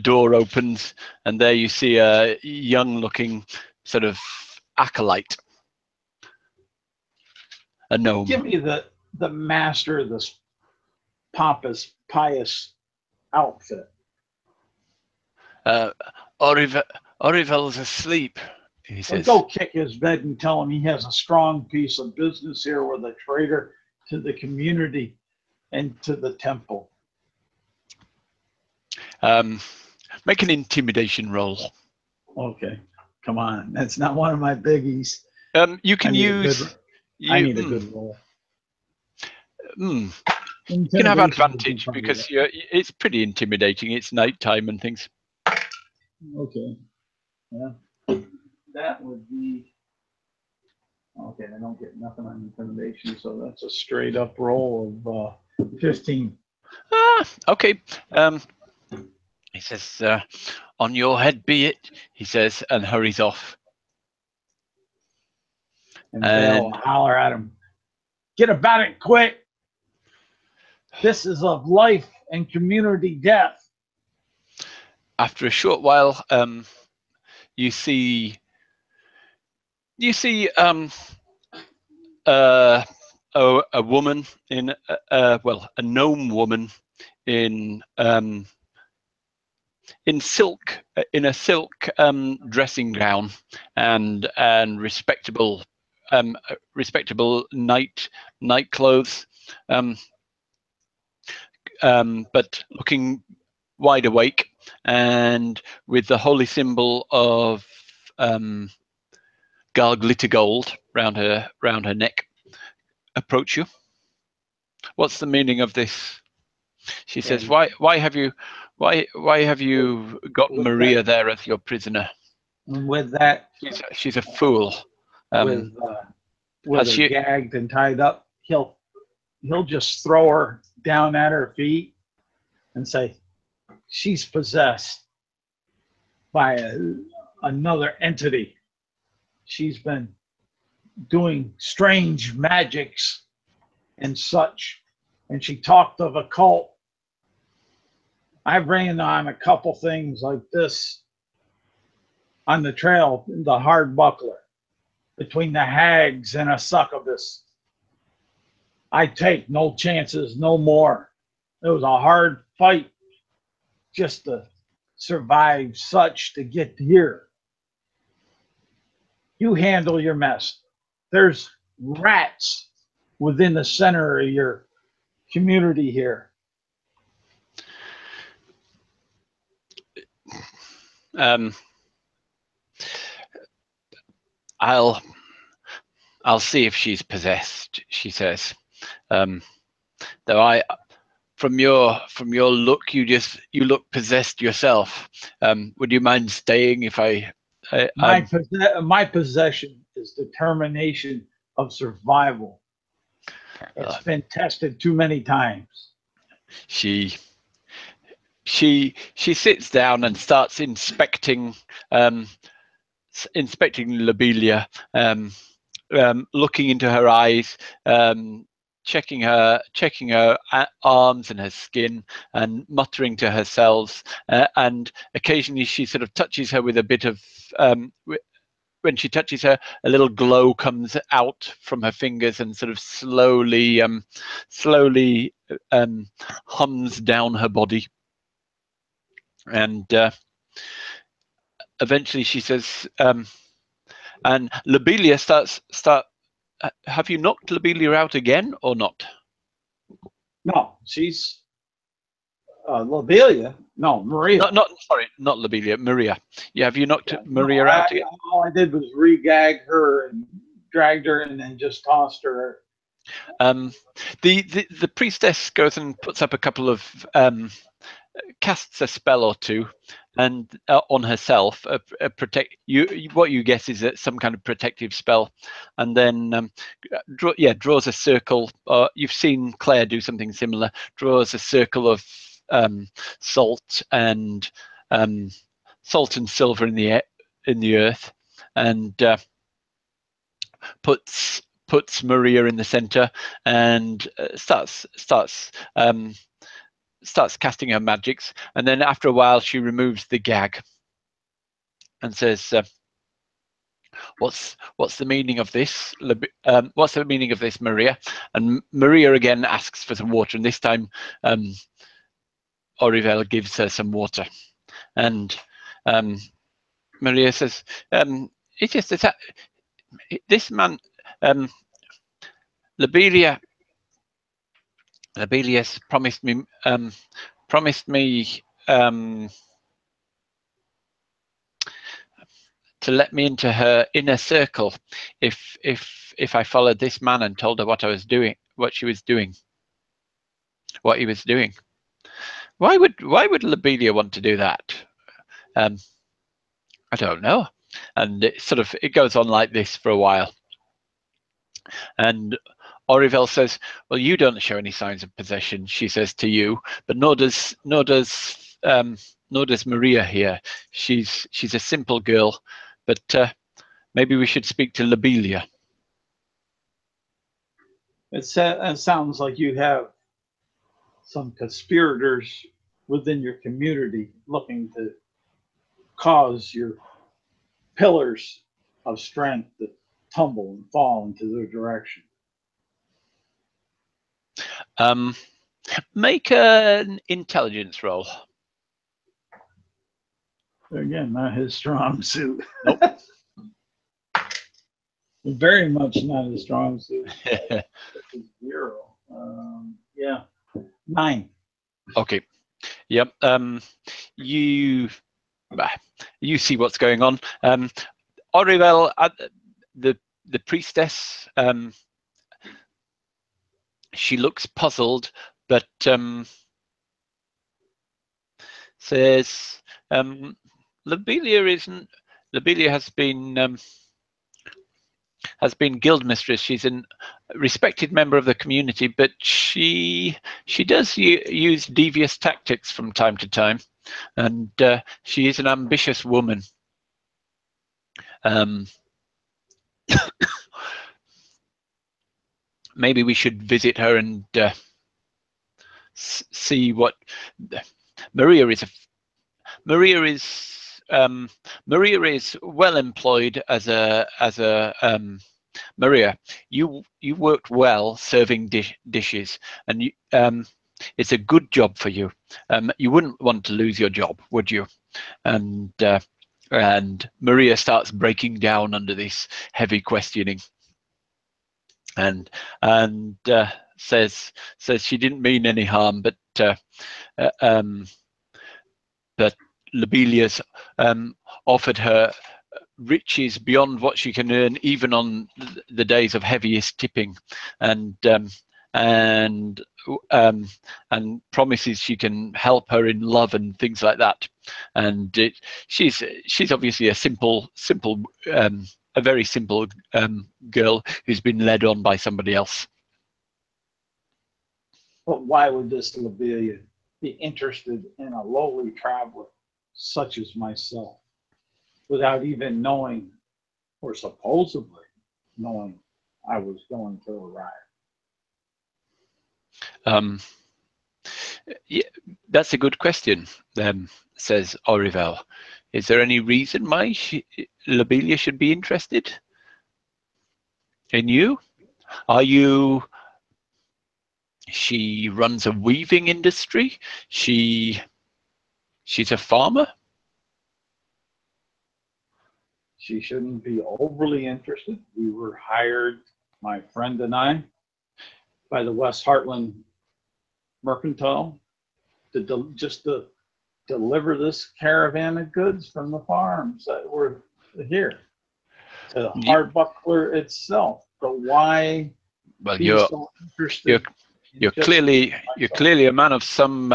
door opens, and there you see a young-looking sort of acolyte, a gnome. Give me the master of this pompous, pious outfit. Orivel's asleep, he says. Well, go kick his bed and tell him he has a strong piece of business here with a traitor to the community and to the temple. Make an intimidation roll. Okay, come on. That's not one of my biggies. You can use. I need a good roll. You can have advantage because it's pretty intimidating. It's nighttime and things. Okay. Yeah. That would be. Okay, I don't get nothing on intimidation, so that's a straight up roll of 15. Okay. He says, on your head be it, he says, and hurries off. And they'll holler at him, get about it quick. This is of life and community death. After a short while, you see a woman in a gnome woman in silk, in a silk dressing gown and respectable night clothes, but looking wide awake, and with the holy symbol of glitter gold round her neck, approach you. What's the meaning of this? She says, And why have you got with Maria that, there as your prisoner? and with that, She's a fool. with has her she- gagged and tied up, he'll just throw her down at her feet and say, she's possessed by another entity. She's been doing strange magics and such. And she talked of a cult. I've ran on a couple things like this on the trail, the Hardbuckler, between the hags and a succubus. I take no chances, no more. It was a hard fight just to survive such to get here. You handle your mess. There's rats within the center of your community here. I'll see if she's possessed, she says. Though from your look, you look possessed yourself. Would you mind staying if My possession is determination of survival. It's been tested too many times. She sits down and starts inspecting Lobelia, looking into her eyes, checking her arms and her skin, and muttering to herself. And occasionally she sort of touches her with a bit of. When she touches her, a little glow comes out from her fingers and sort of slowly hums down her body. And eventually she says, and Lobelia have you knocked Lobelia out again or not? No, she's Lobelia. No, Maria. Not Lobelia, Maria. Yeah, have you knocked Maria out again? All I did was re-gag her and dragged her and then just tossed her. The priestess goes and puts up a couple of casts a spell or two, and on herself, what you guess is some kind of protective spell, and then draws a circle. You've seen Claire do something similar. Draws a circle of salt and silver in the earth, and puts Maria in the center, and starts casting her magics. And then after a while she removes the gag and says, what's the meaning of this? What's the meaning of this, Maria? And Maria again asks for some water, and this time Orivel gives her some water. And Maria says, it's just that this man, Lobelia's promised me to let me into her inner circle if I followed this man and told her what he was doing. Why would Lobelia want to do that? I don't know. And it goes on like this for a while. And Orivel says, well, you don't show any signs of possession, she says to you, but nor does Maria here. She's a simple girl, but maybe we should speak to Lobelia. It sounds like you have some conspirators within your community looking to cause your pillars of strength to tumble and fall into their direction. Make an intelligence roll. Again, not his strong suit. Nope. Very much not his strong suit. 0. Yeah, 9. Okay. Yep. You see what's going on. Orivel, the priestess. She looks puzzled, but says, Lobelia has been guild mistress. She's a respected member of the community, but she does use devious tactics from time to time, and she is an ambitious woman. Maybe we should visit her and see what Maria is. Maria is well employed as a Maria. You worked well serving dishes, and it's a good job for you. You wouldn't want to lose your job, would you? And Maria starts breaking down under this heavy questioning, and says she didn't mean any harm, but Lobelia's offered her riches beyond what she can earn, even on the days of heaviest tipping, and promises she can help her in love and things like that. And she's obviously a very simple girl who's been led on by somebody else. But why would this Lobelia be interested in a lowly traveler such as myself, without even knowing, or supposedly knowing, I was going to arrive? Yeah, that's a good question, says Orivel. Is there any reason why Lobelia should be interested in you? She runs a weaving industry. She's a farmer. She shouldn't be overly interested. We were hired, my friend and I, by the West Heartland Mercantile just to deliver this caravan of goods from the farms that were here to Hardbuckler itself. But why? Well, so interested? You're clearly a man of some.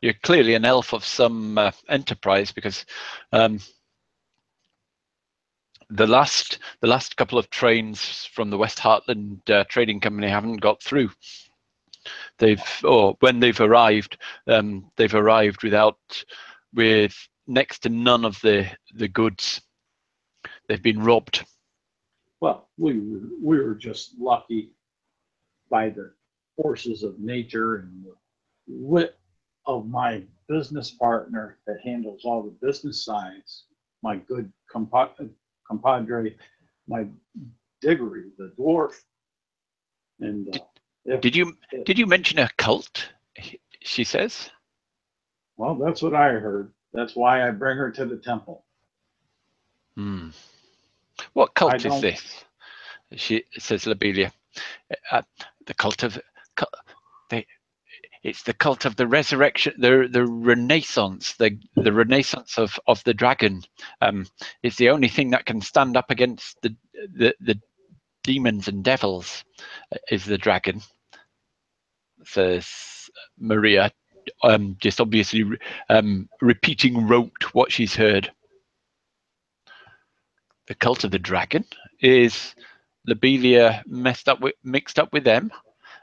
You're clearly an elf of some enterprise, because the last couple of trains from the West Heartland Trading Company haven't got through. When they've arrived with next to none of the goods. They've been robbed. Well, we were just lucky by the forces of nature and the wit of my business partner that handles all the business sides, my good compadre, my Diggory, the dwarf. And did you mention a cult? She says. Well, that's what I heard. That's why I bring her to the temple. What cult is this? She says, Lobelia. The cult of it's the cult of the resurrection, the renaissance, the renaissance of the dragon. It's the only thing that can stand up against the demons and devils, is the dragon, says Maria, just obviously repeating rote what she's heard. The cult of the dragon? Is Lobelia mixed up with them?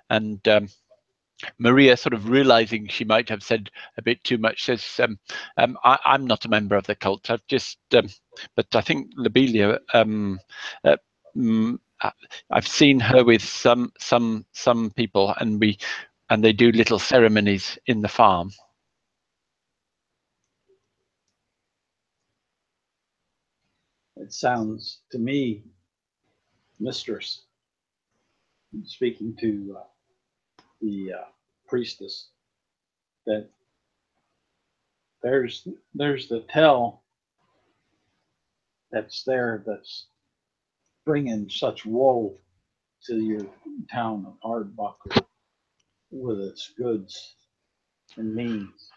And Maria, sort of realizing she might have said a bit too much, says, I'm not a member of the cult. I've just, but I think Lobelia, I've seen her with some people, and they do little ceremonies in the farm. It sounds to me, mistress, speaking to the priestess, that there's the tell that's bringing such woe to your town of Hardbuckler with its goods and means.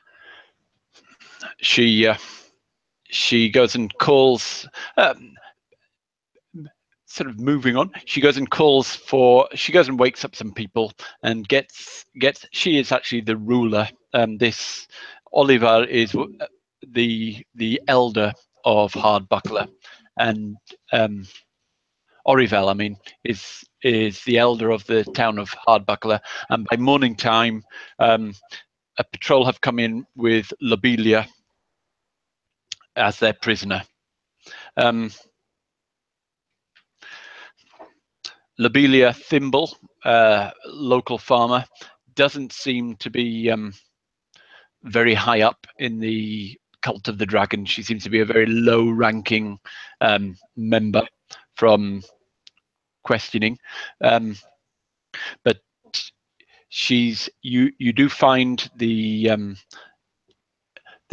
she goes and calls. Sort of moving on, she goes and wakes up some people and gets. She is actually the ruler. This Oliver is the elder of Hardbuckler, and Orivel, I mean, is the elder of the town of Hardbuckler. And by morning time, a patrol have come in with Lobelia as their prisoner. Lobelia Thimble, local farmer, doesn't seem to be very high up in the cult of the dragon. She seems to be a very low-ranking member from questioning, but you do find they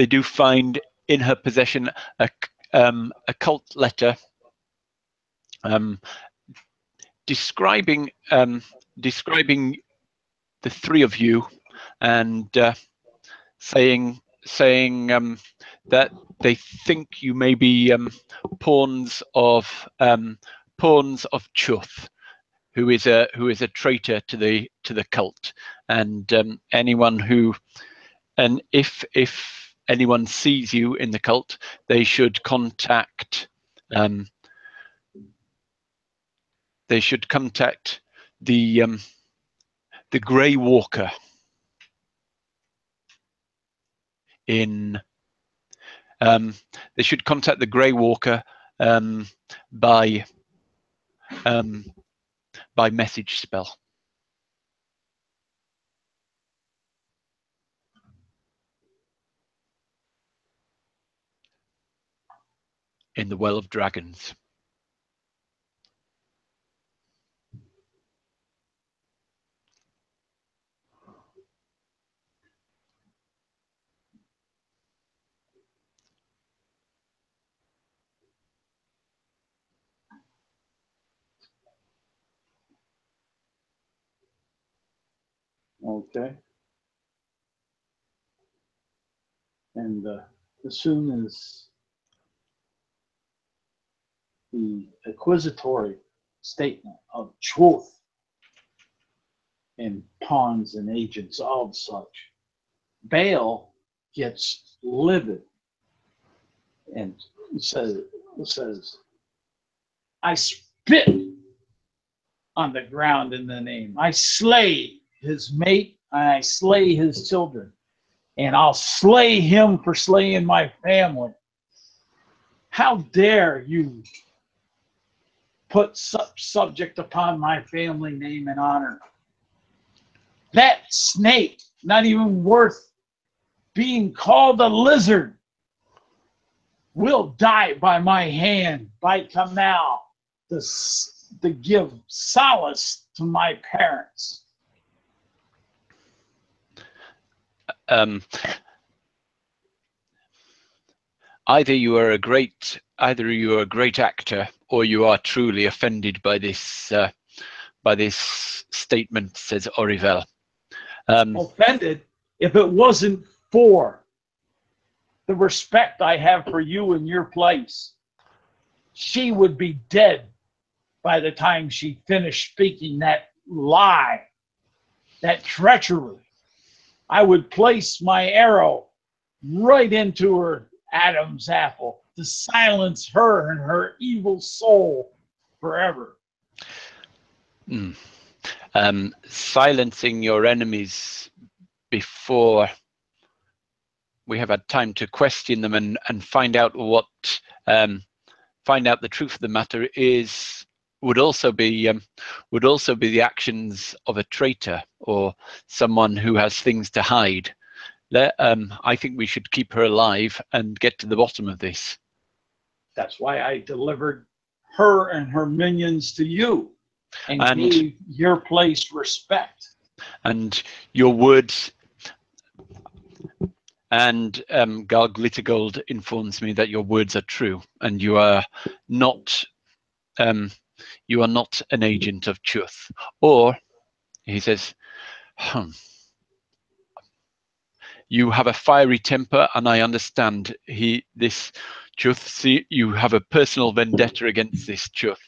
do find in her possession a cult letter describing the three of you, and saying that they think you may be pawns of Chuth, who is a traitor to the cult, and if anyone sees you in the cult, they should contact the Grey Walker in. They should contact the Grey Walker by message spell. In the Well of Dragons. Okay. And as soon as the acquisitory statement of truth and pawns and agents of such, Bale gets livid and says, I spit on the ground in the name. I slay his mate, and I slay his children, and I'll slay him for slaying my family. How dare you put such subject upon my family name and honor? That snake, not even worth being called a lizard, will die by my hand, by canal, to give solace to my parents. Either you are a great actor, or you are truly offended by this statement, says Orivel. Offended if it wasn't for the respect I have for you in your place. She would be dead by the time she finished speaking that lie, that treachery. I would place my arrow right into her Adam's apple to silence her and her evil soul forever. Silencing your enemies before we have had time to question them and find out find out the truth of the matter would also be the actions of a traitor or someone who has things to hide. I think we should keep her alive and get to the bottom of this. That's why I delivered her and her minions to you and gave your place respect. And your words. And Gal Glittergold informs me that your words are true, and you are not an agent of Chuth. Or, he says, You have a fiery temper, and I understand this Chuth. You have a personal vendetta against this Chuth.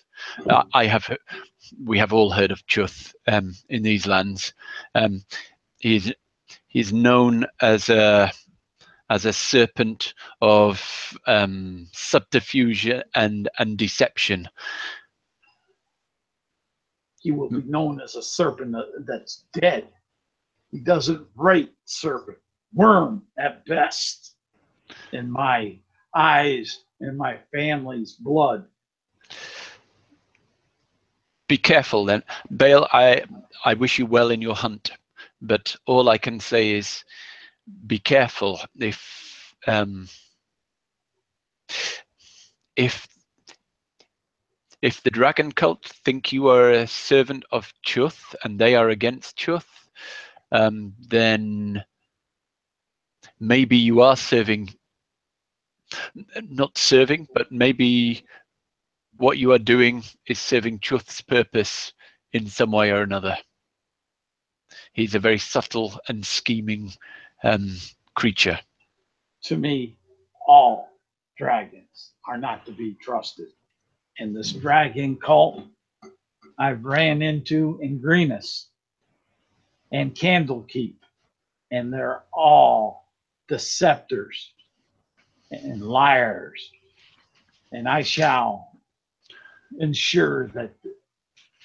We have all heard of Chuth in these lands. He's known as a serpent of subterfuge and deception. He will be known as a serpent that's dead. He doesn't rate serpent. Worm at best in my eyes and my family's blood. Be careful then. Bale, I wish you well in your hunt, but all I can say is be careful. If the dragon cult think you are a servant of Chuth and they are against Chuth, then maybe you are not serving, but maybe what you are doing is serving Chuth's purpose in some way or another. He's a very subtle and scheming creature. To me, all dragons are not to be trusted. And this dragon cult I've ran into in Greenest and Candlekeep, and they're all deceptors and liars. And I shall ensure that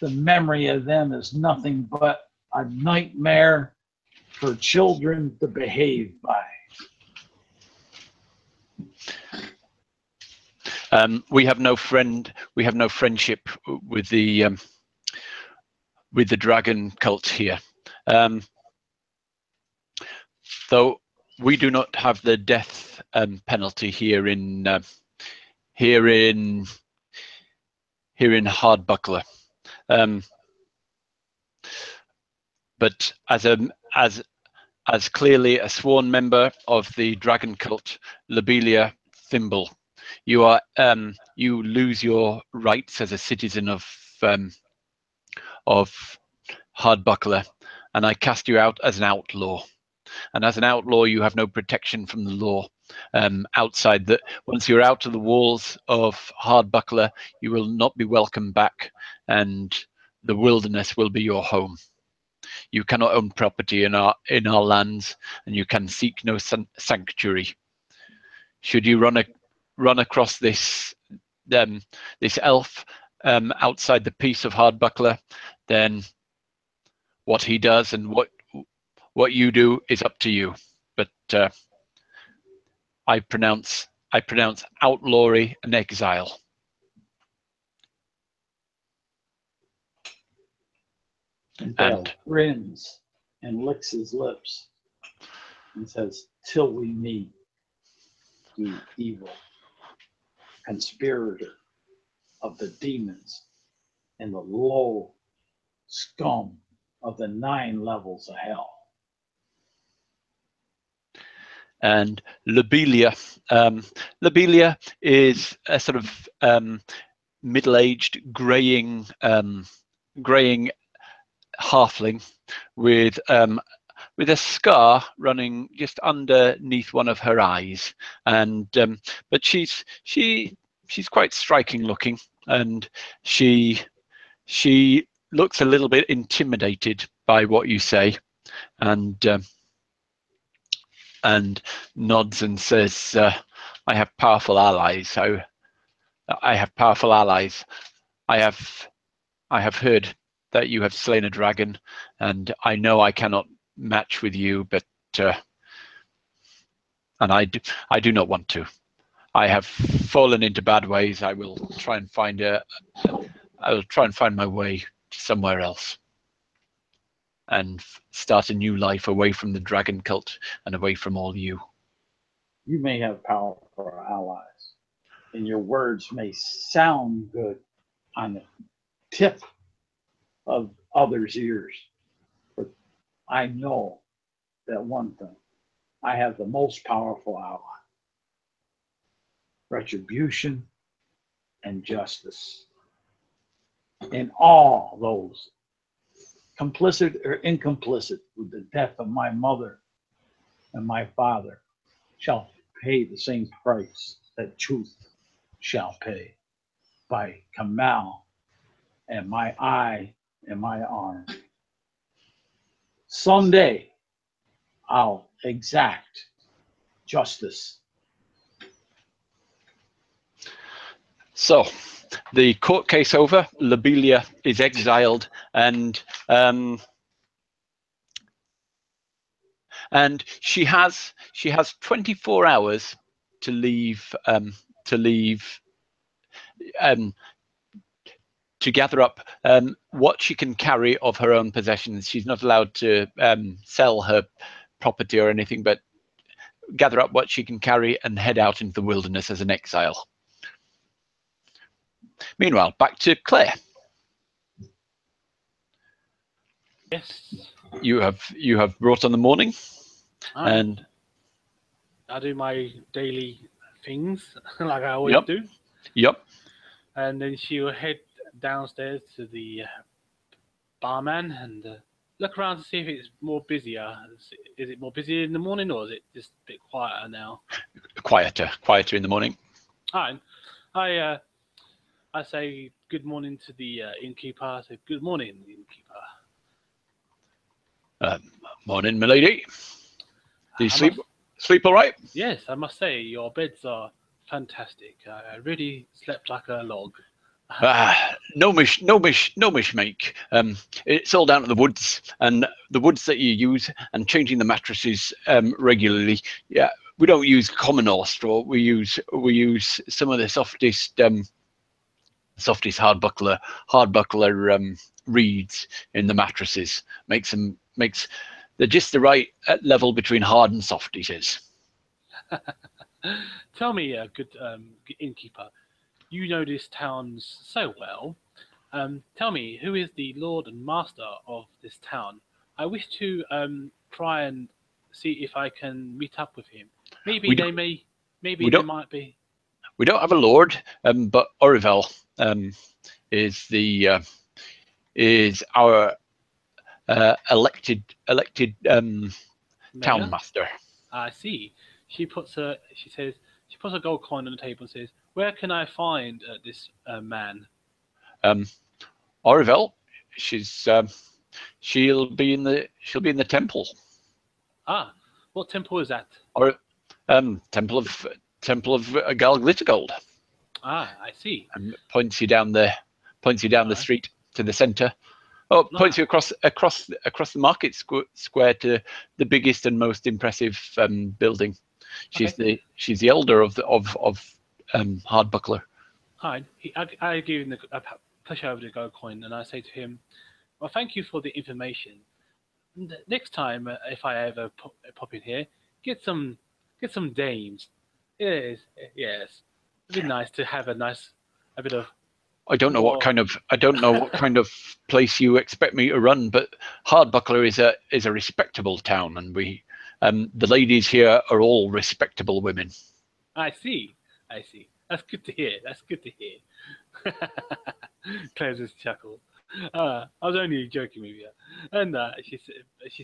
the memory of them is nothing but a nightmare for children to behave by. We have no friendship with the dragon cult here. Though we do not have the death penalty here in Hardbuckler. But as clearly a sworn member of the dragon cult, Lobelia Thimble, you lose your rights as a citizen of Hardbuckler, and I cast you out as an outlaw. And as an outlaw, you have no protection from the law. Outside that, once you're out of the walls of Hardbuckler, you will not be welcome back, and the wilderness will be your home. You cannot own property in our lands, and you can seek no sanctuary. Should you run across this elf outside the peace of Hardbuckler, then what he does and what you do is up to you. But I pronounce outlawry and exile. And Bale grins and licks his lips and says, "Till we meet, you evil conspirator of the demons and the low scum of the 9 levels of hell." And Lobelia is a sort of middle-aged, graying halfling with a scar running just underneath one of her eyes, and but she's quite striking looking, and she looks a little bit intimidated by what you say, and nods and says, "I have powerful allies. I have powerful allies. I have heard that you have slain a dragon, and I know I cannot match with you, but and I do not want to. I have fallen into bad ways. I will try and find my way to somewhere else and start a new life away from the dragon cult and away from all you." You may have powerful allies, and your words may sound good on the tip of others' ears, but I know that one thing: I have the most powerful ally: retribution and justice. And all those complicit or incomplicit with the death of my mother and my Father shall pay the same price that truth shall pay by Kamal and my eye and my arm. Someday I'll exact justice. So, the court case over, Lobelia is exiled, and she has 24 hours to leave to gather up what she can carry of her own possessions. She's not allowed to sell her property or anything, but gather up what she can carry and head out into the wilderness as an exile. Meanwhile, back to Claire. Yes. You have brought on the morning, and I do my daily things like I always do. Yep. And then she will head downstairs to the barman and look around to see if it's more busier. Is it more busy in the morning, or is it just a bit quieter now? Quieter in the morning. All right. I say good morning to the innkeeper. I say good morning, innkeeper. Morning, milady. Do you sleep all right? Yes, I must say your beds are fantastic. I really slept like a log. No mish, mate. It's all down to the woods, and the woods that you use, and changing the mattresses regularly. Yeah, we don't use common or straw. We use some of the softest hardbuckler reeds in the mattresses. They're just the right level between hard and soft, he says. Tell me, good innkeeper, you know this town so well. Tell me, who is the lord and master of this town? I wish to try and see if I can meet up with him. Maybe there might be. We don't have a lord, but Orivel is our elected town master. I see. She puts a gold coin on the table and says, "Where can I find this man?" Orivel, she'll be in the temple. Ah, what temple is that? Or temple of Galglittergold. Ah, I see. And points you down the street to the center. Oh, points you across the market square to the biggest and most impressive building. She's the elder of Hardbuckler. Hi, I give him a push over the gold coin, and I say to him, "Well, thank you for the information. Next time, if I ever pop in here, get some dames. Yes. It'd be nice to have a bit of." I don't know what kind of place you expect me to run, but Hardbuckler is a respectable town, and the ladies here are all respectable women. I see. That's good to hear. Claire just chuckled. I was only joking with you. And she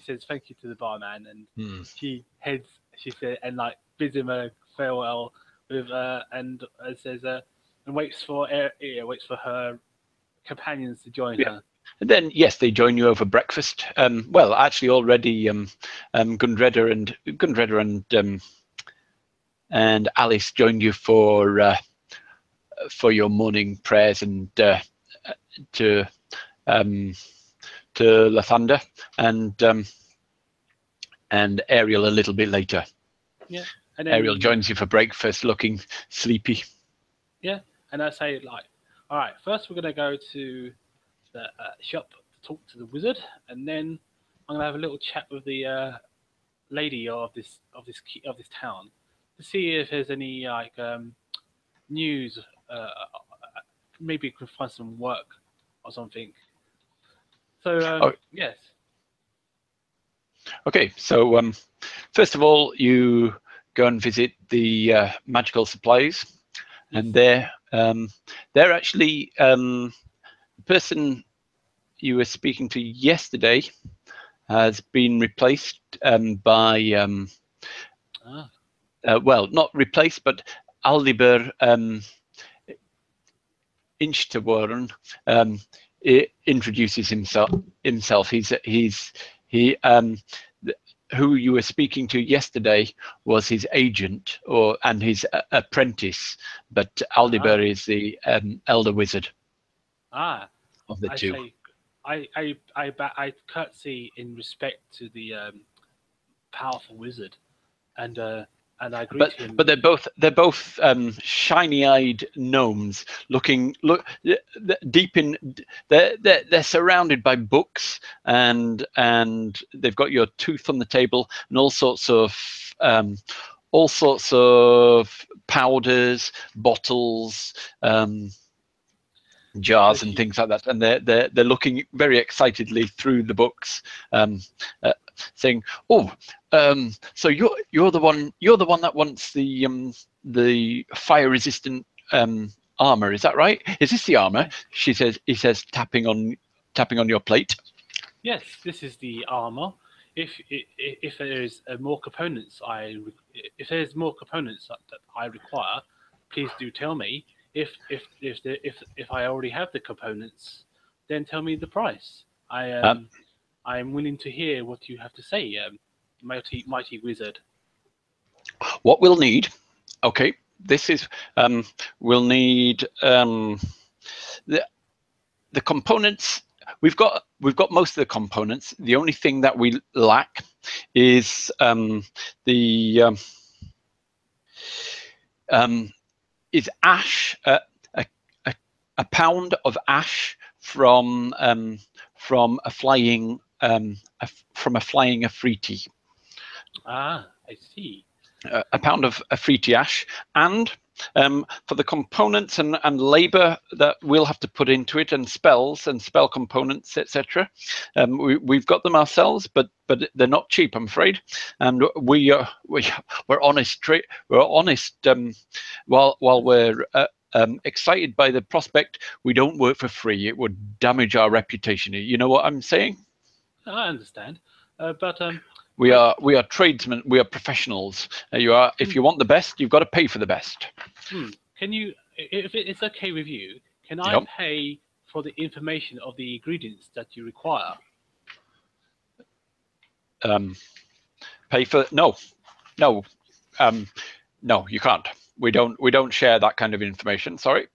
says thank you to the barman, and she heads. She said and bids him a farewell with and says and waits for her companions to join her. And then yes, they join you over breakfast. Well, actually, already Gundreda and Alice joined you for your morning prayers and to Lathander and Ariel a little bit later. Yeah, and then, Ariel joins you for breakfast, looking sleepy. Yeah, and I say all right, first we're gonna go to the shop to talk to the wizard, and then I'm gonna have a little chat with the lady of this town to see if there's any news. Maybe we can find some work or something. So yes. Okay, so first of all, you go and visit the magical supplies, and they're actually the person you were speaking to yesterday has been replaced by Ah, Well, not replaced, but Aldibur Inchterwarren introduces himself. He who you were speaking to yesterday was his agent and his apprentice, but Aldibur is the elder wizard of the I two. say, I curtsy in respect to the powerful wizard, and I greet him. But they're both shiny-eyed gnomes, look deep in. They're surrounded by books, and they've got your tooth on the table and all sorts of powders, bottles, jars, and things like that, and they're looking very excitedly through the books, saying, "Oh, so you're the one that wants the fire-resistant armor, is that right? Is this the armor?" He says, tapping on your plate. Yes, this is the armor. If there is more components, if there's more components that I require, please do tell me. If I already have the components, then tell me the price. I am willing to hear what you have to say, mighty wizard. What we'll need, okay, this is we'll need the components. We've got most of the components. The only thing that we lack is is ash, a pound of ash from a flying Afriti. Ah, I see. A pound of Afriti ash, and for the components and labor that we'll have to put into it, and spells and spell components, etc. We've got them ourselves, but they're not cheap, I'm afraid. And we're honest. We're honest. While we're excited by the prospect, we don't work for free. It would damage our reputation. You know what I'm saying? I understand, but we are tradesmen. We are professionals. If you want the best, you've got to pay for the best. Can you, if it's okay with you, can I pay for the information of the ingredients that you require? Pay for no, you can't. We don't share that kind of information. Sorry.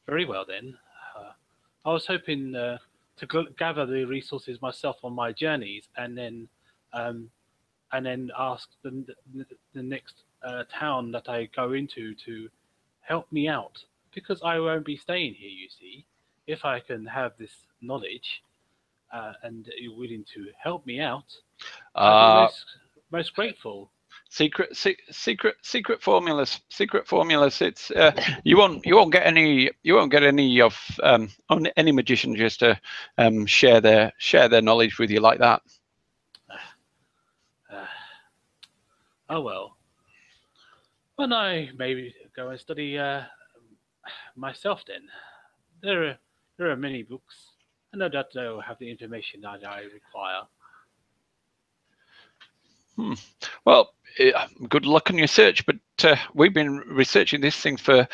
Very well then. I was hoping to gather the resources myself on my journeys, and then ask the next town that I go into to help me out, because I won't be staying here. You see, if I can have this knowledge, and you're willing to help me out, I'd be most grateful. Secret formulas. It's you won't get any of any magician just to share their knowledge with you like that. Oh well. When I maybe go and study myself, then there are many books, and no doubt they'll have the information that I require. Well, good luck on your search, but we've been researching this thing for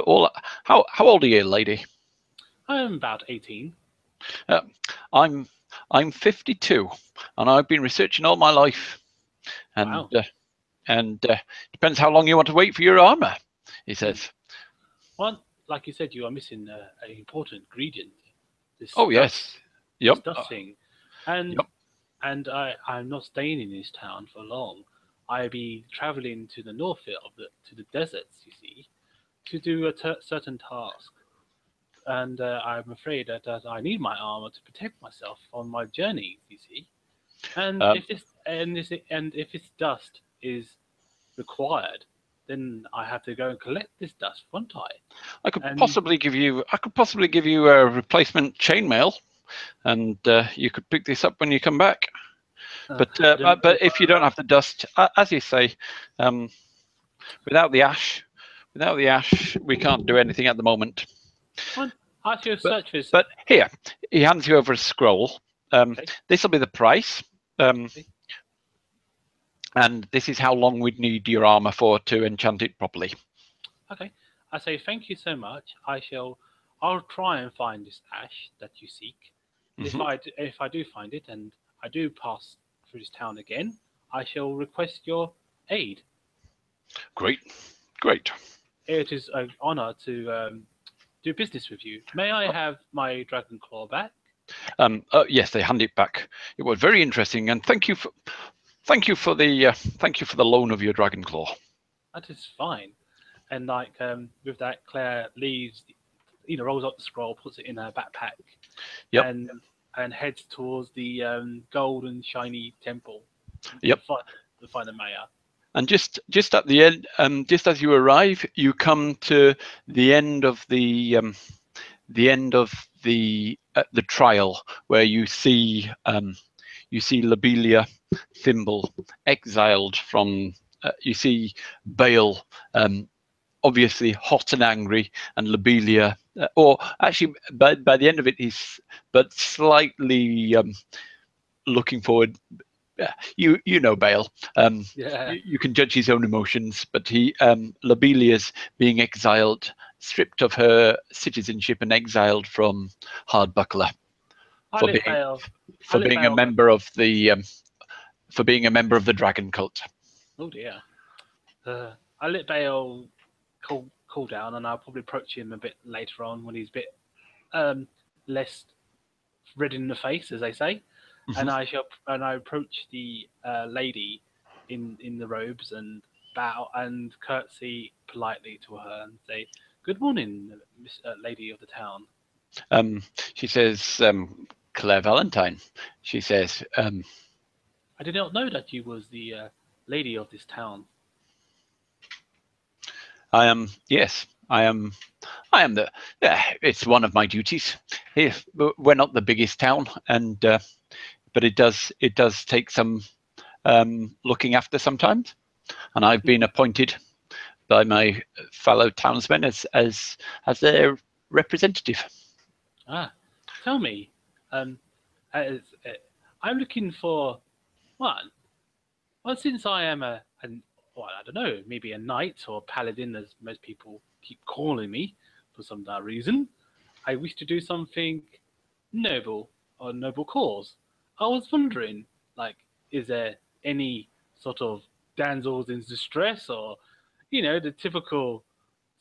all. How old are you, lady? I'm about 18. I'm 52, and I've been researching all my life. And wow. Depends how long you want to wait for your armor, he says. Well, like you said, you are missing an important ingredient. This yes. Yep. This dust thing. And I'm not staying in this town for long. I'll be traveling to the north to the deserts, you see, to do a certain task. And I'm afraid that I need my armor to protect myself on my journey, you see. And if this dust is required, then I have to go and collect this dust, won't I? I could possibly give you a replacement chainmail, and you could pick this up when you come back. But if you don't have the dust, as you say, without the ash, we can't do anything at the moment. Well, but here, he hands you over a scroll. This will be the price. and this is how long we'd need your armor for to enchant it properly. Okay. I say thank you so much. I'll try and find this ash that you seek. And Mhm. if I do find it and I do pass through this town again, I shall request your aid. Great, great. It is an honor to do business with you. May I have my dragon claw back? Yes, they hand it back. It was very interesting, and thank you for the loan of your dragon claw. That is fine. And like with that, Claire leaves, rolls up the scroll, puts it in her backpack, Yep. and heads towards the golden shiny temple. Yep. To find the mayor. And just at the end, just as you arrive, you come to the end of the trial, where you see Lobelia Thimble exiled from. You see Bale, obviously hot and angry, and Lobelia, or actually by the end of it, he's but slightly looking forward. You know Bale. Yeah. You can judge his own emotions, but Lobelia's being exiled, stripped of her citizenship, and exiled from Hardbuckler for being a member of the dragon cult. Oh dear. I'll let Bale cool down, and I'll probably approach him a bit later on when he's a bit less red in the face, as they say. And I approach the lady in the robes and bow and curtsy politely to her and say, "Good morning, Miss Lady of the town." She says, Claire Valentine. She says, I did not know that you was the lady of this town. I am. Yes, I am. I am the. It's one of my duties. We're not the biggest town, and but it does take some looking after sometimes. And I've been appointed by my fellow townsmen as their representative. Tell me, as, I'm looking for one. Well, since I am well, I don't know, maybe a knight or a paladin, as most people keep calling me for some reason, I wish to do something noble or noble cause. I was wondering, like, is there any sort of damsels in distress, or the typical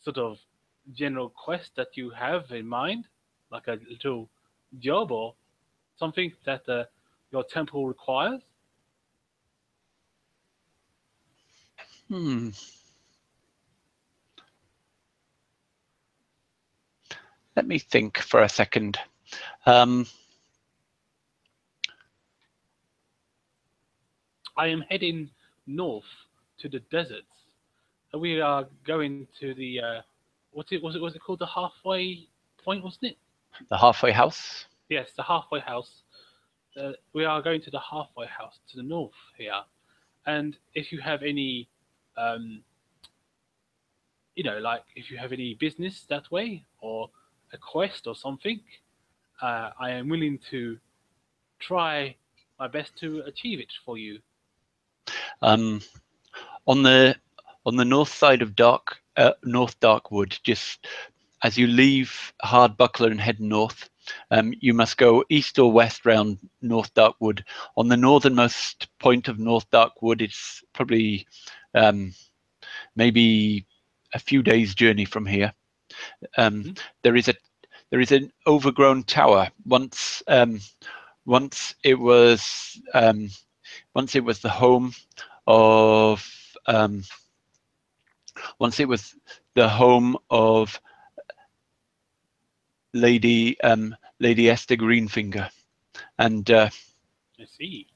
sort of general quest that you have in mind, like a little job or something that your temple requires? Let me think for a second. I am heading north to the deserts. We are going to the was it called the halfway point, wasn't it? The halfway house. Yes, the halfway house. We are going to the halfway house to the north here, and if you have any, like if you have any business that way or a quest or something, I am willing to try my best to achieve it for you. On the north side of North Darkwood, just as you leave Hardbuckler and head north, you must go east or west round North Darkwood. On the northernmost point of North Darkwood, it's probably maybe a few days' journey from here. There is an overgrown tower. Once it was the home of Lady Esther Greenfinger, and I see.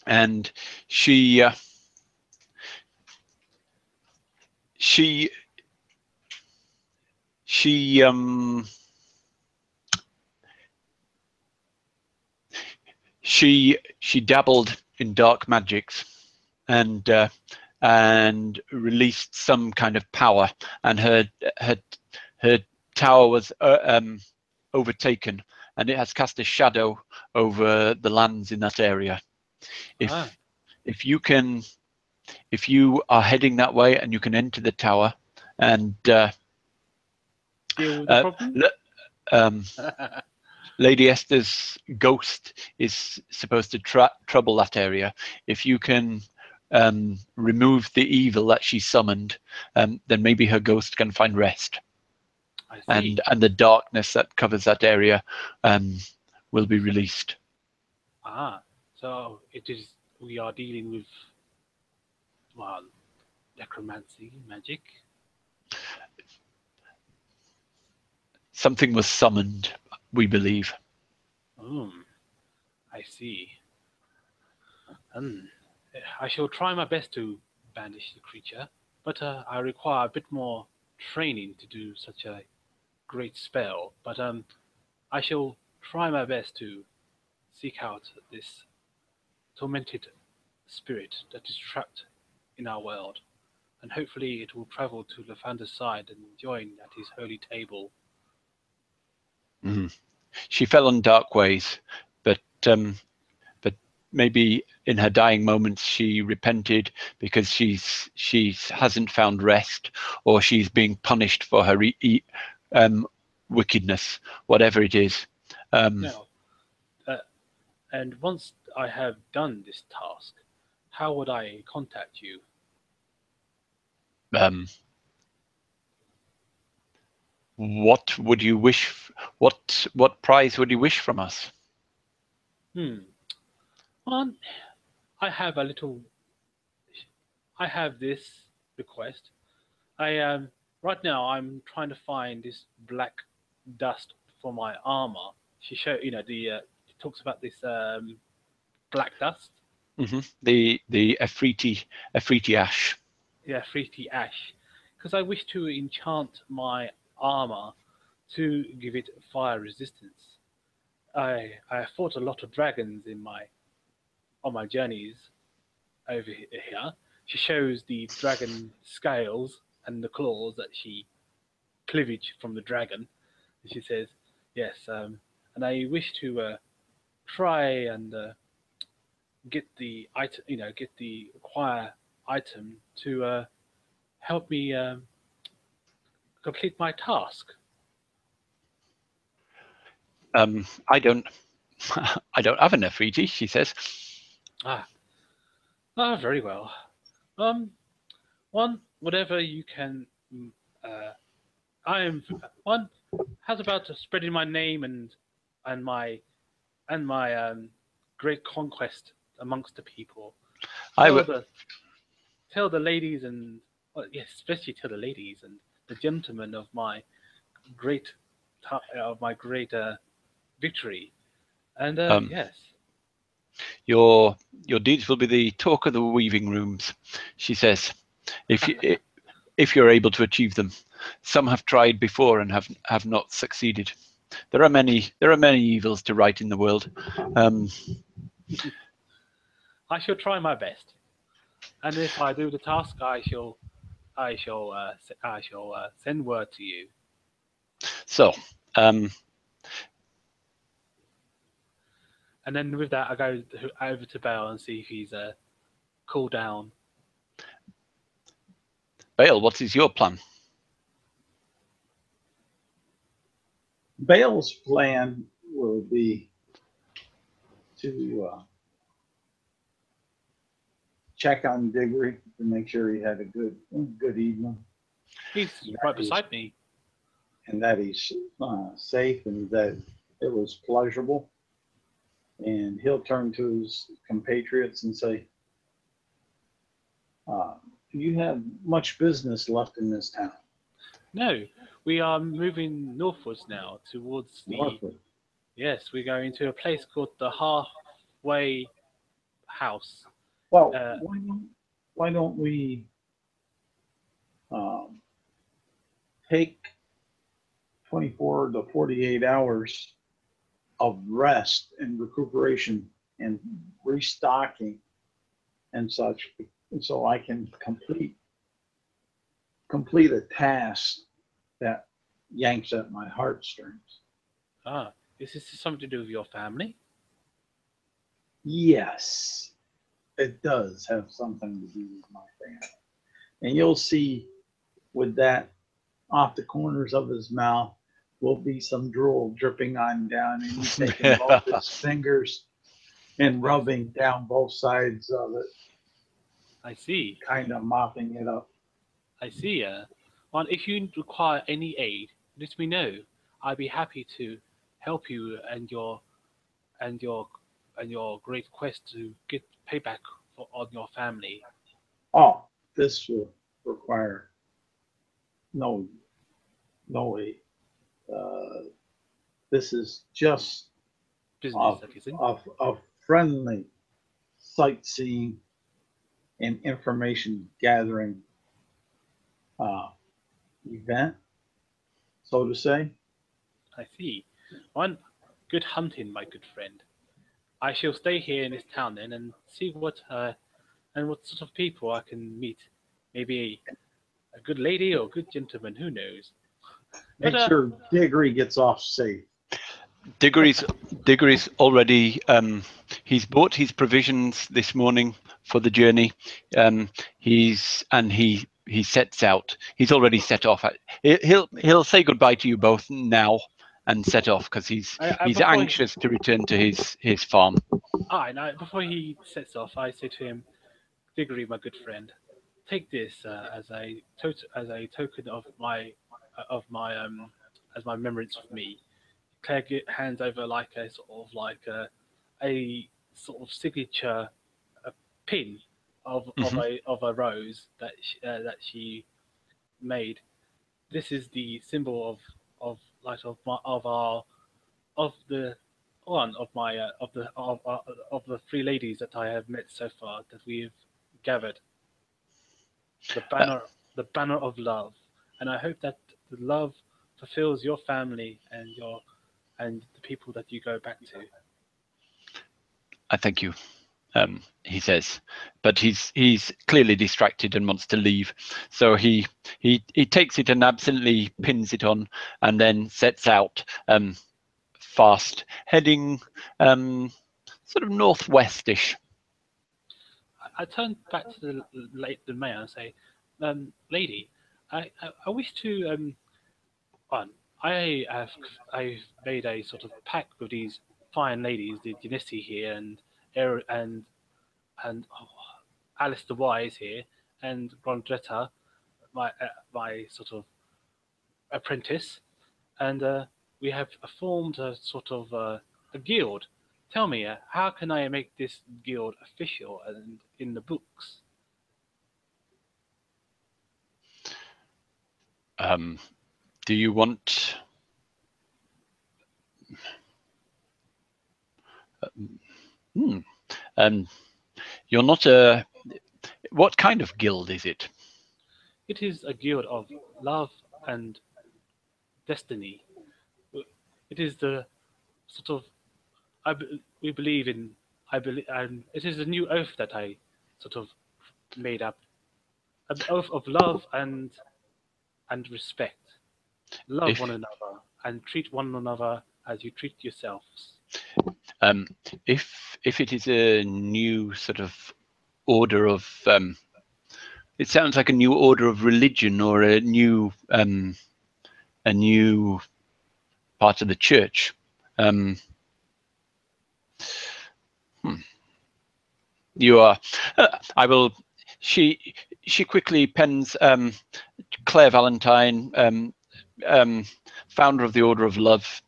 And she dabbled in dark magics and released some kind of power, and her tower was overtaken, and it has cast a shadow over the lands in that area. if you are heading that way and you can enter the tower and Deal with the problem. Lady Esther's ghost is supposed to trouble that area. If you can remove the evil that she summoned, then maybe her ghost can find rest. I see. And the darkness that covers that area will be released. So it is. We are dealing with, well, necromancy, magic. Something was summoned, we believe. I see. I shall try my best to banish the creature, but I require a bit more training to do such a great spell. But I shall try my best to seek out this tormented spirit that is trapped in our world, and hopefully it will travel to Lathander's side and join at his holy table. She fell on dark ways, but maybe in her dying moments she repented because she hasn't found rest, or she's being punished for her wickedness, whatever it is. Now, and once I have done this task, how would I contact you? What would you wish? What prize would you wish from us? Well, I have this request. Right now I'm trying to find this black dust for my armor. She talks about this black dust. The Afriti ash. Yeah, Afriti ash. Because I wish to enchant my armor to give it fire resistance. I fought a lot of dragons on my journeys over here. She shows the dragon scales and the claws that she cleavage from the dragon. And she says, "Yes, and I wish to try and get the item, get the acquire item to help me complete my task." I don't have an Afriti, she says. Very well. Whatever you can. I am one. How's about spreading my name and my great conquest amongst the people? Tell the ladies and yes, especially tell the ladies and the gentlemen of my great victory. And yes. Your deeds will be the talk of the weaving rooms, she says, if you're able to achieve them. Some have tried before and have not succeeded. There are many evils to right in the world. I shall try my best, and if I do the task, I shall send word to you. So, and then with that, I go over to Bale and see if he's cooled down. Bale, what is your plan? Bale's plan will be to check on Diggory to make sure he had a good evening. He's right beside me. And that he's safe and that it was pleasurable. And he'll turn to his compatriots and say, do you have much business left in this town? No, we are moving northwards now towards Northward. Yes, we're going to a place called the Halfway House. Well, why don't we take 24 to 48 hours of rest and recuperation and restocking and such, so I can complete a task that yanks at my heartstrings. Is this something to do with your family? Yes. it does have something to do with my family. And you'll see with that off the corners of his mouth will be some drool dripping on down, and he's taking both his fingers and rubbing down both sides of it, I see. kind of mopping it up. I see. Well, if you require any aid, let me know. I'd be happy to help you and your and your great quest to get payback on your family. Oh, this will require no, no aid. Uh, this is just Business, that is it. a friendly sightseeing and information gathering uh, event, so to say. I see. One, good hunting, my good friend. I shall stay here in this town then and see what sort of people I can meet. Maybe a good lady or a good gentleman, who knows? Make But sure Diggory gets off safe. Diggory's already he's bought his provisions this morning for the journey. He sets out. He's already set off. He'll say goodbye to you both now and set off because he's anxious to return to his farm. now before he sets off, I say to him, Diggory, my good friend, take this as a token of my as my remembrance of me. Claire hands over like a sort of a sort of signature a pin of a rose that she made. This is the symbol of like of our of the one of my of the three ladies that I have met so far that we've gathered. The banner of love, and I hope that the love fulfills your family and the people that you go back to. I thank you, he says, but he's clearly distracted and wants to leave. So he takes it and absently pins it on, and then sets out fast, heading sort of northwestish. I turn back to the mayor and say, "Lady, I wish to on. I've made a sort of pact with these fine ladies, the Genesi here and Alice the Wise here and Grondretta, my sort of apprentice, and we have formed a sort of a guild. Tell me, how can I make this guild official and in the books?" Do you want? You're not a. What kind of guild is it? It is a guild of love and destiny. It is the sort of we believe in. I believe, and it is a new oath that I sort of made up. An oath of love and respect. Love one another and treat one another as you treat yourselves. If it is a new sort of order of, it sounds like a new order of religion or a new part of the church. You are. I will. She quickly pens Claire Valentine, founder of the Order of Love,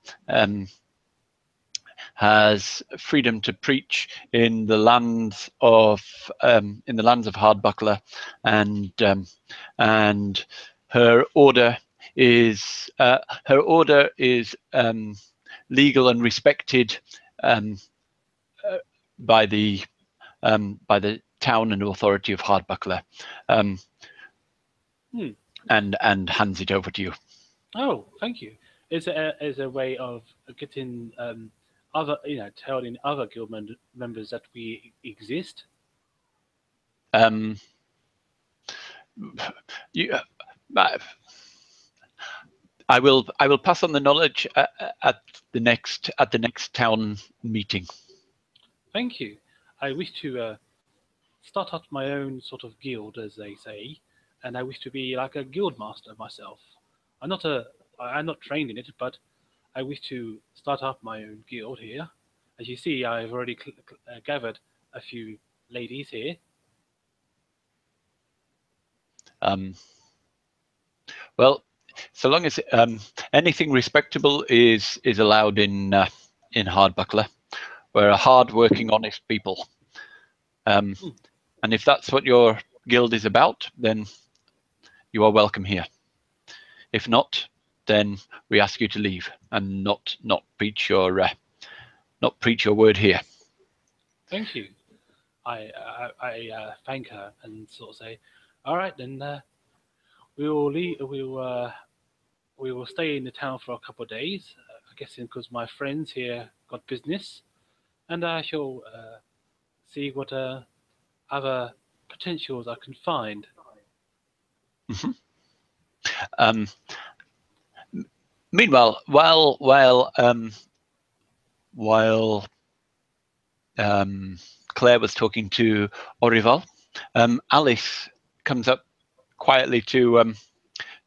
has freedom to preach in the lands of Hardbuckler, and her order is legal and respected by the town and authority of Hardbuckler, and hands it over to you. Oh, thank you. Is a way of getting other, telling other guild members that we exist? I will pass on the knowledge at the next town meeting. Thank you. I wish to start up my own sort of guild, as they say, and I wish to be like a guild master myself. I'm not trained in it, but I wish to start up my own guild here. As you see, I've already gathered a few ladies here. Well, so long as anything respectable is allowed in Hardbuckler, we're a hard-working, honest people. And if that's what your guild is about, then you are welcome here. If not, then we ask you to leave and not preach your word here. Thank you. I thank her and sort of say, all right, then we will leave. We will stay in the town for a couple of days. I guess because my friends here got business, and I shall see what other potentials I can find. Meanwhile, while Claire was talking to Orival, Alice comes up quietly to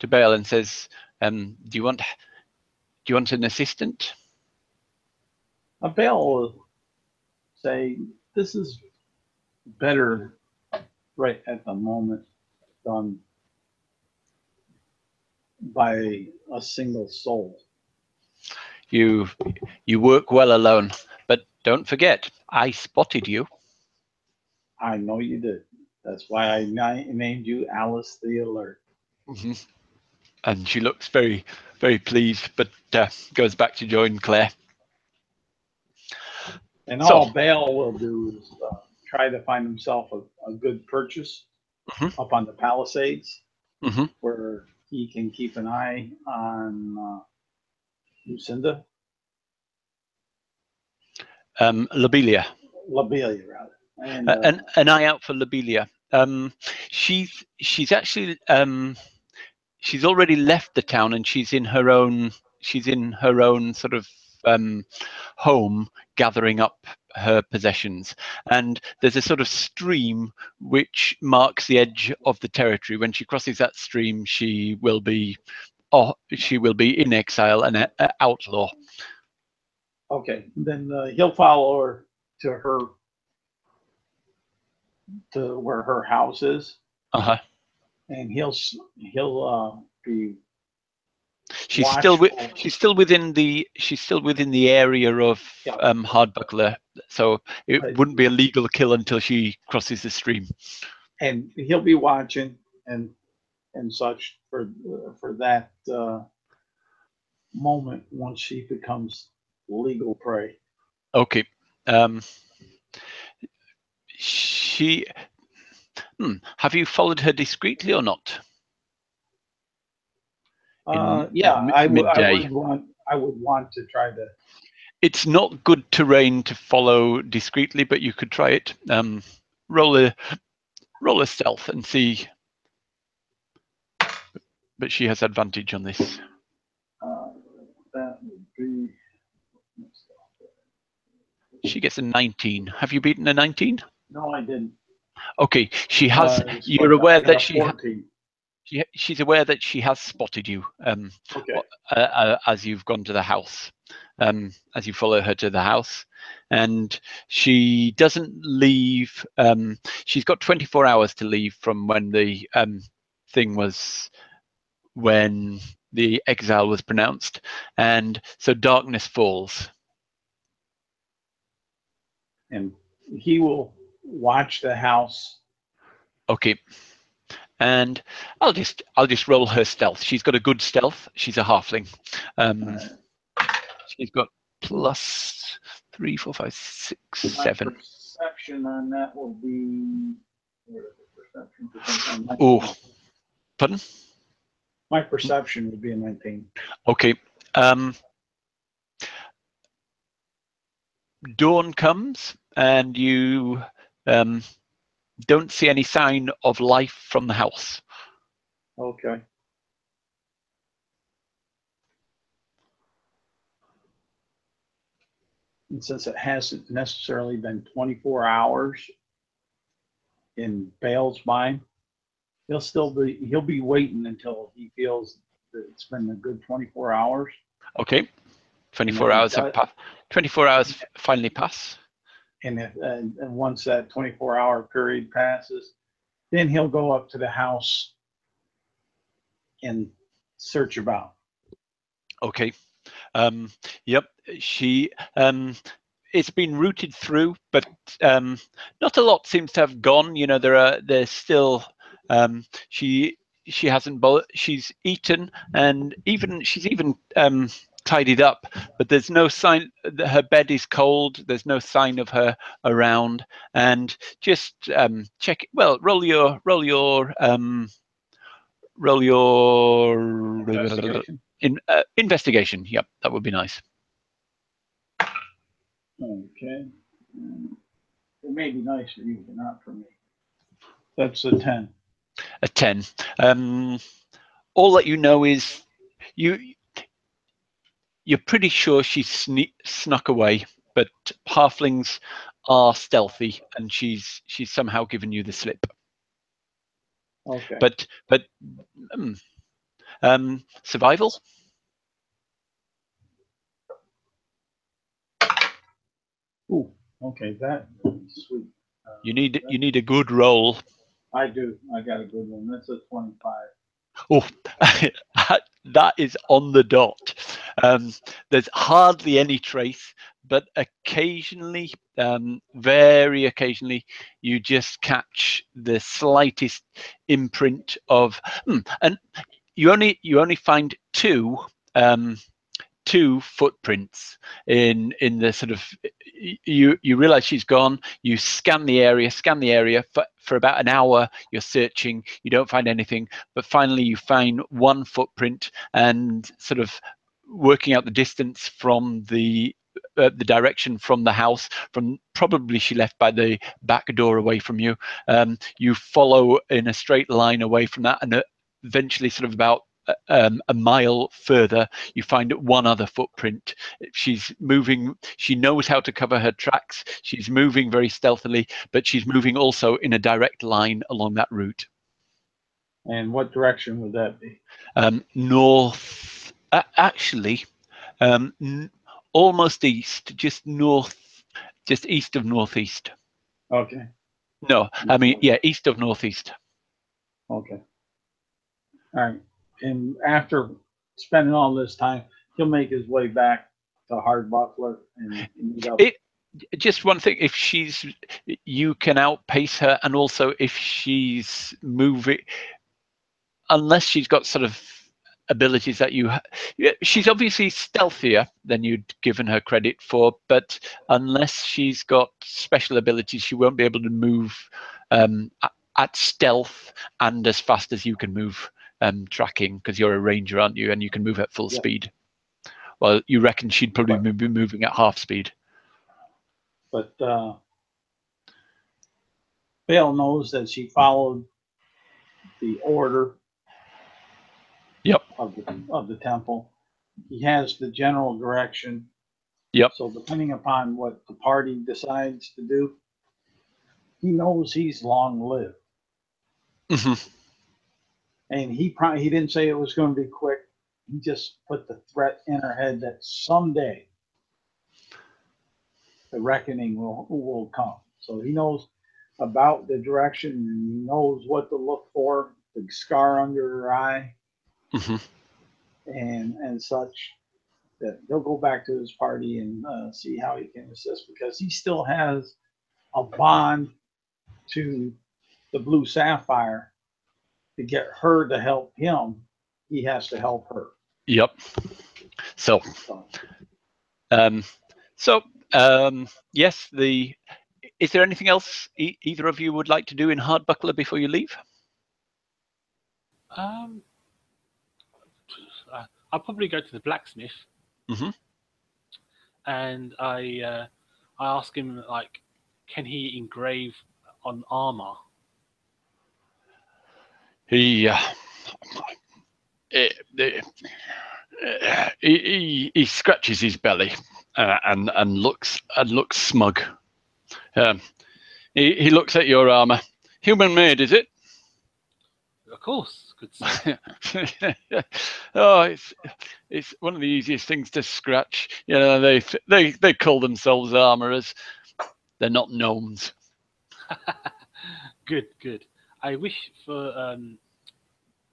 Bale and says, "Do you want an assistant?" Bale will say, "This is better right at the moment done by a single soul." You work well alone, but don't forget, I spotted you. I know you did. That's why I named you Alice the Alert. And she looks very, very pleased, but goes back to join Claire. And all Bale will do is try to find himself a good purchase up on the Palisades, where he can keep an eye on Lucinda. Lobelia, rather. And an eye out for Lobelia. She's actually she's already left the town, and she's in her own sort of home, gathering up her possessions. And there's a sort of stream which marks the edge of the territory. When she crosses that stream, she will be in exile and an outlaw. Okay, then he'll follow her to where her house is. And he'll be. She's still within the area of Hardbuckler, so it wouldn't be a legal kill until she crosses the stream. And he'll be watching and such for that moment once she becomes legal prey. Okay. Have you followed her discreetly or not? I would want to try to. It's not good terrain to follow discreetly, but you could try it. Roll a stealth and see. But she has advantage on this. That would be. She gets a 19. Have you beaten a 19? No, I didn't. Okay, she has. You're aware that she's aware that she has spotted you. As you've gone to the house, as you follow her to the house, and she doesn't leave. She's got 24 hours to leave from when the thing was, when the exile was pronounced, and so darkness falls. And he will watch the house. Okay. And I'll just roll her stealth. She's got a good stealth. She's a halfling. She's got +3, 4, 5, 6, 7. My perception on that will be. Oh, pardon? My perception would be a 19. Okay. Dawn comes, and you don't see any sign of life from the house. Okay. And since it hasn't necessarily been 24 hours, in Bale's mind, he'll be waiting until he feels that it's been a good 24 hours. Okay. 24 hours have passed. 24 hours finally pass. And once that 24-hour period passes, then he'll go up to the house and search about. Okay. Yep. She. It's been routed through, but not a lot seems to have gone. You know, there's still. She hasn't. She's eaten, and she's even tidied up, but there's no sign that her bed is cold. There's no sign of her around, and just check. Well, roll your Investigation. investigation. Yep, that would be nice. Okay. It may be nice for you, but not for me. That's a 10. A 10. All that you know is you're pretty sure she snuck away, but halflings are stealthy, and she's somehow given you the slip. Okay. But survival. Ooh, okay, that is sweet. You need a good roll. I do. I got a good one. That's a 25. Oh, that is on the dot. There's hardly any trace, but occasionally, very occasionally, you just catch the slightest imprint of, and you only find two footprints in the sort of, you realize she's gone. You scan the area for about an hour. You're searching, you don't find anything, but finally you find one footprint, and sort of working out the distance from the direction from the house, from probably she left by the back door away from you. You follow in a straight line away from that, and eventually sort of about a mile further, you find one other footprint. She's moving. She knows how to cover her tracks. She's moving very stealthily, but she's moving also in a direct line along that route. And what direction would that be? North, actually, almost east, just north, just east of northeast. Okay. No, I mean, yeah, east of northeast. Okay. All right. And after spending all this time, he'll make his way back to Hardbuckler and meet up. Just one thing: if you can outpace her, and also if she's moving, unless she's got sort of abilities that she's obviously stealthier than you'd given her credit for, but unless she's got special abilities, she won't be able to move at stealth and as fast as you can move. Tracking, because you're a ranger, aren't you? And you can move at full speed. Well, you reckon she'd probably be moving at half speed. But Bale knows that she followed the order. Yep. Of the temple. He has the general direction. Yep. So depending upon what the party decides to do, he knows he's long lived. Mm-hmm. And he didn't say it was going to be quick. He just put the threat in her head that someday the reckoning will come. So he knows about the direction, and he knows what to look for, the scar under her eye, mm-hmm. and such. That he'll go back to his party and see how he can assist, because he still has a bond to the Blue Sapphire. To get her to help him, he has to help her. Yep. So yes. Is there anything else either of you would like to do in Hardbuckler before you leave? I'll probably go to the blacksmith. Mm-hmm. And I ask him, like, can he engrave on armor? He scratches his belly and looks smug. He looks at your armor. Human made, is it? Of course, good sir. Oh, it's one of the easiest things to scratch. You know, they call themselves armorers. They're not gnomes. Good, good. I wish for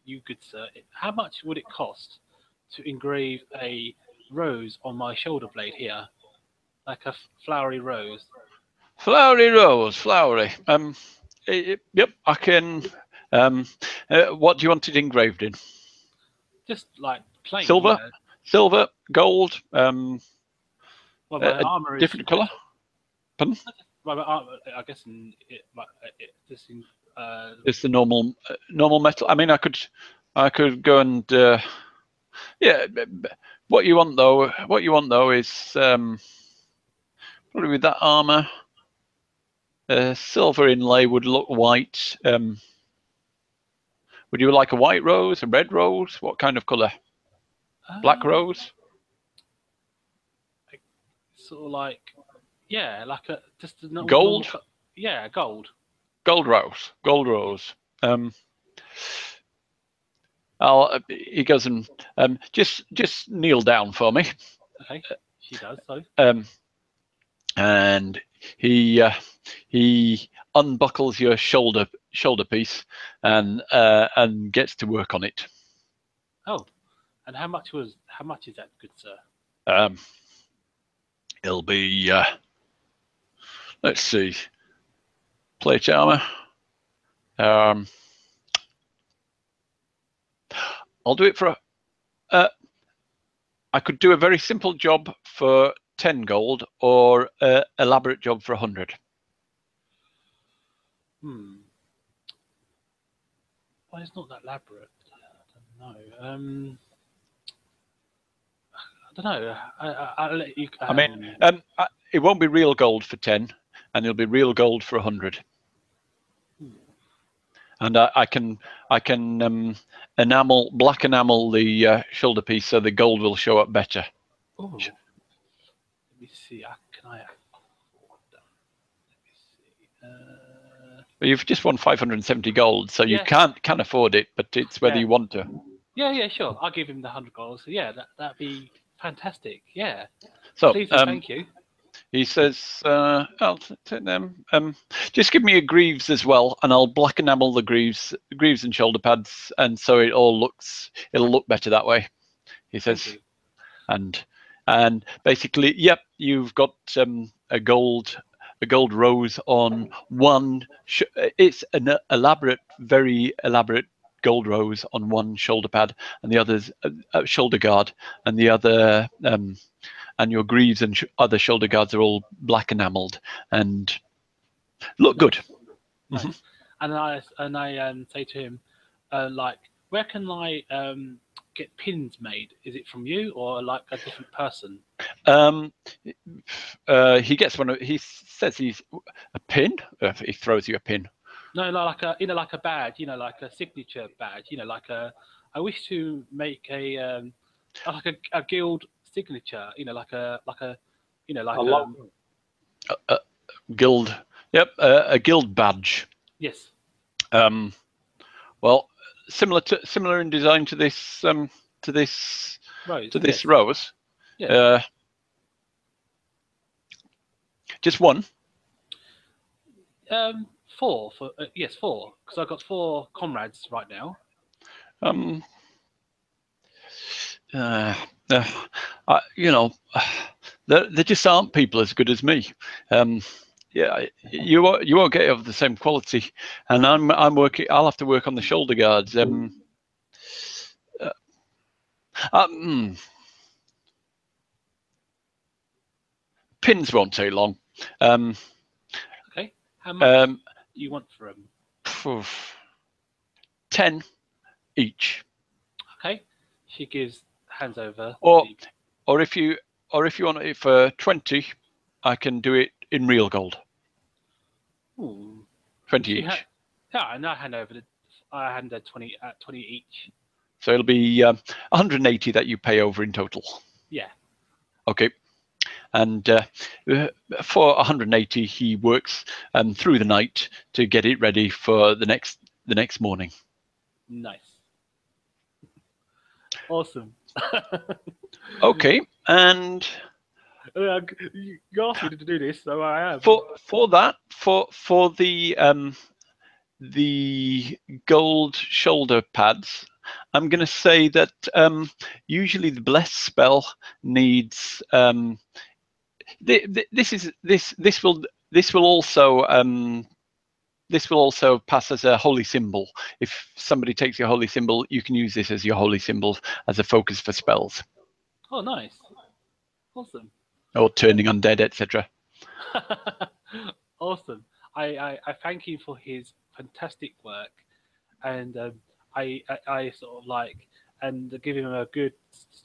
you, good sir. How much would it cost to engrave a rose on my shoulder blade here, like a flowery rose? Flowery rose, flowery. Yep, I can. What do you want it engraved in? Just like plain, you Silver, know. silver, gold. Well, my A armor is different colour. Pardon? well, my armor, I guess this in It's the normal metal. I mean, I could go and yeah. What you want though is probably with that armor. Silver inlay would look white. Would you like a white rose, a red rose? What kind of colour? Black rose? sort of like like a just a Gold? Yeah, gold. Gold rose. Gold rose. He goes and just kneel down for me. Okay, she does so. And he unbuckles your shoulder piece and gets to work on it. Oh, and how much is that, good sir? It'll be let's see, plate armor. I'll do it for I could do a very simple job for 10 gold or an elaborate job for 100. Well, it's not that elaborate. I don't know. I'll let you. I mean, it won't be real gold for 10, and it'll be real gold for 100. And I can black enamel the shoulder piece so the gold will show up better. Oh, let me see. Can I afford that? Let me see. You've just won 570 gold, so you can afford it, but it's whether you want to. Yeah, sure. I'll give him the 100 gold. So yeah, that'd be fantastic. Yeah. So please and thank you. He says, "I'll take them. Just give me a greaves as well, and I'll black enamel the greaves and shoulder pads, and so it'll look better that way." He says, and basically, yep, you've got a gold rose on one. It's an very elaborate gold rose on one shoulder pad, and the other's shoulder guard, and the other. And your greaves and other shoulder guards are all black enameled and look good. Nice. Mm-hmm. And I say to him, like, where can I get pins made? Is it from you or like a different person? He gets one. He says he's a pin. He throws you a pin. No, like a badge. Like a signature badge. Like a. I wish to make a guild signature, like a guild. Yep, a guild badge. Yes. Well, similar in design to this rose. Yes. Just one. 4 for yes, 4 because I've got 4 comrades right now. There just aren't people as good as me. Yeah, you won't get of the same quality, and I'm working. I'll have to work on the shoulder guards. Pins won't take long. Okay, how much do you want for them? 10 each. Okay, she hands over. Or if you want it for 20, I can do it in real gold. Ooh. 20 each. And I hand over 20 each. So it'll be 180 that you pay over in total. Yeah. Okay. and for 180 he works through the night to get it ready for the next morning. Nice. Awesome. Okay, and You asked me to do this, so I am. for the gold shoulder pads, I'm going to say that usually the bless spell needs this will also pass as a holy symbol. If somebody takes your holy symbol, you can use this as your holy symbol as a focus for spells. Oh, nice. Awesome. Or turning undead, etc. Awesome. I thank you for his fantastic work, and I sort of like and give him a good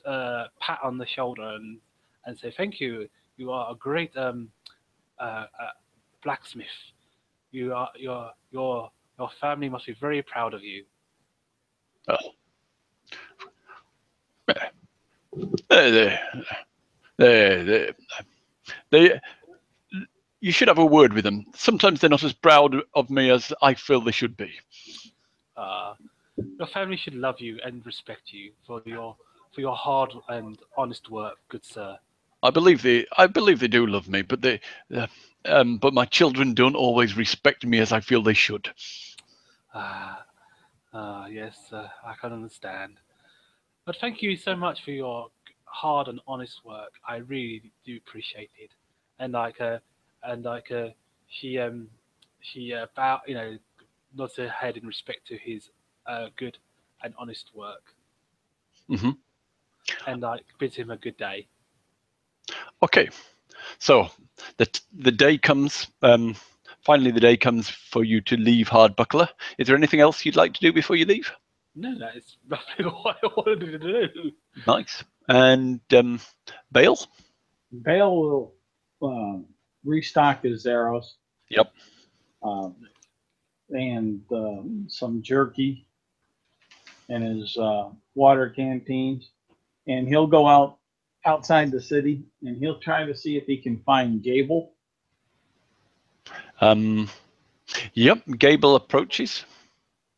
pat on the shoulder and say thank you. You are a great blacksmith. You are your family must be very proud of you. Oh. They you should have a word with them. Sometimes they're not as proud of me as I feel they should be. Your family should love you and respect you for your hard and honest work, good sir. I believe they do love me, but but my children don't always respect me as I feel they should. Yes, I can understand. But thank you so much for your hard and honest work. I really do appreciate it. And she bow, nods her head in respect to his good and honest work, Mm-hmm. and bids him a good day. Okay, so the day comes. Finally, the day comes for you to leave Hardbuckler. Is there anything else you'd like to do before you leave? No, that is roughly what I wanted to do. Nice. And Bale? Bale will restock his arrows. Yep. And some jerky and his water canteens. And he'll go outside the city and he'll try to see if he can find Gable. Yep, Gable approaches.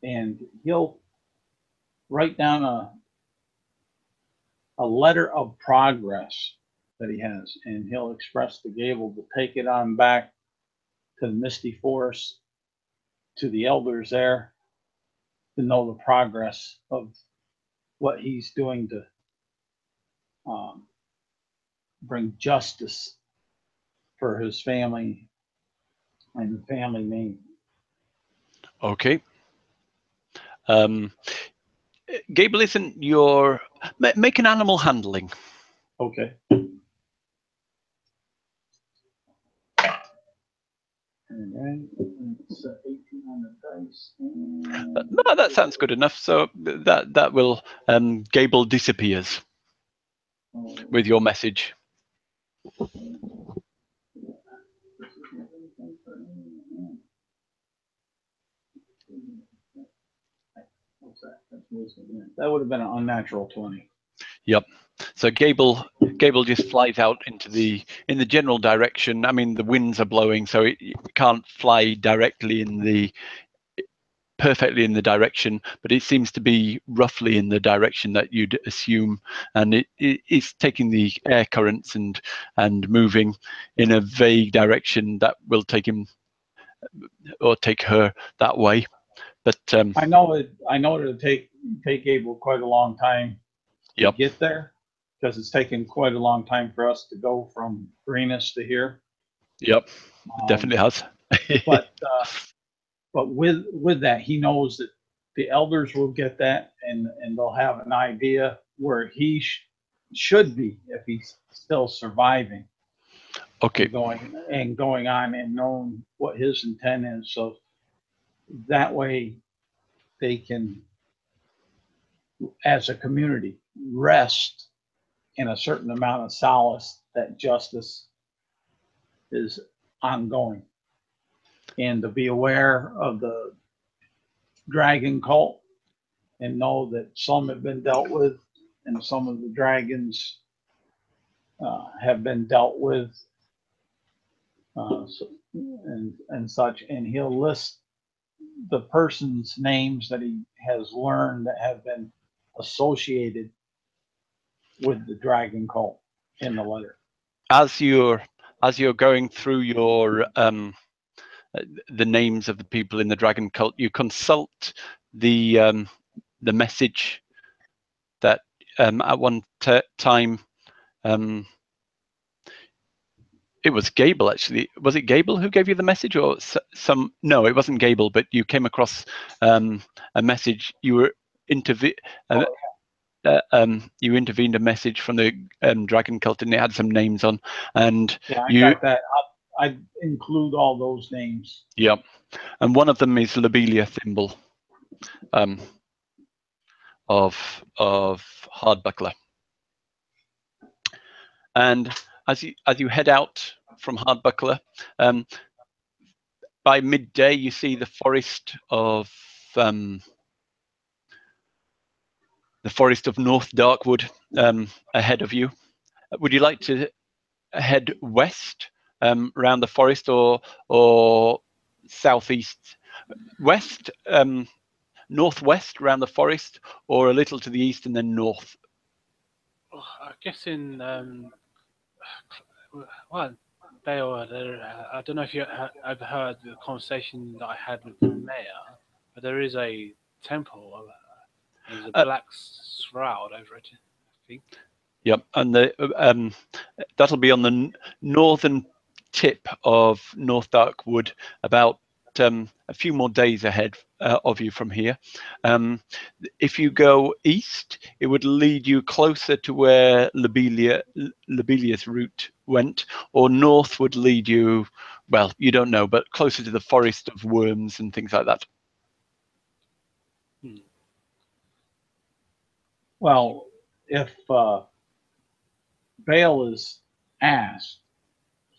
And he'll write down a letter of progress that he has. And he'll express to Gable to take it on back to the Misty Forest, to the elders there, to know the progress of what he's doing to bring justice for his family and the family name. Okay. Gable isn't your... Make an animal handling. Okay. Alright, it's 18 on the dice. No, that sounds good enough. So that will... Gable disappears with your message. That would have been an unnatural 20. Yep. So Gable just flies out in the general direction. I mean, the winds are blowing, so it can't fly perfectly in the direction, but it seems to be roughly in the direction that you'd assume, and it's taking the air currents and moving in a vague direction that will take him or take her that way. But I know it'll take Gable quite a long time to get there, because it's taken quite a long time for us to go from Greenest to here. Yep, definitely has. But with that, he knows that the elders will get that, and they'll have an idea where he should be if he's still surviving. Okay. And going on and knowing what his intent is, so that way they can, as a community, rest in a certain amount of solace that justice is ongoing, and to be aware of the dragon cult and know that some have been dealt with and some of the dragons have been dealt with, and such, and he'll list the person's names that he has learned that have been associated with the dragon cult in the letter. As you're going through your the names of the people in the dragon cult, you consult the message that at one time it was Gable, actually. Was it Gable who gave you the message, or some? No, it wasn't Gable, but you came across a message. You were you intervened a message from the dragon cult, and it had some names on, and yeah, I got that. I include all those names. Yeah, and one of them is Lobelia Thimble, of Hardbuckler. And as you head out from Hardbuckler, by midday you see the forest of North Darkwood ahead of you. Would you like to head west around the forest, or southeast? West, northwest around the forest, or a little to the east and then north? I guess in well, Bale, I don't know if you ever heard the conversation that I had with the mayor, but there is a temple. There's a black shroud over it, I think. Yep, and that'll be on the northern tip of North Darkwood, about a few more days ahead of you from here. If you go east, it would lead you closer to where Lobelia's route went, or north would lead you, well, you don't know, but closer to the forest of worms and things like that. Well, if Bale is asked,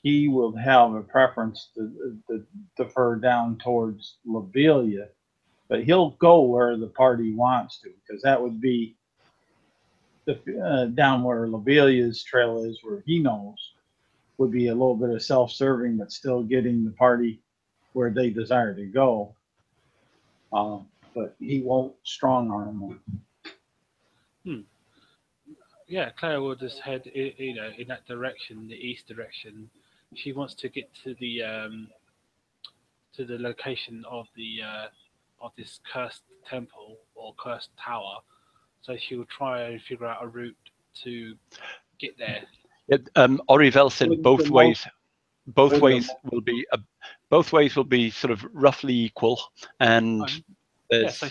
he will have a preference to defer down towards Lobelia, but he'll go where the party wants to, because that would be down where Lobelia's trail is, where he knows, would be a little bit of self-serving, but still getting the party where they desire to go. But he won't strong arm them. Yeah, Claire will just head, in that direction, the east direction. She wants to get to the location of the of this cursed temple or cursed tower. So she will try and figure out a route to get there. Orivel said both ways will be sort of roughly equal, and yeah, so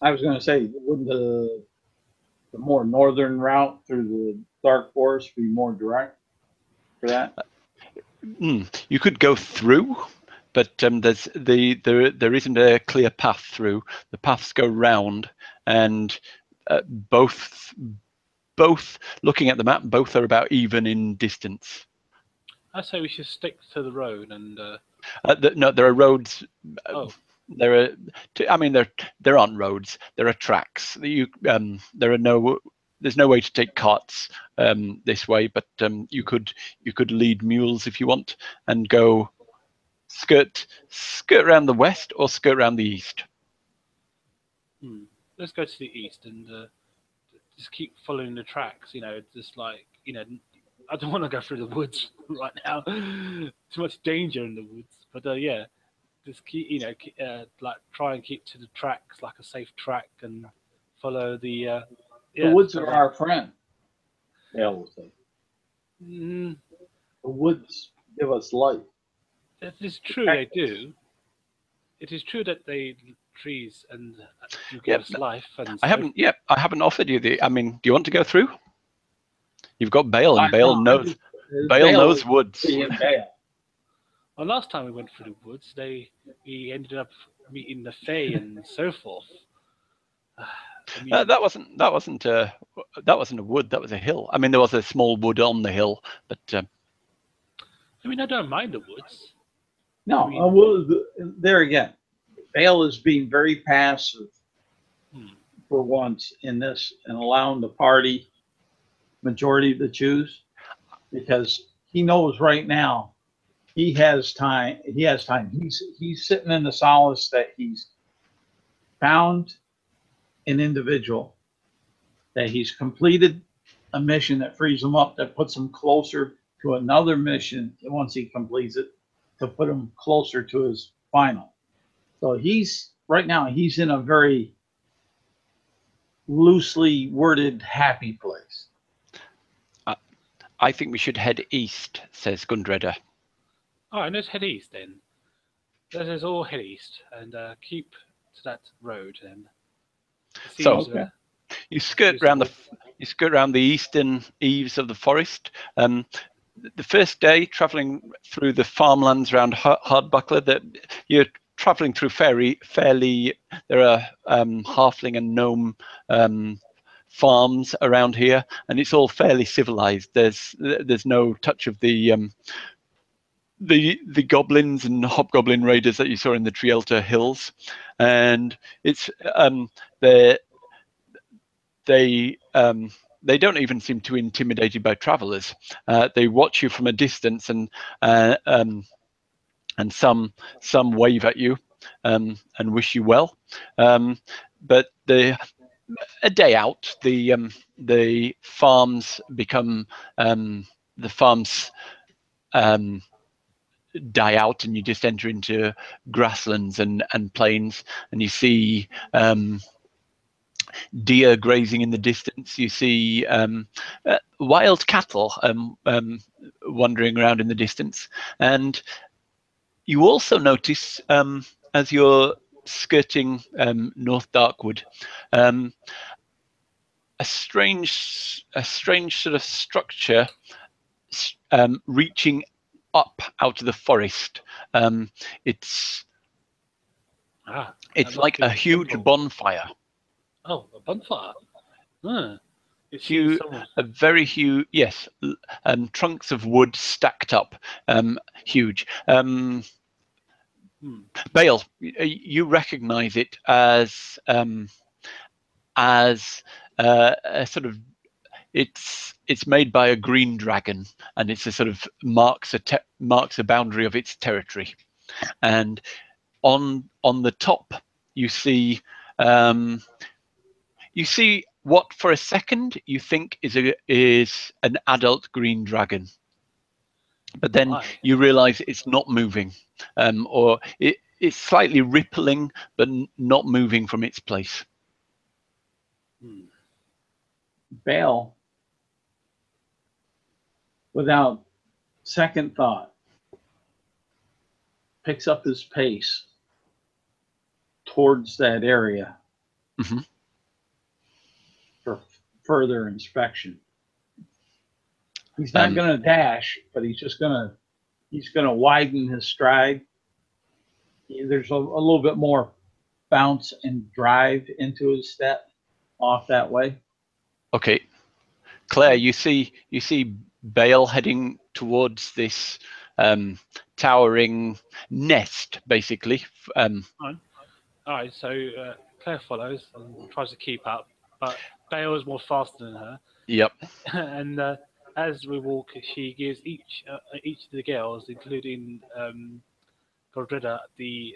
I was going to say, wouldn't the more northern route through the dark forest be more direct for that? You could go through, but there isn't a clear path through. The paths go round, and both looking at the map, both are about even in distance. I say we should stick to the road and. No, there are roads. There are. I mean, there aren't roads. There are tracks. There are no. There's no way to take carts this way, but you could lead mules if you want and go skirt around the west or skirt around the east. Let's go to the east and just keep following the tracks. Just like I don't want to go through the woods right now. Too much danger in the woods. But yeah, just keep like try and keep to the tracks, like a safe track, and follow the. The woods are our friend. They always say. The woods give us life. It is true, they do. It is true that trees and do give us life. And I haven't offered you the. I mean, do you want to go through? You've got Bale, and Bale knows. Bale knows woods. Well, last time we went through the woods, we ended up meeting the Fae and so forth. That wasn't a wood. That was a hill. I mean, there was a small wood on the hill, but. I don't mind the woods. No, there again, Bale is being very passive for once in this and allowing the party majority to choose. because he knows right now he has time. He has time. He's sitting in the solace that he's found an individual, that he's completed a mission that frees him up, that puts him closer to another mission once he completes it, to put him closer to his final. So he's right now he's in a very loosely worded happy place. I think we should head east, says Gundreda. All right, let's head east then. Let us all head east and keep to that road then. So, Okay. You skirt round the eastern eaves of the forest. The first day, travelling through the farmlands around Hardbuckler, that you're travelling through fairly. There are halfling and gnome farms around here, and it's all fairly civilized. There's no touch of the goblins and hobgoblin raiders that you saw in the Trielta Hills, and it's they don't even seem too intimidated by travelers. They watch you from a distance, and some wave at you and wish you well. But a day out, the farms become the farms die out, and you just enter into grasslands and plains, and you see deer grazing in the distance. You see wild cattle wandering around in the distance, and you also notice as you're skirting North Darkwood, a strange sort of structure reaching up out of the forest. It's like a huge bonfire. Oh, a bonfire. Very huge, yes, trunks of wood stacked up, huge. Bale, you recognize it as a sort of, it's made by a green dragon, and it's a sort of marks a boundary of its territory. And on the top, you see what for a second you think is an adult green dragon, but then you realize it's not moving, or it's slightly rippling, but not moving from its place. Bale, without second thought, picks up his pace towards that area for further inspection. He's not going to dash, but he's going to widen his stride. There's a little bit more bounce and drive into his step off that way. Okay, Claire, you see Bale heading towards this towering nest, basically. All right, so Claire follows and tries to keep up, but Bale is more faster than her. Yep. And as we walk, she gives each of the girls, including Gordreda, the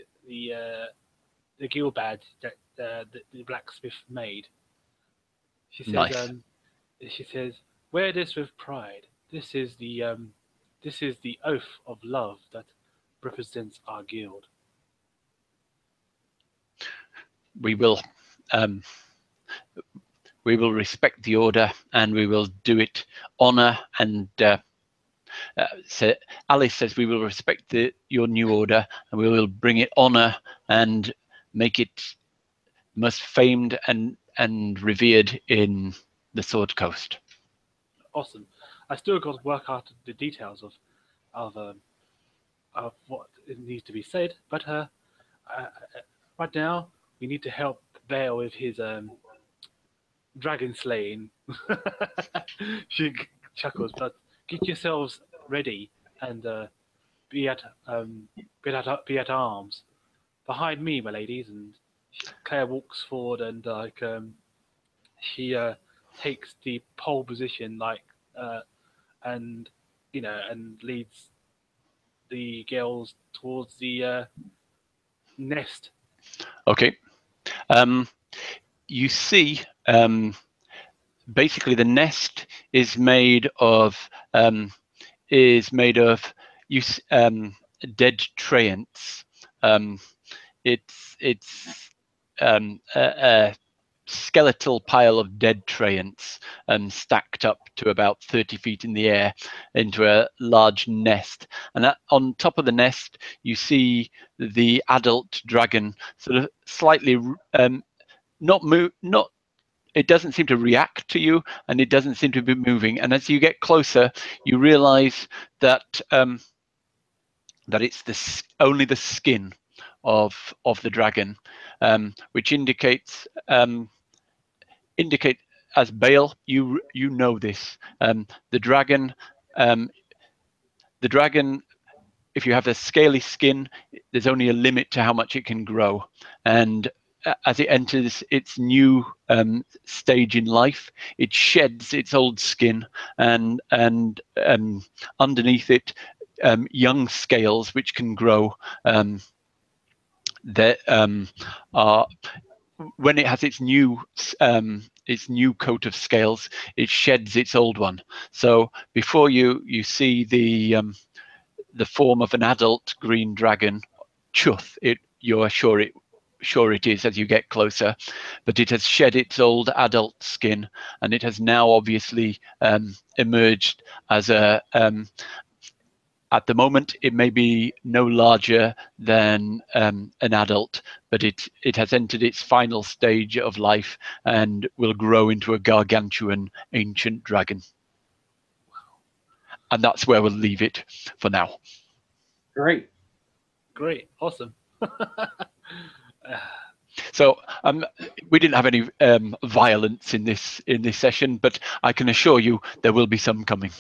guild badge that the blacksmith made. She says, nice. She says, "Wear this with pride. This is the oath of love that represents our guild." We will respect the order, and we will do it honor. And so Alice says we will respect your new order, and we will bring it honor and make it most famed and revered in the Sword Coast. Awesome. I still got to work out the details of what it needs to be said, but right now we need to help Bale with his dragon slaying. She chuckles, but get yourselves ready and be at arms behind me, my ladies. And Claire walks forward and she takes the pole position, and and leads the girls towards the nest. Okay. You see, basically the nest is made of dead treants. It's a skeletal pile of dead treants stacked up to about 30 feet in the air into a large nest. And on top of the nest, you see the adult dragon sort of slightly not it doesn't seem to react to you, and it doesn't seem to be moving. And as you get closer, you realize that that it's only the skin of the dragon, which indicate as Bale, you know this. The dragon, if you have a scaly skin, there's only a limit to how much it can grow. And as it enters its new stage in life, it sheds its old skin, and underneath it, young scales which can grow. That are when it has its new coat of scales, it sheds its old one. So before you see the form of an adult green dragon, Chuth, you're sure it is as you get closer, but it has shed its old adult skin, and it has now obviously emerged as a at the moment, it may be no larger than an adult, but it has entered its final stage of life and will grow into a gargantuan ancient dragon. And that's where we'll leave it for now. Great. Awesome. So we didn't have any violence in this session, but I can assure you there will be some coming.